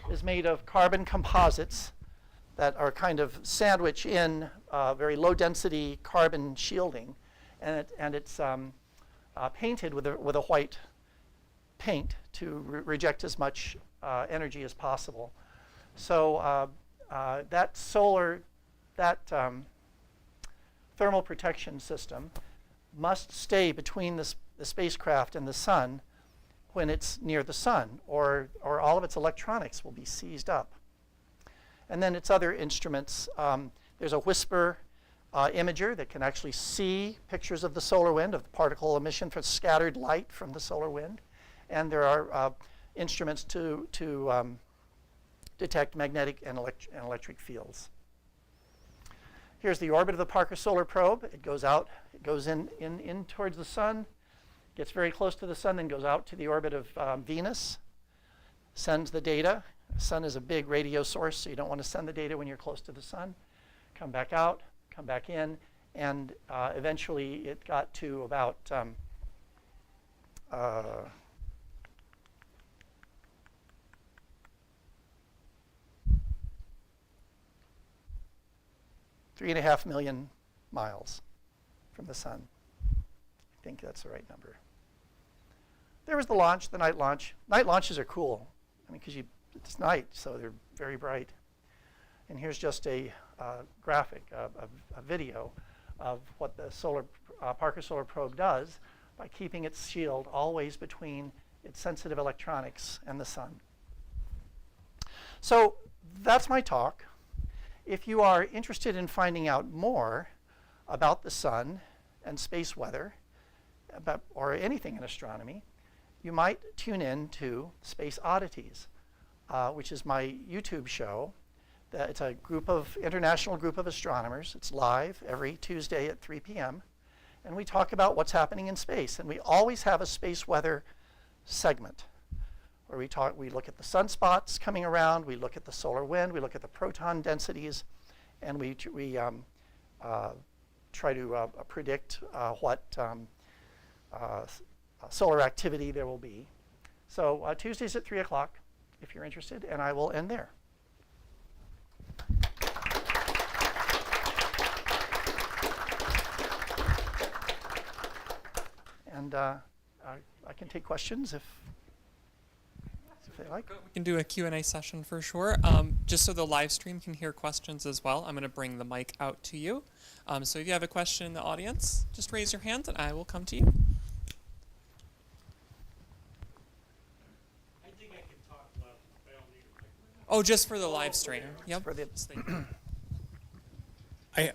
is made of carbon composites that are kind of sandwich in very low density carbon shielding, and it's painted with a white paint to reject as much energy as possible. So that thermal protection system must stay between the spacecraft and the sun when it's near the sun, or all of its electronics will be seized up. And then its other instruments, there's a WHISPER imager that can actually see pictures of the solar wind, of the particle emission for scattered light from the solar wind. And there are instruments to detect magnetic and electric fields. Here's the orbit of the Parker Solar Probe. It goes out, it goes in towards the sun, gets very close to the sun, then goes out to the orbit of Venus, sends the data. The sun is a big radio source, so you don't want to send the data when you're close to the sun. Come back out, come back in, and eventually it got to about 3.5 million miles from the sun. I think that's the right number. There was the launch, the night launch. Night launches are cool. I mean, because it's night, so they're very bright. And here's just a graphic, a video of what the Parker Solar Probe does by keeping its shield always between its sensitive electronics and the sun. So that's my talk. If you are interested in finding out more about the sun and space weather, or anything in astronomy, you might tune in to Space Oddities, which is my YouTube show. It's a international group of astronomers. It's live every Tuesday at 3 p.m. And we talk about what's happening in space. And we always have a space weather segment where we look at the sunspots coming around, we look at the solar wind, we look at the proton densities, and we try to predict what solar activity there will be. So Tuesdays at 3 o'clock, if you're interested, and I will end there. And I can take questions if they like. We can do a Q&A session for sure. Just so the live stream can hear questions as well, I'm going to bring the mic out to you. So if you have a question in the audience, just raise your hand and I will come to you. I think I can talk loud, but I don't need a microphone. Oh, just for the live stream. Yep. For the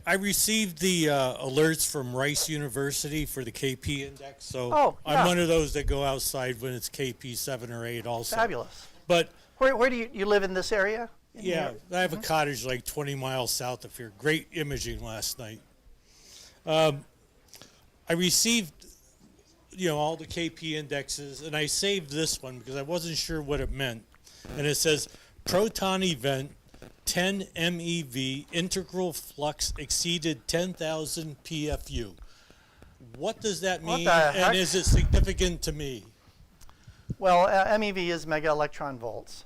I received the alerts from Rice University for the KP index, so Oh, yeah. I'm one of those that go outside when it's KP 7 or 8 also. Fabulous. But Where do you live in this area? yeah, I have a cottage like 20 miles south of here. Great imaging last night. I received, all the KP indexes, and I saved this one because I wasn't sure what it meant. And it says proton event 10 MeV integral flux exceeded 10,000 PFU. What does that mean, the heck? and is it significant to me? Well, MeV is mega electron volts.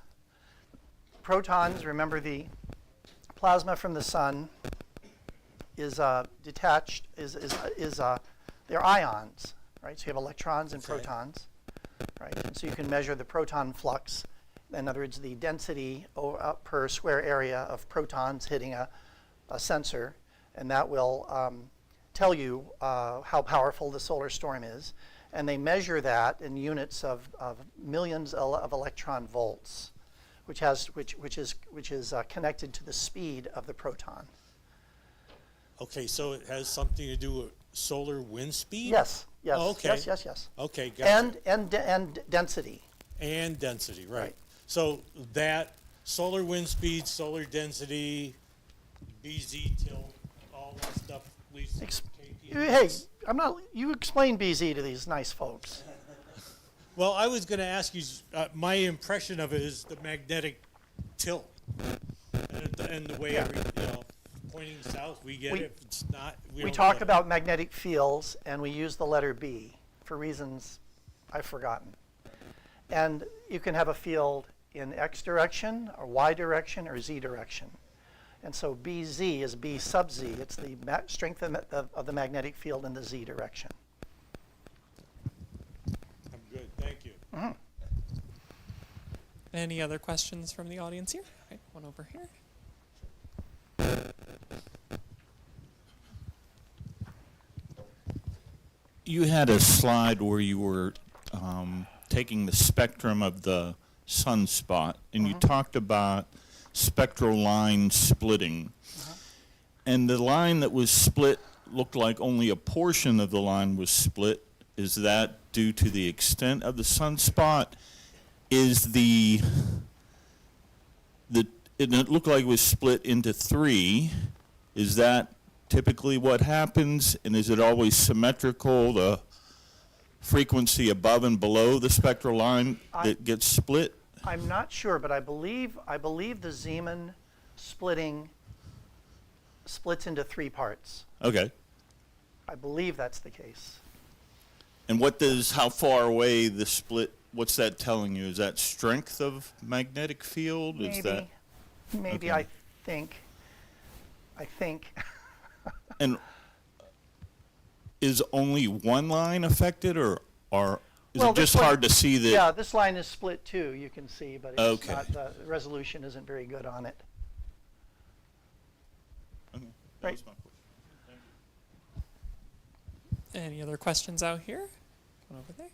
Protons, remember the plasma from the sun is detached, they're ions, right? So you have electrons and protons, right? And so you can measure the proton flux. In other words, the density per square area of protons hitting a sensor, and that will tell you how powerful the solar storm is. And they measure that in units of millions of electron volts, which is connected to the speed of the proton. Okay, so it has something to do with solar wind speed? Yes. Yes. Oh, okay. Yes. Okay, gotcha. And density. And density, right. Right. So that solar wind speed, solar density, BZ tilt, all that stuff leads to KP. Hey, you explain BZ to these nice folks. Well, I was going to ask you, my impression of it is the magnetic tilt. And the way, pointing south, we get it. If it's not, we We don't talk get it. about magnetic fields, and we use the letter B for reasons I've forgotten. And you can have a field in X direction, or Y direction, or Z direction. And so BZ is B sub Z. It's the strength of the magnetic field in the Z direction. I'm good, thank you. Mm-hmm. Any other questions from the audience here? All right, one over here. You had a slide where you were taking the spectrum of the sunspot, and you talked about spectral line splitting. And the line that was split looked like only a portion of the line was split. Is that due to the extent of the sunspot? Is it looked like it was split into three. Is that typically what happens? And is it always symmetrical, the frequency above and below the spectral line that gets split? I'm not sure, but I believe the Zeeman splitting splits into three parts. Okay. I believe that's the case. And how far away the split, what's that telling you? Is that strength of magnetic field? Maybe. Is that? Maybe, Okay. I think. And is only one line affected, or is Well, it this just one- hard to see that? Yeah, this line is split too, you can see, but it's Okay. not, the resolution isn't very good on it. Okay, that Right. was my question. Any other questions out here? One over there.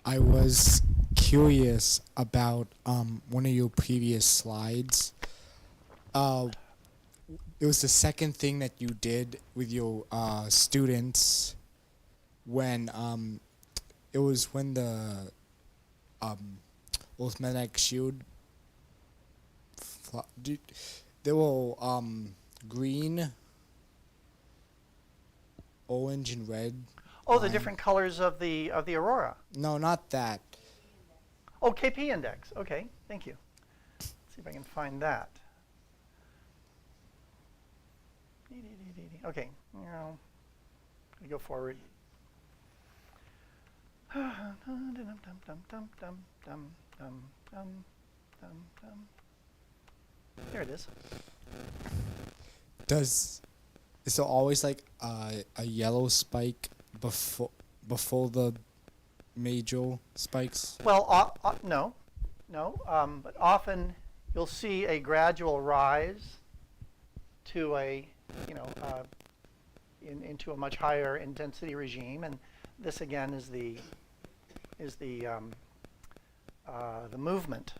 I was curious about one of your previous slides. It was the second thing that you did with your students when it was when the magnetic shield they were green, orange, and red. Oh, the different colors of the aurora. No, not that. Oh, KP index. Okay, thank you. Let's see if I can find that. Okay, now we go forward. There it is. Is there always like a yellow spike before the major spikes? Well, no, but often you'll see a gradual rise to a, into a much higher intensity regime, and this again is the movement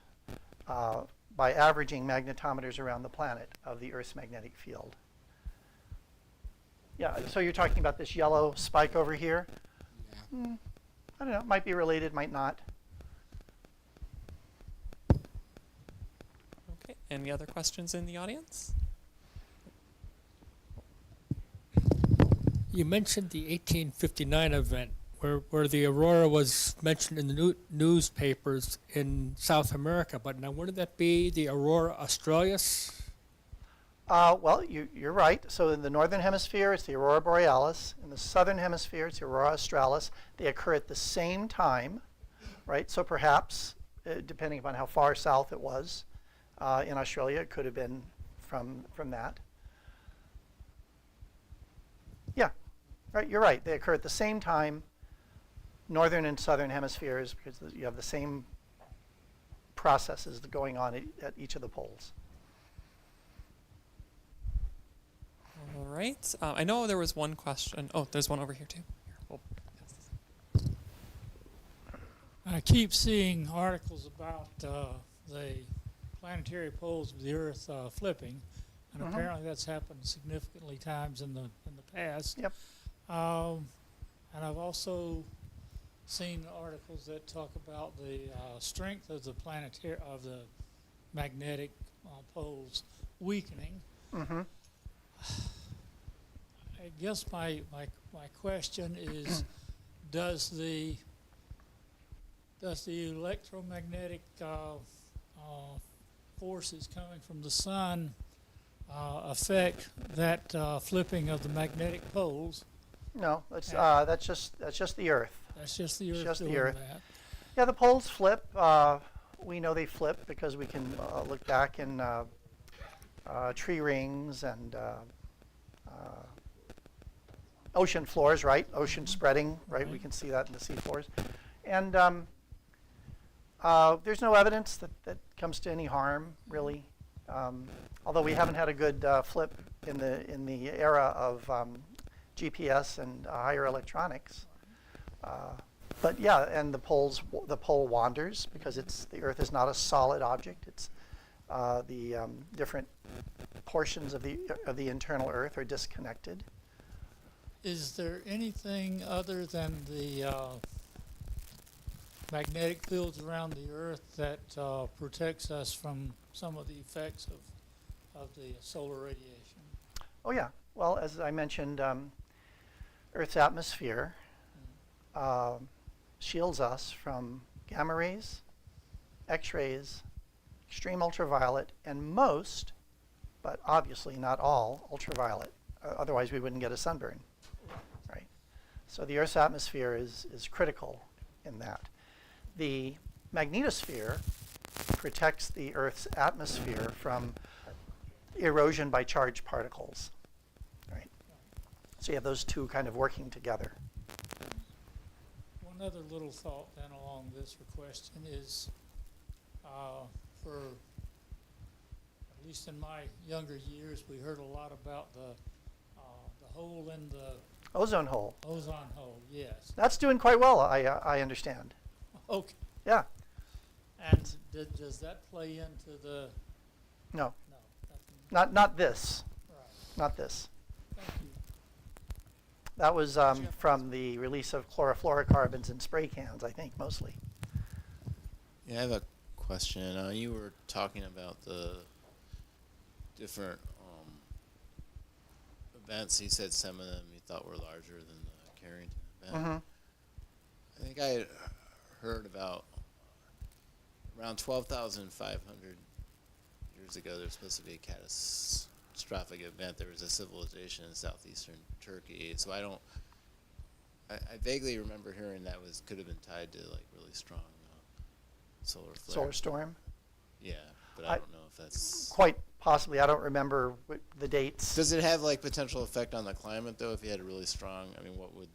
by averaging magnetometers around the planet of the Earth's magnetic field. Yeah, so you're talking about this yellow spike over here? Yeah. I don't know, it might be related, might not. Okay. Any other questions in the audience? You mentioned the 1859 event where the aurora was mentioned in the newspapers in South America, but now wouldn't that be the aurora australis? Well, you're right. So in the northern hemisphere, it's the aurora borealis. In the southern hemisphere, it's the aurora australis. They occur at the same time, right? So perhaps, depending upon how far south it was, in Australia, it could have been from that. Yeah, right. You're right. They occur at the same time, northern and southern hemispheres, because you have the same processes going on at each of the poles. All right. I know there was one question. Oh, there's one over here too. Here, we'll pass this. I keep seeing articles about the planetary poles of the Earth flipping, and apparently that's happened significantly times in the past. Yep. And I've also seen articles that talk about the strength of the magnetic poles weakening. Mm-hmm. I guess my question is, does the electromagnetic forces coming from the sun affect that flipping of the magnetic poles? No, that's just the Earth. That's just the Earth. It's just the doing Earth. that. Yeah, the poles flip. We know they flip because we can look back in tree rings and ocean floors, right? Ocean spreading, right? We can see that in the sea floors. And there's no evidence that comes to any harm, really. Although we haven't had a good flip in the era of GPS and higher electronics. But yeah, and the pole wanders because the Earth is not a solid object. It's the different portions of the internal Earth are disconnected. Is there anything other than the magnetic fields around the Earth that protects us from some of the effects of the solar radiation? Oh yeah. Well, as I mentioned, Earth's atmosphere shields us from gamma rays, X-rays, extreme ultraviolet, and most, but obviously not all, ultraviolet. Otherwise, we wouldn't get a sunburn, right? So the Earth's atmosphere is critical in that. The magnetosphere protects the Earth's atmosphere from erosion by charged particles, right? So you have those two kind of working together. One other little thought then along this question is, for at least in my younger years, we heard a lot about the hole in the Ozone hole. ozone hole. Yes. That's doing quite well, I understand. Okay. Yeah. And does that play into the? No. No. Nothing. Not this. Right. Not this. Thank you. That was from the release of chlorofluorocarbons in spray cans, I think, mostly. Yeah, I have a question. You were talking about the different events. You said some of them you thought were larger than the Carrington event. Mm-hmm. I think I had heard about around 12,500 years ago there was supposed to be a catastrophic event. There was a civilization in southeastern Turkey. So I vaguely remember hearing that could have been tied to like really strong solar flare. Solar storm? Yeah, but I don't know if that's quite possibly. I don't remember the dates. Does it have like potential effect on the climate though? If you had a really strong, I mean, what would,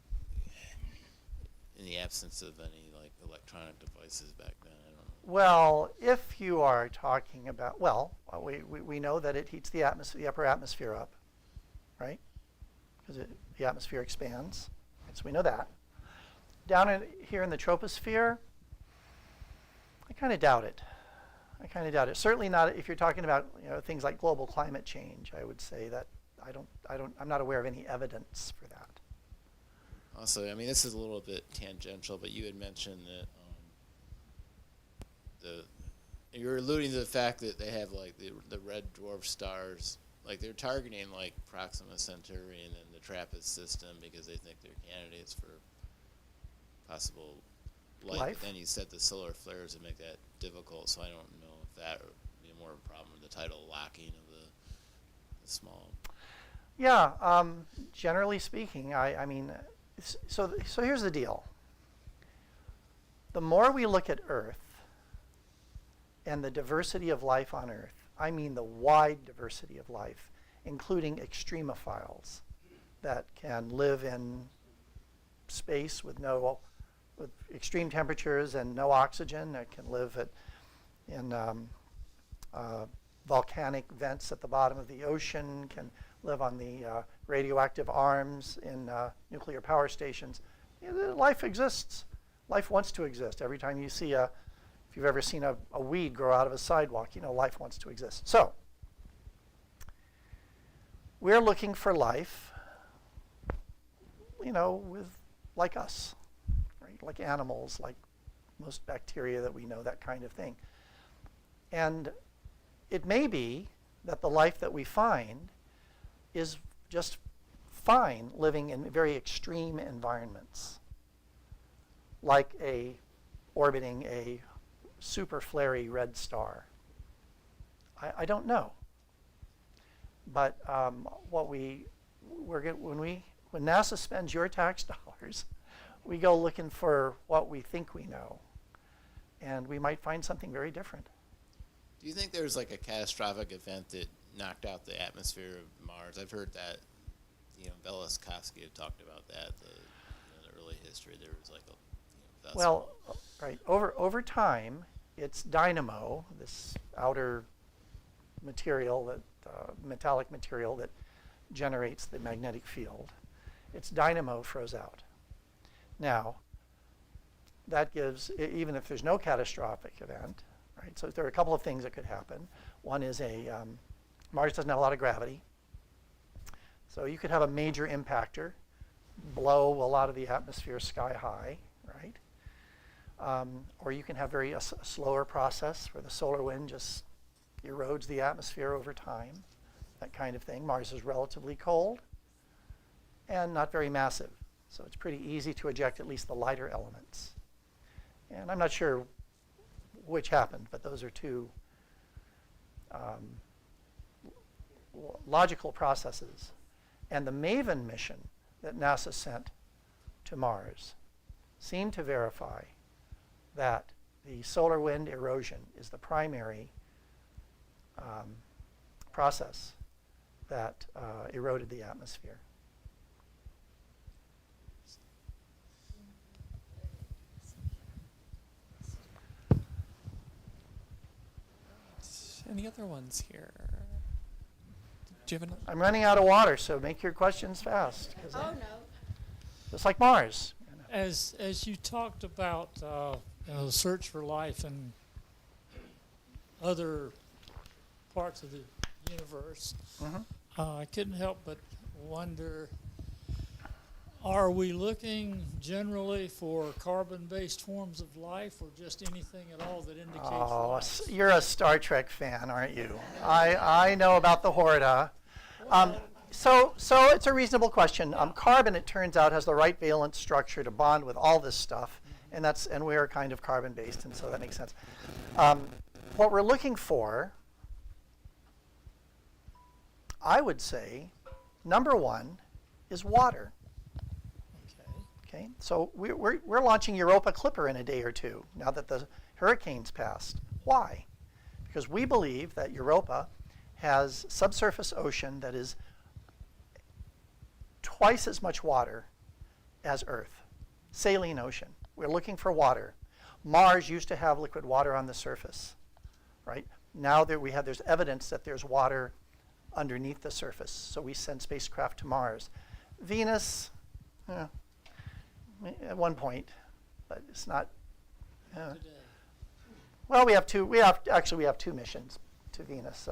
in the absence of any like electronic devices back then? I don't know. Well, if you are talking about, we know that it heats the atmosphere, the upper atmosphere up, right? Because the atmosphere expands, so we know that. Down here in the troposphere, I kind of doubt it. Certainly not if you're talking about things like global climate change. I would say that I'm not aware of any evidence for that. Also, I mean, this is a little bit tangential, but you had mentioned that you were alluding to the fact that they have like the red dwarf stars, like they're targeting like Proxima Centauri and then the TRAPPIST system because they think they're candidates for possible life. But then you said the solar flares would make that difficult, so I don't know if that would be more of a problem with the tidal locking of the small. Yeah, generally speaking, I mean, so here's the deal. The more we look at Earth and the diversity of life on Earth, I mean the wide diversity of life, including extremophiles that can live in space with extreme temperatures and no oxygen, that can live in volcanic vents at the bottom of the ocean, can live on the radioactive arms in nuclear power stations. Life exists. Life wants to exist. Every time you see if you've ever seen a weed grow out of a sidewalk, life wants to exist. So we're looking for life, like us, right? Like animals, like most bacteria that we know, that kind of thing. And it may be that the life that we find is just fine living in very extreme environments, like orbiting a super flary red star. I don't know. But when NASA spends your tax dollars, we go looking for what we think we know, and we might find something very different. Do you think there's like a catastrophic event that knocked out the atmosphere of Mars? I've heard that, Velikovsky had talked about that. In the early history, there was like a vessel. Well, right. Over time, its dynamo, this outer material, that metallic material that generates the magnetic field. Its dynamo froze out. Now, that gives, even if there's no catastrophic event, right? So there are a couple of things that could happen. One is Mars doesn't have a lot of gravity. So you could have a major impactor blow a lot of the atmosphere sky high, right? Or you can have a slower process where the solar wind just erodes the atmosphere over time, that kind of thing. Mars is relatively cold and not very massive. So it's pretty easy to eject at least the lighter elements. And I'm not sure which happened, but those are two logical processes. And the MAVEN mission that NASA sent to Mars seemed to verify that the solar wind erosion is the primary process that eroded the atmosphere. Any other ones here? Do you have another? I'm running out of water, so make your questions fast. Oh, no. Just like Mars. As you talked about the search for life in other parts of the universe, I couldn't help but wonder, are we looking generally for carbon-based forms of life or just anything at all that indicates life? You're a Star Trek fan, aren't you? I know about the Horta. So it's a reasonable question. Carbon, it turns out, has the right valence structure to bond with all this stuff, and we are kind of carbon-based, and so that makes sense. What we're looking for, I would say, number one, is water. Okay, so we're launching Europa Clipper in a day or two, now that the hurricane's passed. Why? Because we believe that Europa has subsurface ocean that is twice as much water as Earth, saline ocean. We're looking for water. Mars used to have liquid water on the surface, right? Now that there's evidence that there's water underneath the surface, so we send spacecraft to Mars. Venus, at one point, but it's not. Well, we have two missions to Venus,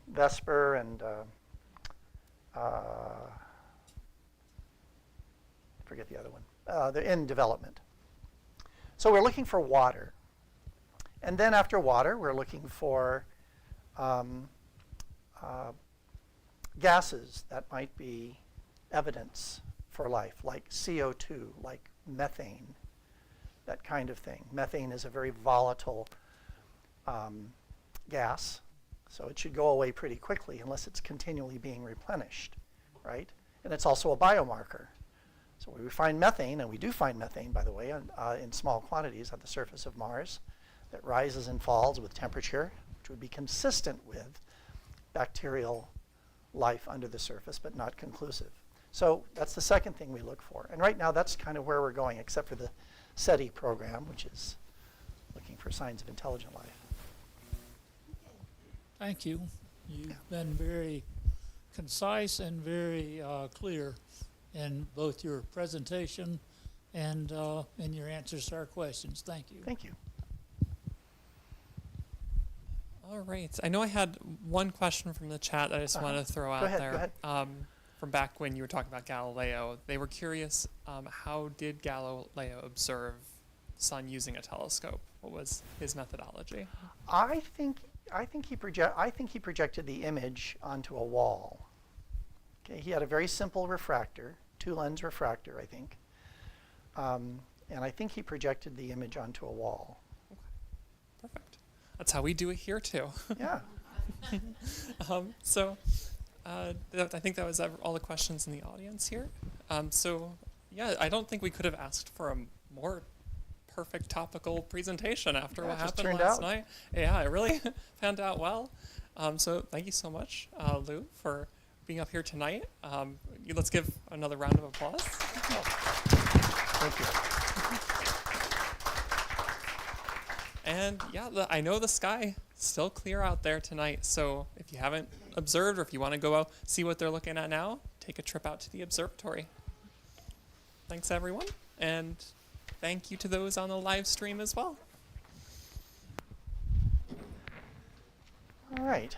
Vesper and forget the other one. They're in development. So we're looking for water, and then after water, we're looking for gases that might be evidence for life, like CO2, like methane, that kind of thing. Methane is a very volatile gas, so it should go away pretty quickly unless it's continually being replenished, right? And it's also a biomarker. So we find methane, and we do find methane, by the way, in small quantities at the surface of Mars that rises and falls with temperature, which would be consistent with bacterial life under the surface, but not conclusive. So that's the second thing we look for. And right now, that's kind of where we're going, except for the SETI program, which is looking for signs of intelligent life. Thank you. You've been very concise and very clear in both your presentation and in your answers to our questions. Thank you. Thank you. All right. I know I had one question from the chat that I just wanted to throw out there. Go ahead. From back when you were talking about Galileo, they were curious, how did Galileo observe the sun using a telescope? What was his methodology? I think he projected the image onto a wall. Okay, he had a very simple refractor, 2-lens refractor, I think, and I think he projected the image onto a wall. Okay. Perfect. That's how we do it here too. Yeah. I think that was all the questions in the audience here. Yeah, I don't think we could have asked for a more perfect topical presentation after what happened last night. Yeah, it really panned out well. So thank you so much, Lou, for being up here tonight. Let's give another round of applause. Thank you. And yeah, I know the sky still clear out there tonight. So if you haven't observed, or if you want to go out see what they're looking at now, take a trip out to the observatory. Thanks, everyone, and thank you to those on the live stream as well. All right.